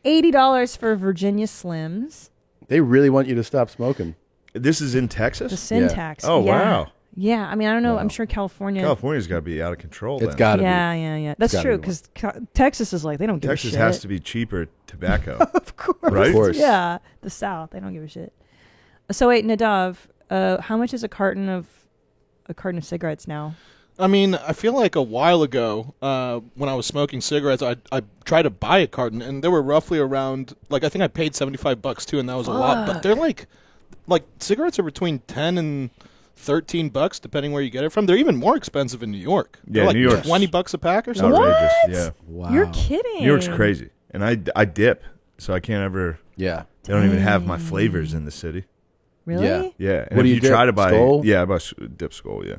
$80 for Virginia Slims. They really want you to stop smoking. This is in Texas? The Syntax. Yeah. Oh, yeah. wow. Yeah, I mean, I don't know. I'm sure California's got to be out of control. It's got to be. Yeah. That's true, because Texas is like, they don't give a shit. Texas has to be cheaper tobacco. Of course. Right? Of course. Yeah, the South, they don't give a shit. So wait, Nadav, how much is a carton of cigarettes now? I mean, I feel like a while ago, when I was smoking cigarettes, I tried to buy a carton, and they were roughly around, like, I think I paid $75 too, and that was a lot. But they're like cigarettes are between $10 and $13, depending where you get it from. They're even more expensive in New York. They're like New York's $20 a pack or something. outrageous. What? Yeah. Wow. You're kidding. New York's crazy. And I dip, so I can't ever. Yeah. They don't even have my flavors in the city. Really? Yeah. Yeah. And What do if you dip? try to buy? Skull? Yeah, I buy dip Skull. Yeah.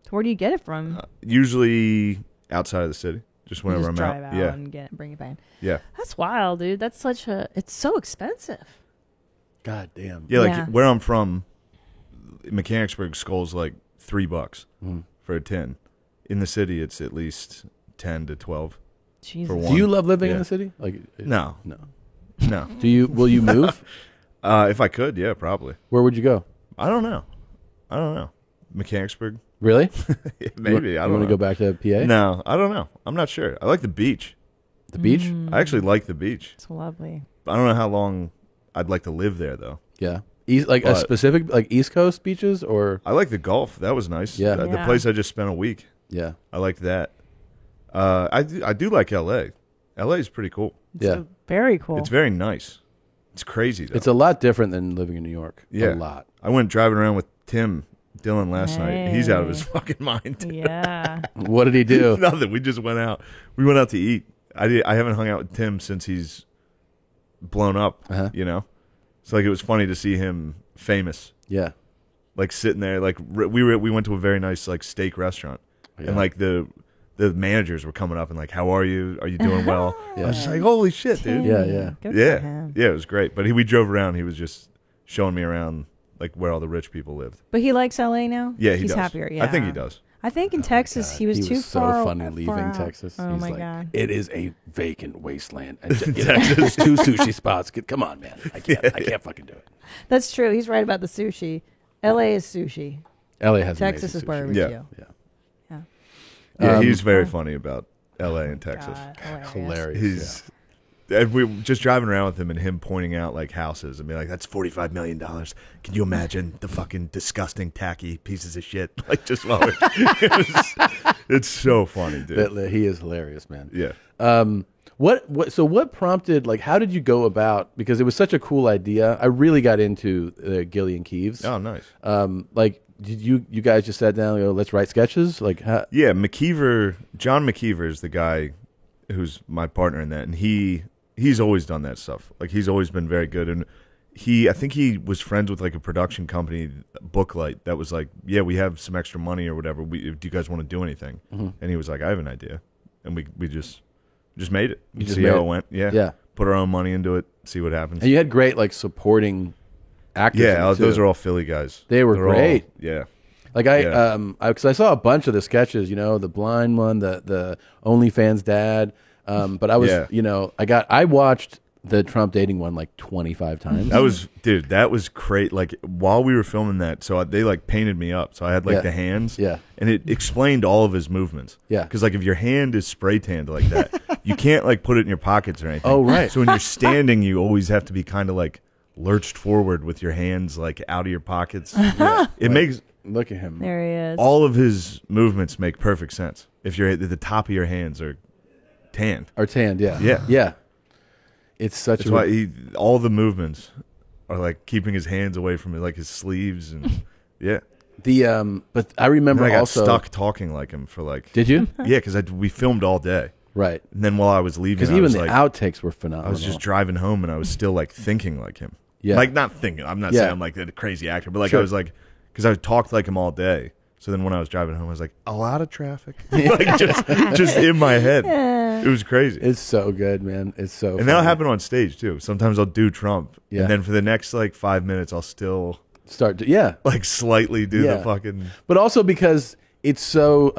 So where do you get it from? Usually outside of the city, just whenever You I'm just drive out. out Yeah. and bring it back. Yeah. That's wild, dude. That's it's so expensive. God damn. Yeah, like Yeah. where I'm from, Mechanicsburg Skull's like $3 for a tin. In the city, it's at least 10 to 12 Jesus. for one. Do you love living in Yeah. the city? Like No. no. Will you move? If I could, yeah, probably. Where would you go? I don't know. Mechanicsburg. Really? Maybe. I You don't want know. to go back to PA? No, I don't know. I'm not sure. I like the beach. The beach? I actually like the beach. It's lovely. I don't know how long I'd like to live there, though. Yeah. A But- specific, like East Coast beaches, or I like the Gulf. That was nice. Yeah. The Yeah. place I just spent a week. yeah, I liked that. I do like L.A. L.A. is pretty cool. yeah. Very cool. It's very nice. It's crazy, though. It's a lot different than living in New York. Yeah. A lot. I went driving around with Tim Dillon last night. He's out of his fucking mind. Yeah. What did he do? Nothing. We just went out. We went out to eat. I haven't hung out with Tim since he's blown up. You know, so like it was funny to see him famous. Yeah. Like sitting there, like we went to a very nice like steak restaurant, and like the managers were coming up and like, how are you? Are you doing well? I was just like, holy shit, dude. Yeah, yeah. Good Yeah, for him. yeah, it was great. But we drove around. He was just showing me around like where all the rich people lived. But he likes LA now? Yeah, He's does. happier. Yeah. I think he does. I think in Texas he was too so far. funny leaving far out. Texas. Oh He's my like, god. it is a vacant wasteland. And there's 2 sushi spots. Come on, man. I can't fucking do it. That's true. He's right about the sushi. LA is sushi. LA has Texas amazing is sushi. barbecue. Yeah. Yeah, he's very funny about L.A. and Texas. Hilarious. He's. And we were just driving around with him and him pointing out like houses and be like, "That's $45 million. Can you imagine the fucking disgusting, tacky pieces of shit?" Like just while it's so funny, dude. He is hilarious, man. Yeah. What prompted, like, how did you go about, because it was such a cool idea. I really got into Gillian Keeves. Oh, nice. Like, did you guys just sat down and go, let's write sketches? Like, how? Yeah, John McKeever is the guy who's my partner in that, and he's always done that stuff. Like, he's always been very good, and I think he was friends with like a production company, Booklight, that was like, yeah, we have some extra money or whatever. Do you guys want to do anything? Mm-hmm. And he was like, I have an idea, and we just made it. You just see made how it. it went. Yeah, Yeah. Put our own money into it. See what happens. And you had great, like, supporting actors. in Yeah, it, those too. are all Philly guys. They were They're all- great. yeah. Like because I saw a bunch of the sketches, the blind one, the OnlyFans dad. But I was, Yeah. I watched the Trump dating one like 25 times. That was great. Like while we were filming that, so they like painted me up. So I had like Yeah. the hands, Yeah. and it explained all of his movements. Yeah. Because like if your hand is spray tanned like that, you can't like put it in your pockets or anything. Oh, right. So when you're standing, you always have to be kind of like lurched forward with your hands like out of your pockets. It makes Look at him. There he is. all of his movements make perfect sense if you're at the top of your hands are tanned. Or tanned, yeah. Yeah. Yeah. It's such That's a why all the movements are like keeping his hands away from it, like his sleeves and yeah. But I remember And I got also stuck talking like him for like. Did you? Yeah, because we filmed all day. Right. And then while I was leaving, Because I even was the like, outtakes were phenomenal. I was just driving home and I was still like thinking like him. Yeah. Like not thinking. I'm not Yeah. saying I'm like a crazy actor, but like Sure. I was like, because I talked like him all day, So then when I was driving home, I was like, a lot of traffic. Like just in my head. It was crazy. It's so good, man. It's so And that'll happen on stage too. Sometimes I'll do Trump. Yeah. And then for the next like 5 minutes I'll still start to like slightly do the fucking But also because it's so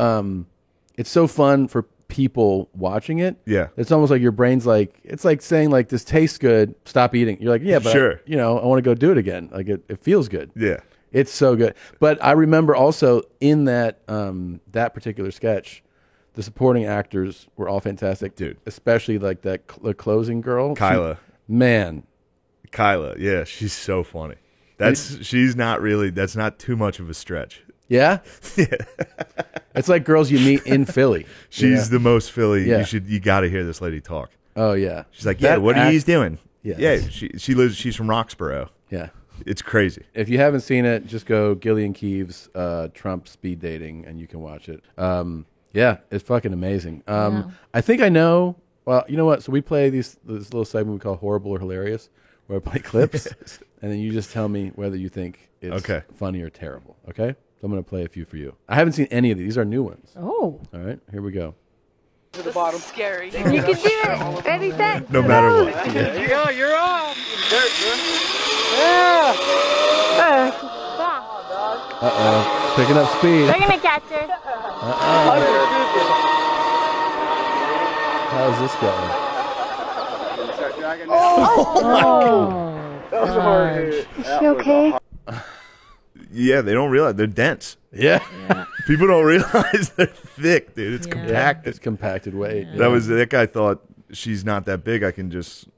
fun for people watching it. Yeah. It's almost like your brain's like, it's like saying like, this tastes good, stop eating. You're like, yeah, but Sure. I want to go do it again. Like it feels good. Yeah. It's so good. But I remember also in that that particular sketch, the supporting actors were all fantastic, dude. Especially like the closing girl, Kyla. Kyla, yeah, she's so funny. She's not really. That's not too much of a stretch. Yeah, it's like girls you meet in Philly. She's the most Philly. Yeah. You got to hear this lady talk. Oh yeah, She's like, yeah, what are you doing? Yeah. She's from Roxborough. Yeah. It's crazy. If you haven't seen it, just go Gillian Keeves, Trump speed dating, and you can watch it. Yeah, it's fucking amazing. I think I know. Well, you know what? So we play this little segment we call Horrible or Hilarious, where I play clips, and then you just tell me whether you think it's funny or terrible. Okay? So I'm going to play a few for you. I haven't seen any of these. These are new ones. Oh. All right, here we go. To the bottom. Scary. You can do it. Ready, set. No matter what. Yeah, you're off. Dirt, Uh-oh. Picking up speed. They're gonna catch her. How's this going? Oh. That was a hard hit. Is she okay? Yeah, they don't realize they're dense. Yeah. People don't realize they're thick, dude. It's compacted. It's compacted weight. That guy thought she's not that big. I can just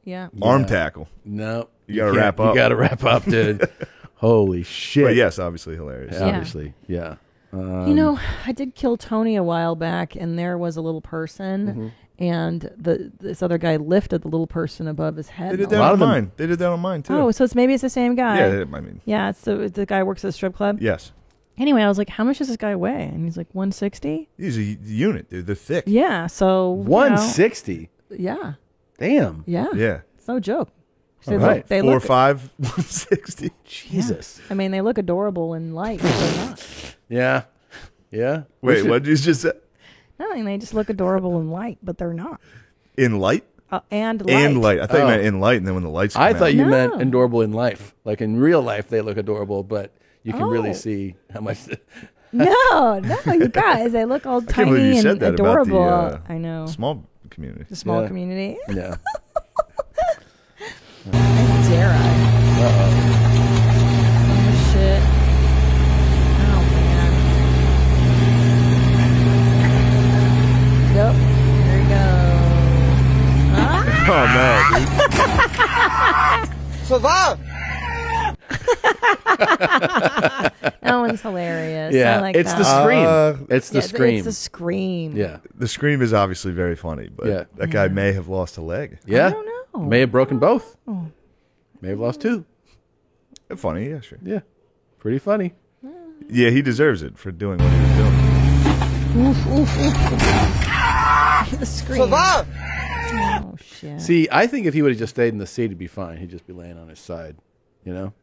arm tackle. No, you gotta wrap up. You gotta wrap up, dude. Holy shit! But yes, obviously hilarious. Yeah, obviously, yeah. I did Kill Tony a while back, and there was a little person, and this other guy lifted the little person above his head. They did that on mine. They did that on mine too. Oh, so maybe it's the same guy. Yeah, I mean. Yeah, so the guy works at a strip club. Yes. Anyway, I was like, how much does this guy weigh? And he's like, 160. He's a unit, dude. They're thick. Yeah, so 160. Yeah. Damn. Yeah. Yeah. It's no joke. So All right. 4'5", 160. Jesus. I mean, they look adorable in light, but they're not. Yeah. Yeah. Wait, what did you just say? No, I mean, they just look adorable in light, but they're not. In light? And light. And light. I thought you meant in light, and then when the lights come I thought out. you meant adorable in life. Like in real life, they look adorable, but you can really Oh. see how much. No, you guys, they look all I can't believe tiny you and said that adorable. about the I know. small community. The small community. Yeah. Dare I? Uh-oh. Oh, shit. Oh, man. Yep. Here he goes. Oh, man, dude. Survive. That one's hilarious. Yeah, I like it's that. the scream. It's the Yeah, scream. It's the scream. Yeah. The scream is obviously very funny, but that guy may have lost a leg. Yeah. I don't know. May have broken both. Oh. May have lost two. Funny, yeah, sure. Yeah. Pretty funny. Yeah, he deserves it for doing what he was doing. Oof, oof, oof. The scream. Survive. Oh, shit. See, I think if he would have just stayed in the seat, he'd be fine. He'd just be laying on his side. You know?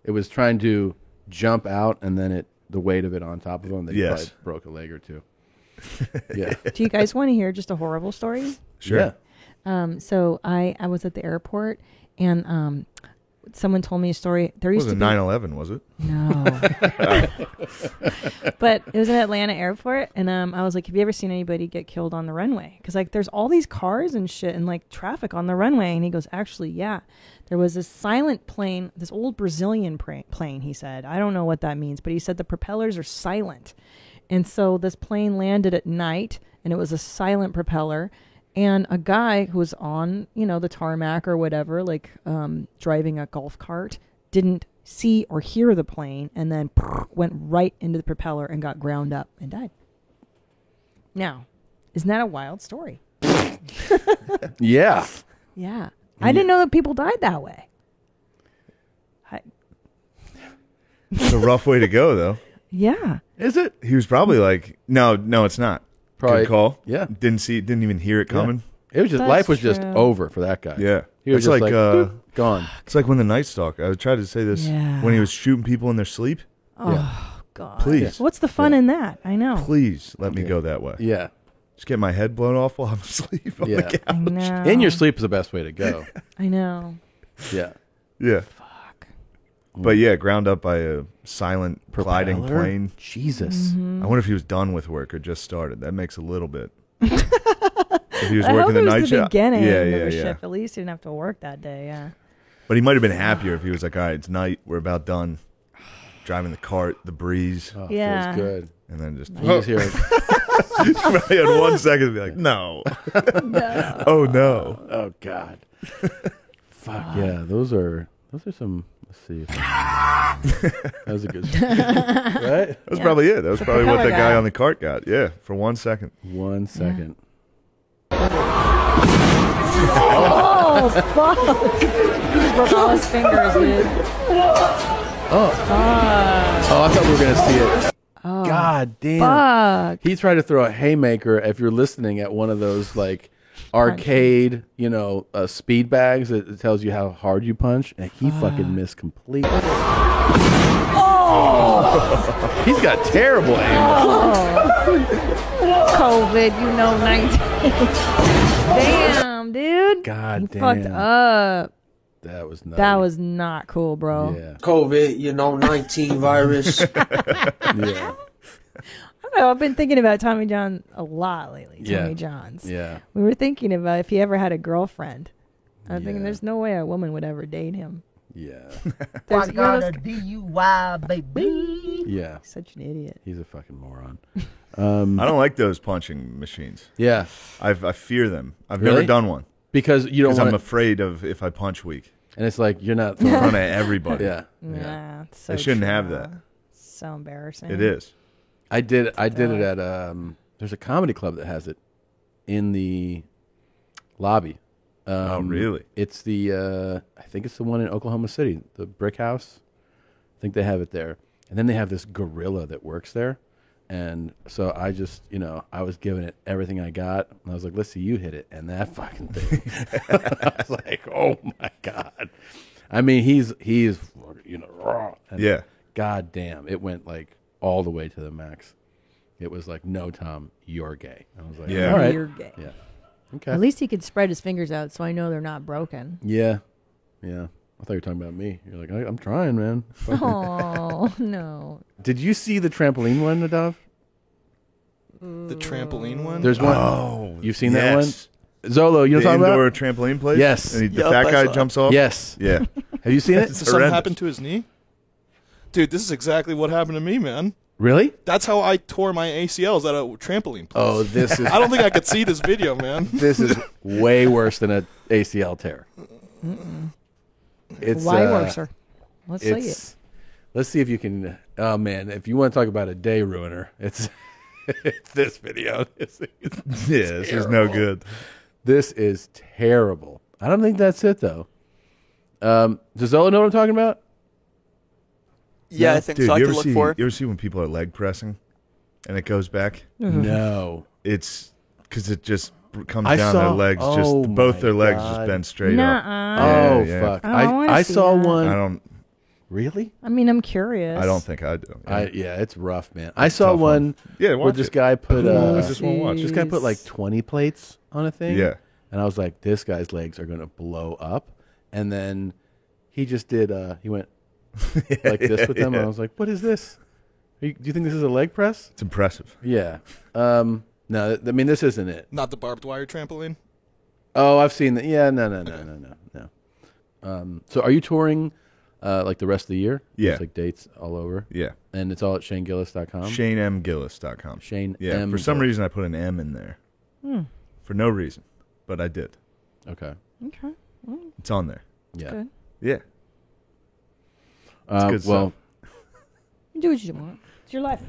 It was trying to jump out and then the weight of it on top of him, that he Yes. probably broke a leg or two. Yeah. Do you guys want to hear just a horrible story? Sure. Yeah. So I was at the airport, and someone told me a story. There It used to wasn't be 9/11, was it? No. But it was at Atlanta airport, and I was like, have you ever seen anybody get killed on the runway? Because like there's all these cars and shit and like traffic on the runway. And he goes, actually, yeah. There was this silent plane, this old Brazilian plane, he said. I don't know what that means, but he said the propellers are silent. And so this plane landed at night, and it was a silent propeller. And a guy who was on, the tarmac or whatever, like driving a golf cart, didn't see or hear the plane, and then went right into the propeller and got ground up and died. Now, isn't that a wild story? Yeah. Yeah. I didn't know that people died that way. It's a rough way to go, though. Yeah. Is it? He was probably like, no, it's not. Probably. Good call. Yeah. Didn't even hear it coming. It was just That's life was just true. over for that guy. Yeah. He was It's just like, boop, gone. It's like when the Night Stalker, I tried to say this, Yeah. when he was shooting people in their sleep. Oh, Yeah. God. Please. What's the fun in that? I know. Please let me go that way. Yeah. Just get my head blown off while I'm asleep on the couch. I know. In your sleep is the best way to go. I know. Yeah. Yeah. But yeah, ground up by a silent gliding Propeller? plane. Jesus. Mm-hmm. I wonder if he was done with work or just started. That makes a little bit. If he was I hope working the it was night the shift. beginning Yeah, of yeah, the yeah. shift. At least he didn't have to work that day. Yeah. But he might have been happier if he was like, all right, it's night. We're about done. Driving the cart, the breeze. Oh, Yeah. feels good. And then just, You just hear Right, in 1 second to be like, no. No. Oh, no. Oh, God. Fuck, yeah. Those are some, let's see. That was a good right? That was probably it. That was The probably what propeller that guy guy. on the cart got. Yeah, for 1 second. 1 second. Oh fuck! He just broke all his fingers, dude. Oh. I thought we were going to see it. Oh, God damn. fuck. He tried to throw a haymaker if you're listening at one of those like arcade, speed bags that tells you how hard you punch, and he fucking missed completely. Oh! He's got terrible aim. COVID, 19. Damn, dude. God He damn. fucked up. That was nuts. That was not cool, bro. Yeah. COVID, 19 virus. Yeah. I don't know. I've been thinking about Tommy John a lot lately. Yeah. Tommy John's. Yeah. We were thinking about if he ever had a girlfriend. I'm thinking there's no way a woman would ever date him. Yeah. There's- I got a DUI, baby. Yeah. Such an idiot. He's a fucking moron. I don't like those punching machines. Yeah. I fear them. I've Really? never done one. Because you don't I'm wanna- afraid of if I punch weak. And it's like you're not in front of everybody. Yeah. Nah, it's so They shouldn't true. have that. So embarrassing. It is. I did it at there's a comedy club that has it in the lobby. Oh, really? It's the I think it's the one in Oklahoma City, the Brick House. I think they have it there. And then they have this gorilla that works there. And so I just, I was giving it everything I got. And I was like, let's see you hit it. And that fucking thing. I was like, oh my God. I mean, he's raw. And Yeah. God damn. It went like all the way to the max. It was like, no, Tom, you're gay. I was like, Yeah. all right. You're gay. Yeah. Okay. At least he could spread his fingers out so I know they're not broken. Yeah. Yeah. I thought you were talking about me. You're like, I'm trying, man. Oh, no. Did you see the trampoline one, Nadav? The trampoline one? There's one. Oh, You've seen yes. that one? Zolo, you know The what I'm talking indoor about? trampoline place? Yes. And the fat guy jumps off? Yes. Yeah. Have you seen it? Did something happen to his knee? Dude, this is exactly what happened to me, man. Really? That's how I tore my ACLs at a trampoline place. Oh, this is... I don't think I could see this video, man. This is way worse than an ACL tear. It's Why worser? Let's see it. Let's see if you can... Oh, man. If you want to talk about a day ruiner, it's this video. This is no good. This is terrible. I don't think that's it, though. Does Zola know what I'm talking about? Yeah, I think Dude, so. I you can ever look see, for it. You ever see when people are leg pressing and it goes back? No. It's because it just comes I down saw- their legs. oh Just both my their legs God. just bent straight Nuh-uh. up. Oh, Yeah, fuck. I don't wanna I see saw that. one. I don't. Really? I mean, I'm curious. I don't think I do. Yeah, it's rough, man. I It's saw tough one Yeah, where watch this it. guy put I just won't watch. this guy put like 20 plates on a thing. Yeah. And I was like, this guy's legs are going to blow up. And then he just did, he went like this with them. And I was like, what is this? Do you think this is a leg press? It's impressive. Yeah. No, I mean, this isn't it. Not the barbed wire trampoline? Oh, I've seen that. Yeah, no. So are you touring like the rest of the year? Yeah. Just like dates all over? Yeah. And it's all at ShaneGillis.com? ShaneMGillis.com. Shane Yeah. M. For some Gillis. reason, I put an M in there. Hmm. For no reason, but I did. Okay. Okay. Well, It's on there. Yeah. good. Yeah. It's good well, You do what you want. It's your life.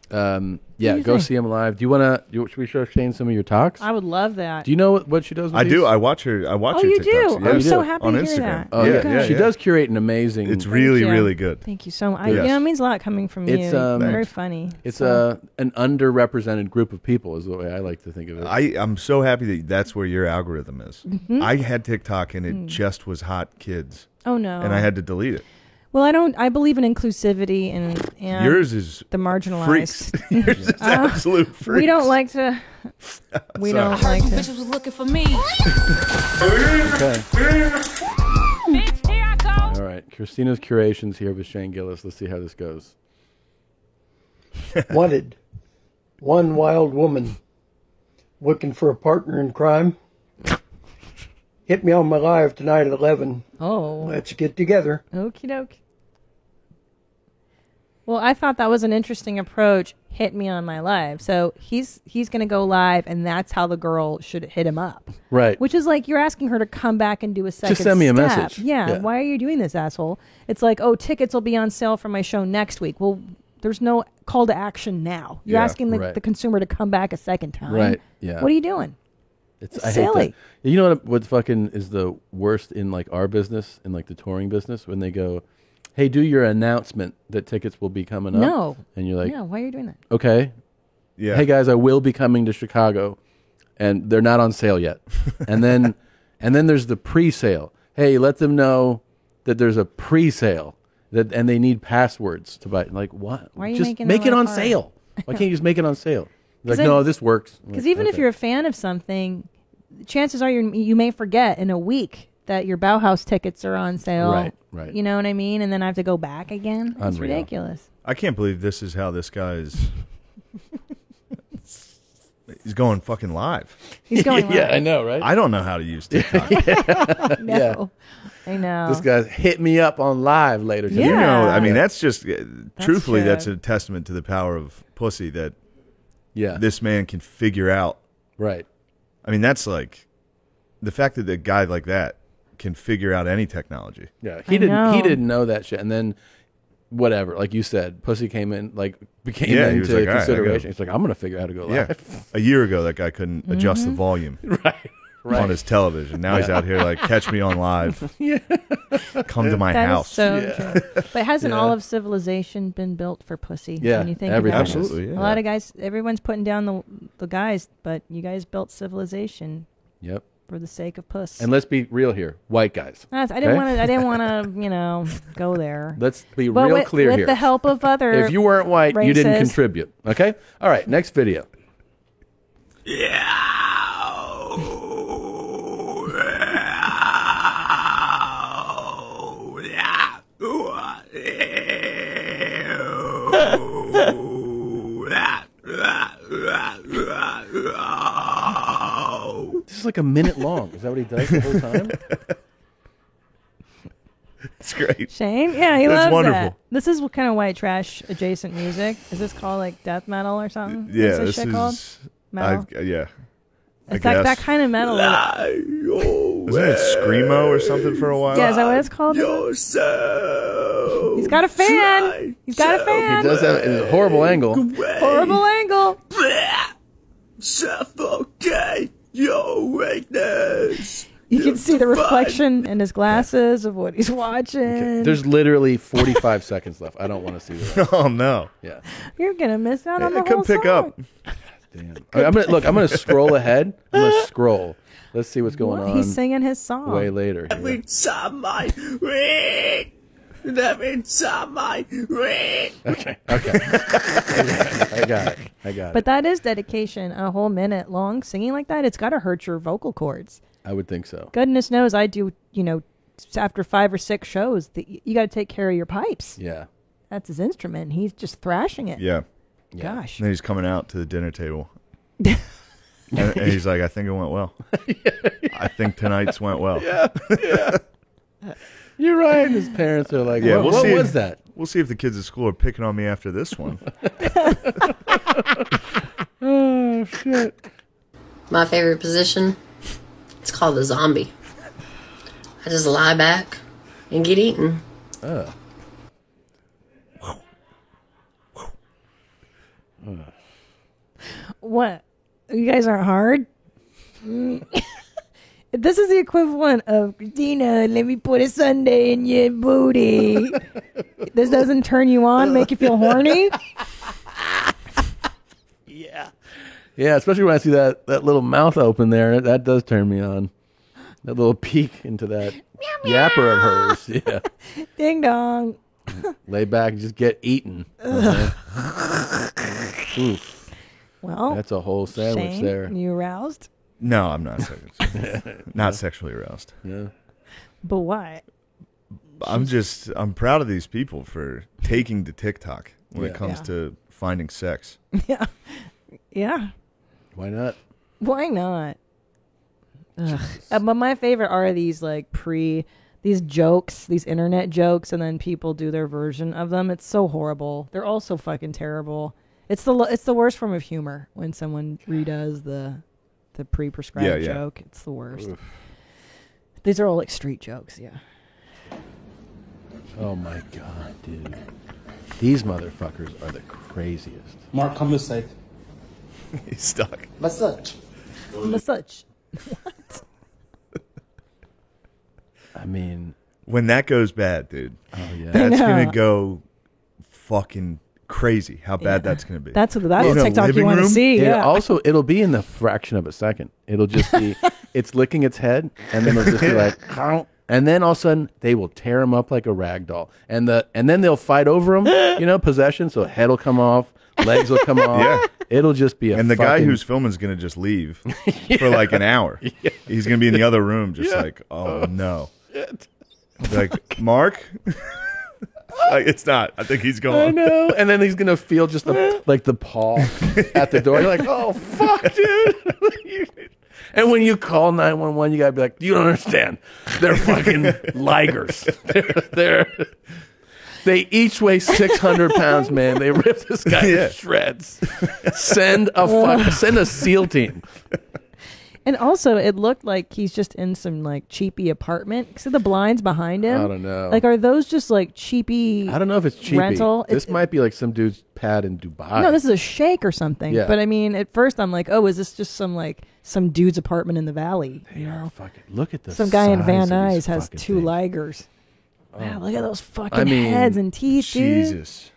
yeah, do you go think? see him live. Do you want to? Should we show Shane some of your talks? I would love that. Do you know what she does? With I these? do. I watch her. I watch Oh, her you TikToks. do? Yeah. I'm so happy on to hear Instagram. that. Oh yeah, she does curate an amazing. It's really, Thank you. really good. Thank you so much. Yes. It means a lot coming from It's you. Very Thanks. funny. It's So- an underrepresented group of people, is the way I like to think of it. I'm so happy that that's where your algorithm is. Mhm. I had TikTok and it just was hot kids. Oh no. And I had to delete it. Well, I believe in inclusivity and Yours is the marginalized. freaks. Yours is absolute freaks. We don't like to. We Sorry. don't like to. Bitches was looking for me. Okay. Bitch, here I go. All right. Christina's Curations here with Shane Gillis. Let's see how this goes. Wanted. One wild woman looking for a partner in crime. Hit me on my live tonight at 11. Oh. Let's get together. Okie doke. Well, I thought that was an interesting approach. Hit me on my live. So he's going to go live, and that's how the girl should hit him up. Right. Which is like you're asking her to come back and do a second Just send me a step. message. Yeah. Yeah. Why are you doing this, asshole? It's like, oh, tickets will be on sale for my show next week. Well, there's no call to action now. You're Yeah, asking the, right. the consumer to come back a second time. Right, yeah. What are you doing? It's It's I silly. hate that. You know what fucking is the worst in like our business, in like the touring business, when they go, hey, do your announcement that tickets will be coming up. No. And you're like, no, why are you doing that? okay. Yeah. Hey guys, I will be coming to Chicago, and they're not on sale yet. and then there's the pre-sale. Hey, let them know that there's a pre-sale and they need passwords to buy. Like what? Why are you just making make that it on hard? sale. Why can't you just make it on sale? Like 'Cause no, then- this works. Because even if Okay. you're a fan of something, chances are you may forget in a week that your Bauhaus tickets are on sale. Right, right. You know what I mean? And then I have to go back again. It's Unreal. ridiculous. I can't believe this is how this guy is. He's going fucking live. He's going Yeah, live. I know, right? I don't know how to use TikTok. No. I know. This guy's hit me up on live later today. You know, I mean, that's just truthfully, true. that's a testament to the power of pussy that yeah, this man can figure out. Right. I mean, that's like the fact that a guy like that can figure out any technology. Yeah, he didn't know that shit, and then whatever, like you said, pussy came in, became Yeah, he was into like, "All right, I consideration. gotta-" He's like, I'm gonna figure out how to go Yeah, live. a year ago, that guy couldn't adjust the Mm-hmm. volume Right. on his television. Now he's Yeah. out here like, catch me on live. Yeah. Come to my That is house. so true. But hasn't Yeah. all of civilization been built for pussy? Yeah, When you think everything about is. it? Absolutely, yeah. A lot of guys, everyone's putting down the guys, but you guys built civilization Yep. for the sake of puss. And let's be real here, white guys. I didn't want to, go there. Let's be But real with, clear with here. the help of other If you weren't white, you didn't races. contribute. Okay. All right. Next video. This is like a minute long. Is that what he does the whole time? It's great. Shane? Yeah, he That's loves wonderful. that. This is what kind of white trash adjacent music. Is this called like death metal or something? Yeah, What's this shit is. called? Metal? Yeah. It's like that kind of metal. Wasn't it Screamo or something for a while? Yeah, is that what it's called? He's got a fan. He's got a fan. He does have a horrible angle. Horrible angle. Suffocate your weakness. You can see the reflection in his glasses of what he's watching. There's literally 45 seconds left. I don't want to see the rest. Oh no. Yeah. You're gonna miss out on the Come whole pick song. up. Damn. All right, I'm gonna scroll ahead. I'm gonna scroll. Let's see what's going on. He's singing his song. Way later. Here. Every time I read, every time I read. Okay. I got it. But that is dedication. A whole minute long singing like that, it's got to hurt your vocal cords. I would think so. Goodness knows I do, after 5 or 6 shows, you got to take care of your pipes. Yeah. That's his instrument. He's just thrashing it. Yeah. Gosh. And then he's coming out to the dinner table. and he's like, I think it went well. I think tonight's went well. Yeah. You're right. And his parents are like, Yeah, what see was if, that? We'll see if the kids at school are picking on me after this one. Oh, shit. My favorite position, it's called a zombie. I just lie back and get eaten. Oh. What? You guys aren't hard? This is the equivalent of, Christina, let me put a sundae in your booty. This doesn't turn you on, make you feel horny? Yeah, especially when I see that little mouth open there. That does turn me on. That little peek into that yapper of hers. Yeah. Ding dong. Lay back and just get eaten. Oof. Well, that's a whole sandwich Shane, there. You aroused? No, I'm not not sexually aroused. Yeah. But why? I'm proud of these people for taking to TikTok when it Yeah. comes Yeah. to finding sex. Yeah. Yeah. Why not? Why not? Ugh. But my favorite are these like these jokes, these internet jokes, and then people do their version of them. It's so horrible. They're all so fucking terrible. It's the worst form of humor when someone redoes the pre-prescribed Yeah. joke. It's the worst. These are all like street jokes. Yeah. Oh my god, dude. These motherfuckers are the craziest. Mark, come this side. He's stuck. Massage. Massage. I mean, when that goes bad, dude. Oh yeah. That's I know. gonna go fucking crazy. How bad that's gonna be. That's the In a TikTok you living want to room? see. Yeah. Also, it'll be in the fraction of a second. It'll just be, it's licking its head, and then it'll just be like, and then all of a sudden they will tear him up like a rag doll, and then they'll fight over him. Possession. So head will come off, legs will come off. Yeah. It'll just be a. And the guy fucking- who's filming is gonna just leave for like an hour. Yeah. He's gonna be in the other room, just Yeah. like, oh no. Shit. Like, Mark. Like, it's not. I think he's I going. know, and then he's gonna feel just the paw at the door. You're like, oh fuck, dude. And when you call 911, you gotta be like, you don't understand. They're fucking ligers. They each weigh 600 pounds, man. They rip this guy to shreds. Send a SEAL team. And also, it looked like he's just in some like cheapy apartment. See the blinds behind him? I don't know. Like, are those just like cheapy? I don't know if it's cheapy. rental. This might be like some dude's pad in Dubai. No, this is a shake or something. Yeah. But I mean, at first I'm like, oh, is this just some dude's apartment in the valley? You know, fucking look at the some guy in size Van of these Nuys has fucking 2 ligers. Wow, look at those fucking I mean, heads and teeth, dude. Jesus.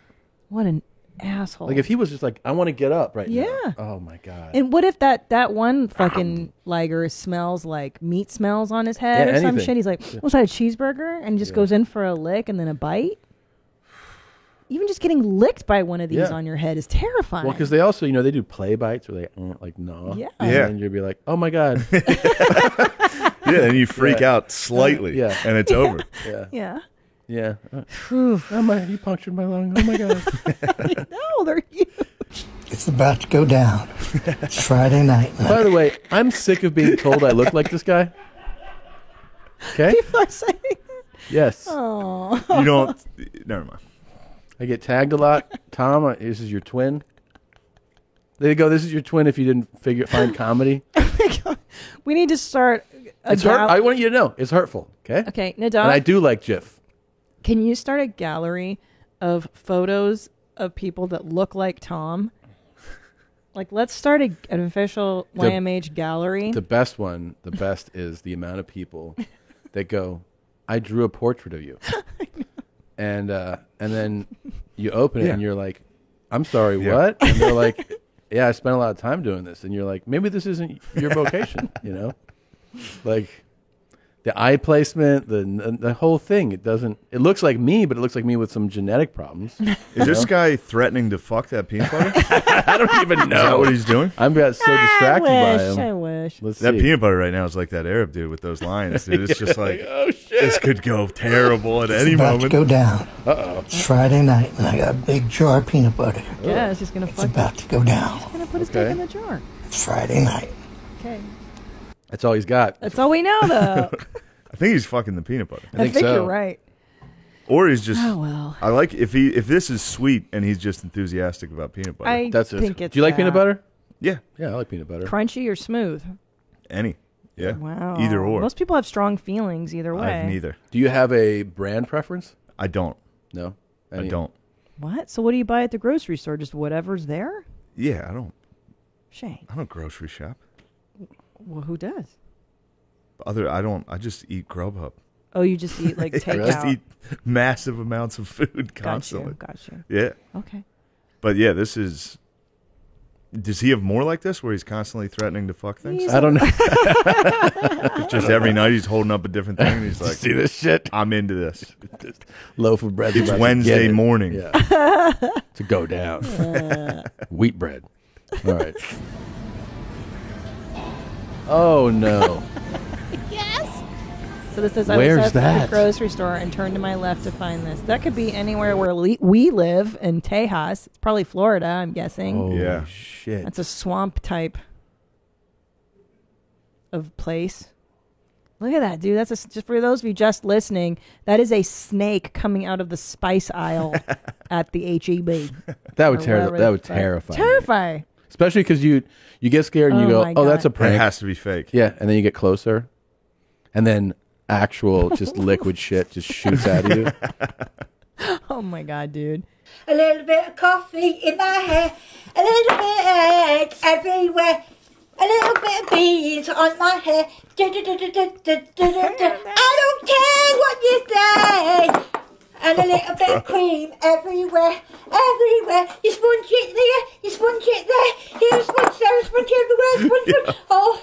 What an asshole. Like if he was just like, I want to get up right now. Yeah. Oh my god. And what if that one fucking liger smells like meat smells on his head Yeah, or some anything. shit? He's like, was that a cheeseburger? And just goes in for a lick and then a bite. Even just getting licked by one of these Yeah. on your head is terrifying. Well, because they also, they do play bites where they like gnaw. Yeah. And Yeah. then you'll be like, oh my god. Yeah, and you freak Yeah. out slightly. Yeah. And it's over. Yeah. Yeah. Yeah. Oh you punctured my lung. Oh my god. No, they're huge. It's about to go down. It's Friday night. By the way, I'm sick of being told I look like this guy. Okay. People are saying that. Yes. Oh. You don't. Never mind. I get tagged a lot. Tom, this is your twin. There you go. This is your twin. If you didn't find comedy, We need to start a it's I want you to know it's hurtful. Okay. Okay, Nadav. And I do like Jif. Can you start a gallery of photos of people that look like Tom? Like, let's start an official YMH gallery. The best is the amount of people that go, I drew a portrait of you. And then you open it and you're like, I'm sorry, what? And they're like, yeah, I spent a lot of time doing this. And you're like, maybe this isn't your vocation, Like the eye placement, the whole thing. It looks like me, but it looks like me with some genetic problems. Is this guy threatening to fuck that peanut butter? I don't even know. Is that what he's doing? I'm so distracted by him. I wish. Let's That see. peanut butter right now is like that Arab dude with those lines, dude. It's just like, oh shit, this could go terrible at any about moment. to go down. Uh-oh. It's Friday night, and I got a big jar of peanut butter. Yeah, it's just gonna It's fuck. about to go down. He's gonna put his Okay. dick in the jar. It's Friday night. Okay, That's all he's got. that's all we know, though. I think he's fucking the peanut butter. I think you're right. Or he's just. Oh, well. I like if this is sweet and he's just enthusiastic about peanut butter. I think it's Do you like peanut that. butter? Yeah. Yeah, I like peanut butter. Crunchy or smooth? Any. Yeah. Wow. Either or. Most people have strong feelings either way. I have neither. Do you have a brand preference? I don't. No. I don't. What? So what do you buy at the grocery store? Just whatever's there? Yeah, I don't. Shane. I don't grocery shop. Well, who does? I just eat Grubhub. Oh, you just eat like I takeout. just eat massive amounts of food constantly. Got you. Yeah. Okay. But yeah, this is Does he have more like this where he's constantly threatening to fuck things? I don't know. Just every night he's holding up a different thing and he's like, See this shit? I'm into this. Loaf of bread. It's Wednesday morning. Yeah. To go down. Wheat bread. All right. Oh, no. Yes. So this says I Where's was at that? the grocery store and turned to my left to find this. That could be anywhere where we live in Tejas. It's probably Florida, I'm guessing. Oh, Yeah. shit. That's a swamp type of place. Look at that, dude. That's just for those of you just listening. That is a snake coming out of the spice aisle at the HEB. That would Or that wherever would the- terrify. me. Terrify. Especially because you get scared and you Oh go, my oh, that's a God. prank. It has to be fake. Yeah, and then you get closer, and then actual just liquid shit just shoots at you. Oh my God, dude. A little bit of coffee in my hair, a little bit of egg everywhere, a little bit of beans on my hair. I don't care what you say. And a little bit of cream everywhere, everywhere. You sponge it there, you sponge it there. You sponge there, sponge everywhere, sponge. Oh,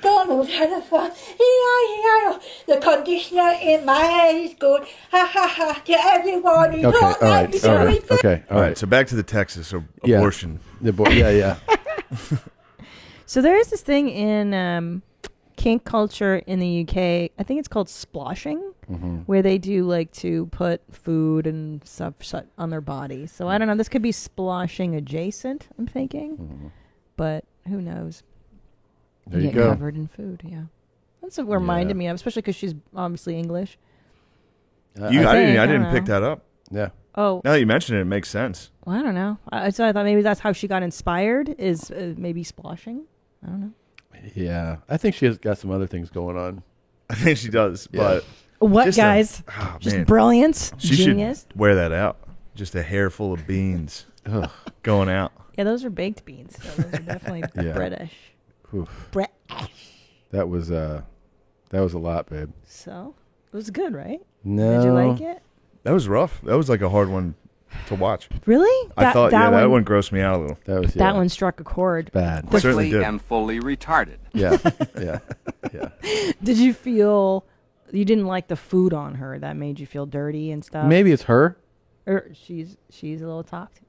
Donald had a fun. E-I-E-I-O. The conditioner in my hair is good. Ha ha ha. To everyone who's Okay, not all like right, me. all right, okay, All right, so back to the Texas Yeah. abortion. Yeah. So there is this thing in kink culture in the UK. I think it's called sploshing, where they do like to put food and stuff on their body. So I don't know. This could be sploshing adjacent, I'm thinking. But who knows? There you get go. covered in food, yeah. That's what reminded me of, especially because she's obviously English. I didn't pick that up. Yeah. Oh. Now that you mention it, it makes sense. Well, I don't know. So I thought maybe that's how she got inspired, is maybe sploshing. I don't know. Yeah, I think she has got some other things going on. I think she does, but What, just guys? Just brilliance? She Genius? should wear that out. Just a hair full of beans going out. Yeah, those are baked beans. So those are definitely Yeah. British. Oof. British. That was a lot, babe. So it was good, right? No. Did you like it? That was rough. That was like a hard one to watch. Really? I thought, that that one grossed me out a little. That was That one struck a chord. bad. Quickly and fully retarded. Yeah, yeah. Did you feel you didn't like the food on her? That made you feel dirty and stuff. Maybe it's her. Or she's a little toxic.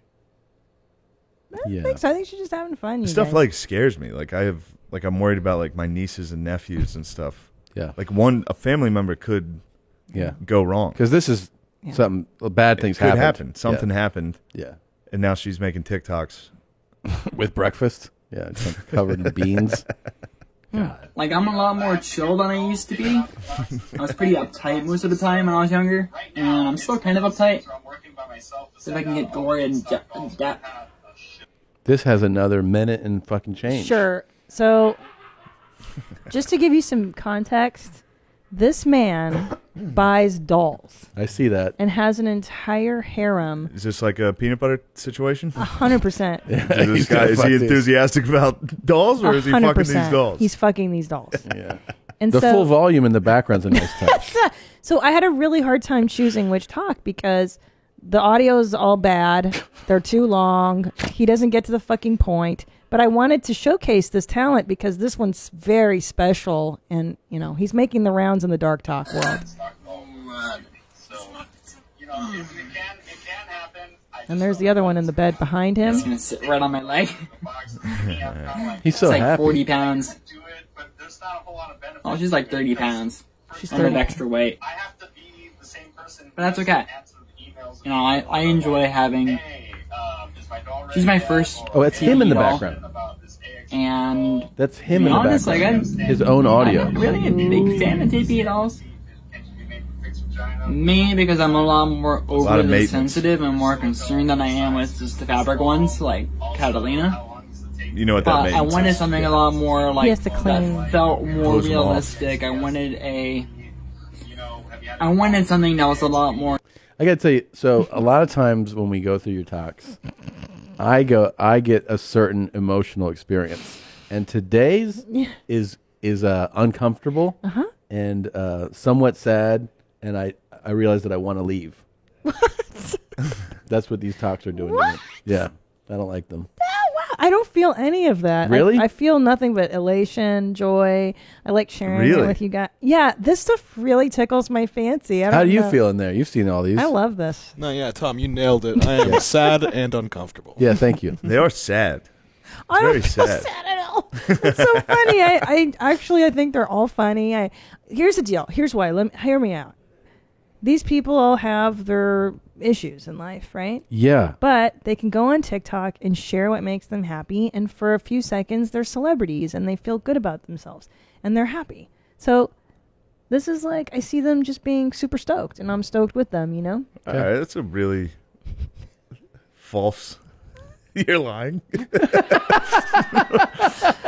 Yeah. I think she's just having fun. You Stuff guys. like scares me. Like I'm worried about like my nieces and nephews and stuff. Yeah. Like a family member could go wrong. Because this is something, bad things could happened. happen. Something happened. Yeah. And now she's making TikToks with breakfast. Yeah, it's covered in beans. Like, I'm a lot more chill than I used to be. I was pretty uptight most of the time when I was younger, and I'm still kind of uptight. So if I can get gory and This has another minute and fucking change. Sure. So, just to give you some context, this man buys dolls I see that. and has an entire harem. Is this like a peanut butter situation? 100%. This guy, is he enthusiastic about dolls or is he fucking these 100%. dolls? He's fucking these dolls. Yeah. And The so, full volume in the background's a nice touch. So I had a really hard time choosing which talk because the audio is all bad. They're too long. He doesn't get to the fucking point. But I wanted to showcase this talent because this one's very special, and he's making the rounds in the dark talk world. And there's the other one in the bed behind him. It's gonna sit right on my leg. He's so it's like happy. 40 pounds. Oh, she's like 30 pounds. She's a little 30. extra weight. But that's okay. I enjoy having. She's my first. Oh, it's him in the TV doll. background. And That's him to in be the honest, background. like, His own audio. I'm really a big fan of TV dolls. Me, because I'm a lot more overly maintenance. sensitive and more concerned than I am with just the fabric ones, like Catalina. You know what that But means. I wanted something a lot more like He has to clean. that felt more Close them off. realistic. I wanted something that was a lot more. I gotta tell you, so a lot of times when we go through your talks, I get a certain emotional experience, and today's is uncomfortable and somewhat sad, and I realize that I want to leave. That's what these talks are doing to me. Yeah, I don't like them. I don't feel any of that. Really? I feel nothing but elation, joy. I like sharing it Really? with you guys. Yeah, this stuff really tickles my fancy. I don't How do you know. feel in there? You've seen all these. I love this. No, yeah, Tom, you nailed it. I am sad and uncomfortable. Yeah, thank you. They are sad. I don't Very feel sad. sad at all. It's so funny. I think they're all funny. Here's the deal. Here's why. Hear me out. These people all have their issues in life, right? Yeah. But they can go on TikTok and share what makes them happy, and for a few seconds they're celebrities and they feel good about themselves and they're happy. So this is like, I see them just being super stoked, and I'm stoked with them, you know? All right, that's a really false. You're lying.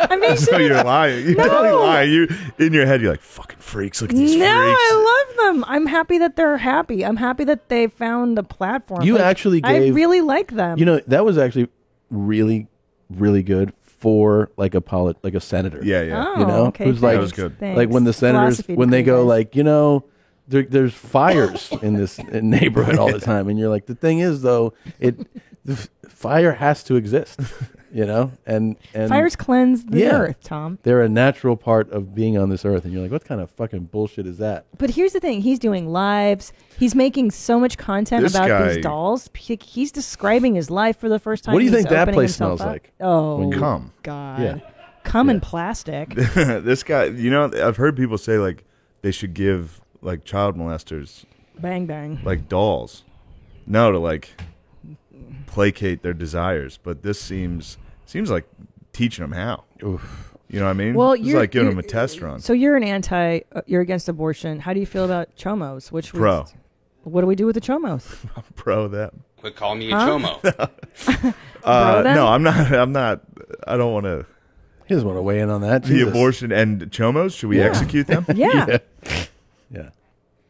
I mean, so you're lying. You're totally lying. You in your head, you're like, fucking freaks. Look at these No, freaks. I love them. I'm happy that they're happy. I'm happy that they found a platform. You Like, actually I gave. really like them. You know, that was actually really, really good for like a senator. Yeah, yeah. Oh, You know, okay, who's like, That was good. like when the senators, Philosophy when they degree, go guys. like, you know, there's fires in this neighborhood all the time, and you're like, the thing is though, fire has to exist, you know, and Fires cleanse the Yeah. earth, Tom. They're a natural part of being on this earth, and you're like, what kind of fucking bullshit is that? But here's the thing: he's doing lives. He's making so much content This about guy- these dolls. He's describing his life for the first time. What do you He's think that opening place himself smells up. like? Oh, when you come? God, Yeah. come in plastic. This guy, you know, I've heard people say like they should give like child molesters Bang bang. like dolls. No, to like placate their desires, but this seems like teaching them how. You know what I mean? Well, it's you're like giving you're- them a test run. So you're you're against abortion. How do you feel about chomos? Which Pro. What do we do with the chomos? Pro them. Quit calling me a Huh? chomo. Bro them? No, I'm not. I don't want to. He doesn't want to weigh in on that. The Jesus. abortion and chomos. Should we Yeah. execute them? Yeah. Yeah.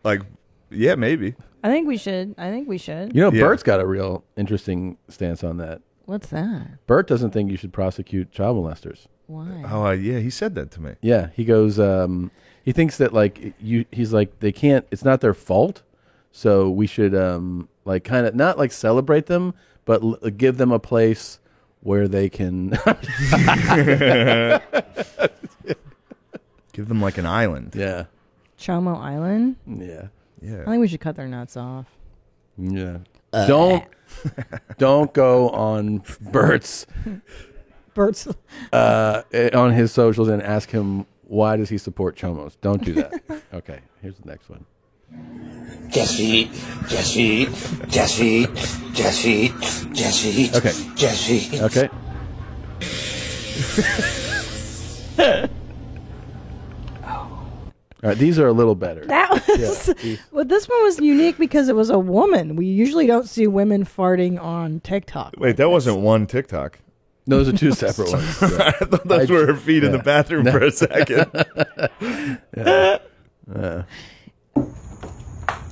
Like, yeah, maybe. I think we should. You know, Yeah. Bert's got a real interesting stance on that. What's that? Bert doesn't think you should prosecute child molesters. Why? Oh, yeah, he said that to me. Yeah, he goes. He thinks that like he's like they can't. It's not their fault, so we should like kind of not like celebrate them, but give them a place where they can give them like an island. Yeah, Chomo Island. yeah, yeah. I think we should cut their nuts off. yeah. Don't go on Bert's on his socials and ask him why does he support chomos. Don't do that. Okay, here's the next one. Just feed, just feed, just feed, just feed, just feed. Okay. Just feed. Okay. All right, these are a little better. That was. Yeah. Well, this one was unique because it was a woman. We usually don't see women farting on TikTok. Wait, that wasn't one TikTok. Those are two separate ones. Yeah. I thought those were her feet in the Yeah. bathroom for a second. Yeah.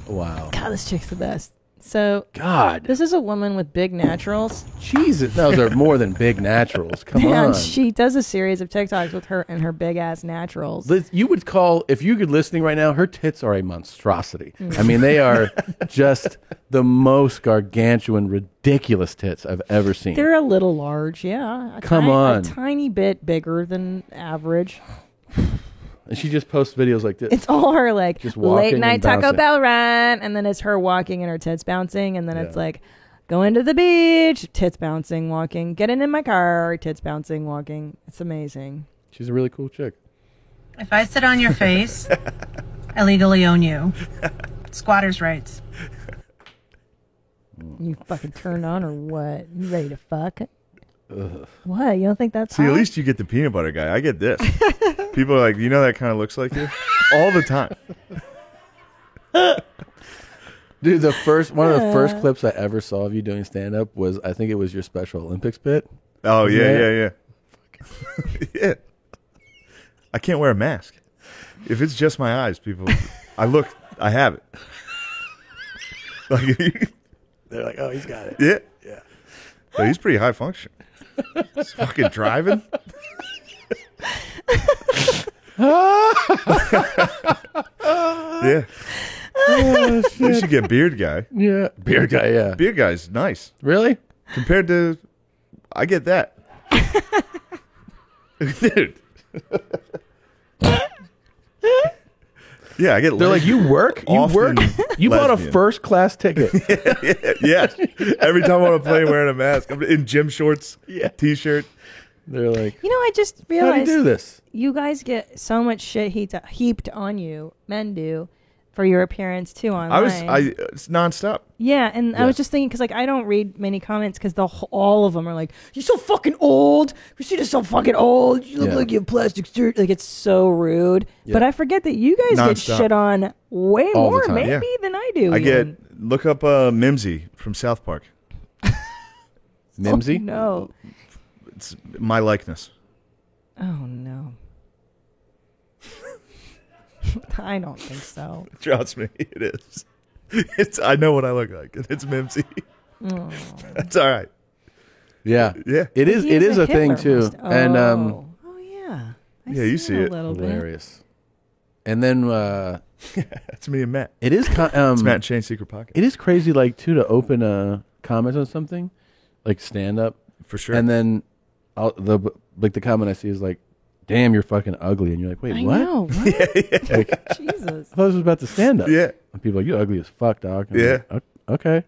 Wow. God, this chick's the best. So, God. this is a woman with big naturals. Jesus, those are more than big naturals. Come And on. she does a series of TikToks with her and her big ass naturals. Liz, you would call, if you could listening right now, her tits are a monstrosity. I mean, they are just the most gargantuan, ridiculous tits I've ever seen. They're a little large, yeah. Come on. A tiny bit bigger than average. And she just posts videos like this. It's all her like Just walking late night and Taco bouncing. Bell run, and then it's her walking and her tits bouncing, and then it's like going to the beach, tits bouncing, walking, getting in my car, tits bouncing, walking. It's amazing. She's a really cool chick. If I sit on your face, I legally own you. Squatters' rights. You fucking turned on or what? You ready to fuck? Ugh. What? You don't think that's See, at hot? least you get the peanut butter guy. I get this. People are like, you know, that kind of looks like you all the time. Dude, one of the first clips I ever saw of you doing stand up was, I think it was your Special Olympics bit. Oh, Isn't yeah, it? yeah. Yeah. I can't wear a mask. If it's just my eyes, people, I have it. Like, they're like, oh, he's got it. Yeah. Yeah. So he's pretty high function. He's fucking driving. Yeah. Oh, We should get Beard Guy. Yeah. Beard Guy, yeah. Beard Guy's nice. Really? Compared to, I get that. Dude. Yeah, I get. They're like, you work? You work? You bought a first class ticket. Yeah. Every time I'm on a plane wearing a mask, I'm in gym shorts, t-shirt. They're like, You know, I just how do you realized do this? you guys get so much shit heaped on you, men do, for your appearance too online. It's nonstop. Yeah, and I was just thinking, because like I don't read many comments because all of them are like, "You're so fucking old. Christina's so fucking old. You look like you have plastic surgery." Like it's so rude. Yeah. But I forget that you guys get Nonstop. shit on way All the more time. maybe Yeah. than I do. I even. look up Mimsy from South Park. Mimsy? Oh, no. It's my likeness. Oh no. I don't think so. Trust me, it is. I know what I look like. It's Mimsy. Oh. That's all right. Yeah. Yeah. It is. He It is is a a thing Hitler too. must- And Oh yeah. I Yeah, you see a it. little bit. hilarious. And then That's me and Matt. it is. It's Matt and Shane's secret pocket. It is crazy, like too, to open a comment on something, like stand up for sure, and then the comment I see is like, "Damn, you're fucking ugly," and you're like, "Wait, I what?" know. What? Like, Jesus. I thought this was about to stand up. Yeah. And people are like, "You ugly as fuck, dog." And I'm Yeah. like, Okay.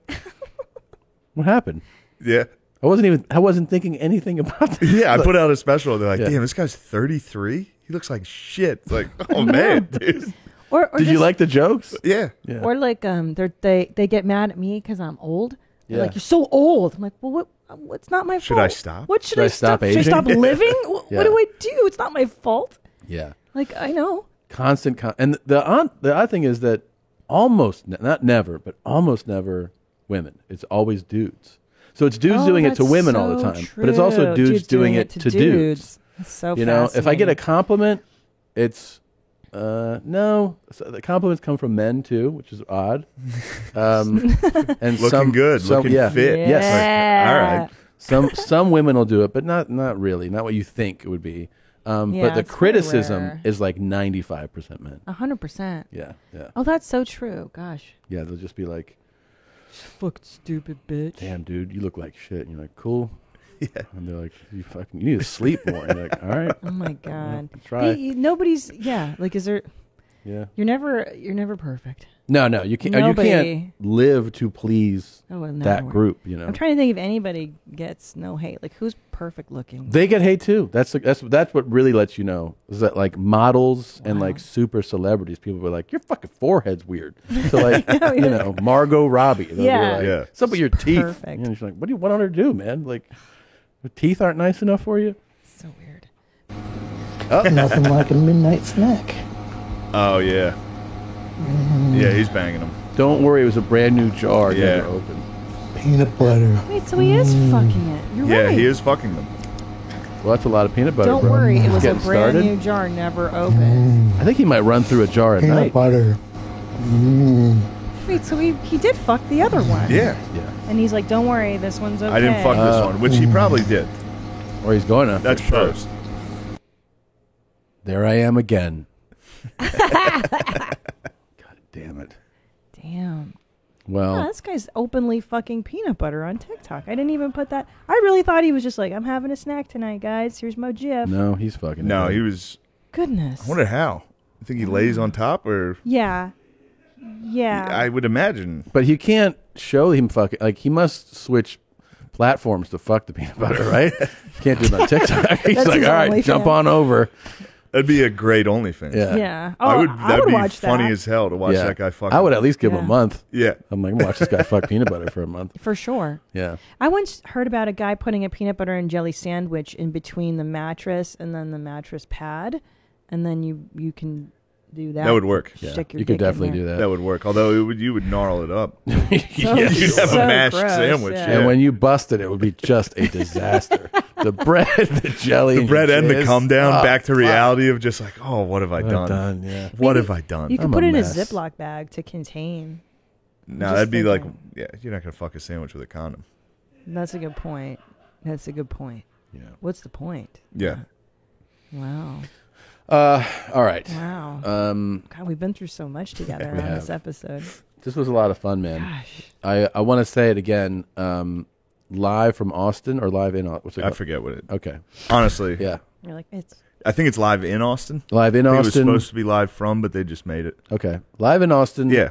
What happened? Yeah. I wasn't thinking anything about that. Yeah, I put out a special. They're like, Yeah. "Damn, this guy's 33. He looks like shit." It's like, oh man, dude. Or Did you just- like the jokes? Yeah. Or like they get mad at me because I'm old. They're Yeah. like, "You're so old." I'm like, "Well, what? What's not my Should fault? I stop? What should I stop? Should I aging? stop living? What Yeah. do I do? It's not my fault." Yeah. Like I know. Constant. And the odd thing is that almost, not never, but almost never women. It's always dudes. So it's dudes Oh, doing it to that's women all the so time, but it's also true. dudes doing it to dudes. That's so You know, if I get a fascinating. compliment, it's no. So the compliments come from men too, which is odd. And Looking some, good, some, looking yeah, fit. Yes. Like, all right. Some women will do it, but not really, not what you think it would be. Yeah, but the it's very criticism rare. is like 95% men. 100%. Yeah, yeah. Oh, that's so true. Gosh. Yeah, they'll just be like, "Fucking stupid bitch." "Damn, dude, you look like shit." And you're like, "Cool." Yeah. And they're like, you need to sleep more." And you're like, "All right." Oh my god. Try. Nobody's. Yeah. Like, is there? Yeah. You're never perfect. No, you can't. You Nobody- can't live to please Oh, well, that no. group. You know, I'm trying to think if anybody gets no hate. Like, who's perfect looking? they get hate too. That's what really lets you know is that like models and like super celebrities, people were like, "Your fucking forehead's weird." So like, Yeah, you know, Margot Robbie. They'll be Yeah. like, Yeah. "What's up with your teeth?" Perfect. You know, she's like, "What do you want her to do, man? Like, your teeth aren't nice enough for you." So weird. Oh. Nothing like a midnight snack. Oh yeah. Yeah, he's banging them. Don't worry, it was a brand new jar. Yeah. Never opened. Peanut butter. Wait, so he is fucking it. You're Yeah, right. he is fucking them. Well, that's a lot of peanut butter. Don't bro. worry, it Just was a getting brand started. new jar, never opened. I think he might run through a jar at Peanut night. butter. Wait, so he did fuck the other one. Yeah. And he's like, "Don't worry, this one's okay." I didn't fuck this one, which he probably did. Or he's going to. That's for sure. post. There I am again. God damn it. Damn. Well, Yeah, this guy's openly fucking peanut butter on TikTok. I didn't even put that. I really thought he was just like, "I'm having a snack tonight, guys. Here's my GIF." no, he's fucking. No, it. he was. Goodness. I wonder how. You think he lays on top, or Yeah. Yeah. I would imagine. But he can't show him fucking. Like, he must switch platforms to fuck the peanut butter, right? Can't do it on TikTok. He's That's like, his all right, OnlyFans. jump on over. That'd be a great OnlyFans. Yeah. Yeah. I Oh, would. I That'd would be watch funny that. as hell to watch Yeah. that guy fuck. I would at least give him Yeah. a month. Yeah. I'm like, I'm gonna watch this guy fuck peanut butter for a month. For sure. Yeah. I once heard about a guy putting a peanut butter and jelly sandwich in between the mattress and then the mattress pad, and then you can do that. That would work. Stick your You could dick in definitely there. do that. That would work. Although you would gnarl it up. So- You'd have so a mashed gross, sandwich. yeah. Yeah. And when you bust it, it would be just a disaster. The bread, the jelly, the bread your and the jizz. come down Oh, back to fuck. reality of just like, oh, what have I What I've done? done, yeah. What Maybe have I done? You could I'm put a it in a mess. Ziploc bag to contain. No, Just that'd be like, thinking. yeah, you're not gonna fuck a sandwich with a condom. That's a good point. That's a good point. Yeah. What's the point? Yeah. Wow. All right. Wow. God, we've been through so much together We on have. this episode. This was a lot of fun, man. Gosh. I want to say it again. live from Austin or live in Austin? I forget what it. Okay. Honestly, Yeah. You're like, it's I think it's live in Austin. Live in I think Austin. It was supposed to be live from, but they just made it. Okay. Live in Austin. Yeah.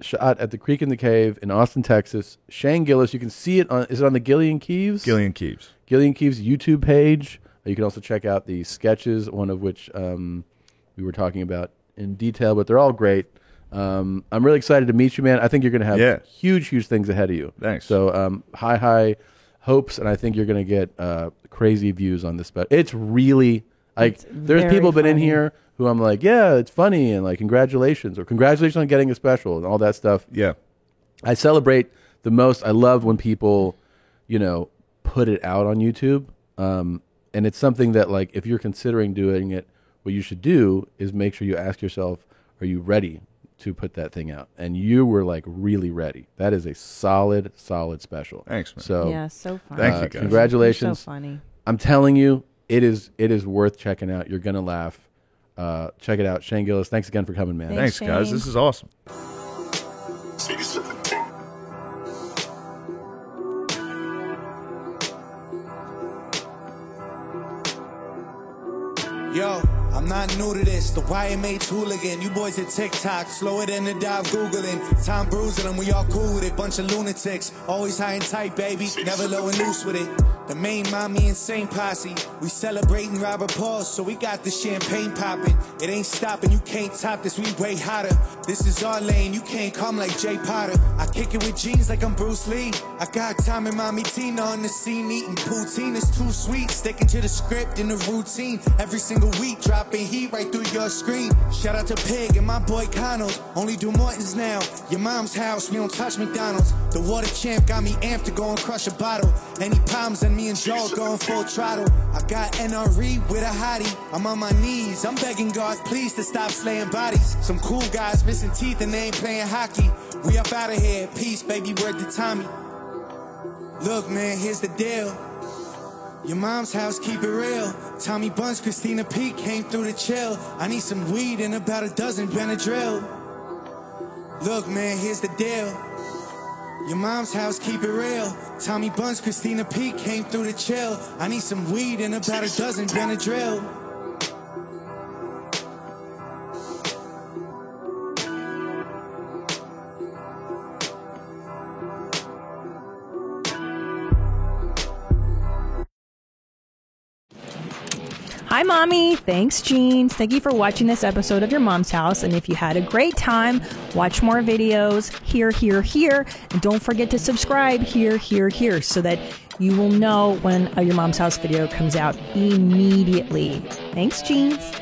Shot at the Creek in the Cave in Austin, Texas. Shane Gillis. You can see it on. Is it on the Gillian Keeves? Gillian Keeves. Gillian Keeves YouTube page. You can also check out the sketches, one of which we were talking about in detail, but they're all great. I'm really excited to meet you, man. I think you're going to have huge things ahead of you. Thanks. So high hopes, and I think you're going to get crazy views on this. But it's really like there's very people been in funny. here who I'm like, yeah, it's funny, and like congratulations on getting a special and all that stuff. Yeah, I celebrate the most. I love when people, put it out on YouTube. And it's something that, like, if you're considering doing it, what you should do is make sure you ask yourself, are you ready to put that thing out? And you were, like, really ready. That is a solid special. Thanks, man. So, Yeah, so funny. Thank you, guys. Congratulations. You're so funny. I'm telling you, it is worth checking out. You're going to laugh. Check it out. Shane Gillis, thanks again for coming, man. Thanks guys. This is awesome. Yo, I'm not new to this. The YMH hooligan. You boys at TikTok. Slower than the dive Googling. Time bruising them. We all cool with it. Bunch of lunatics. Always high and tight, baby. Never low and loose with it. The main mommy insane posse. We celebrating Robert Paul, so we got the champagne popping. It ain't stopping. You can't top this. We way hotter. This is our lane. You can't come like Jay Potter. I kick it with jeans like I'm Bruce Lee. I got Tom and Mommy Tina on the scene eating poutine. It's too sweet. Sticking to the script and the routine. Every single week dropping heat right through your screen. Shout out to Pig and my boy Conald. Only do Mortons now. Your mom's house. We don't touch McDonald's. The water champ got me amped to go and crush a bottle. Any problems and me and Joel going full throttle. I got NRE with a hottie. I'm on my knees. I'm begging God please to stop slaying bodies. Some cool guys missing teeth and they ain't playing hockey. We up out of here. Peace, baby. Word to Tommy. Look, man, here's the deal. Your mom's house, keep it real. Tommy Bunch, Christina P came through to chill. I need some weed and about a dozen Benadryl. Look, man, here's the deal. Your mom's house, keep it real. Tommy Bunch, Christina P came through to chill. I need some weed and about a dozen Benadryl. Hi, Mommy. Thanks, Jeans. Thank you for watching this episode of Your Mom's House. And if you had a great time, watch more videos here. And don't forget to subscribe here, so that you will know when Your Mom's House video comes out immediately. Thanks, Jeans.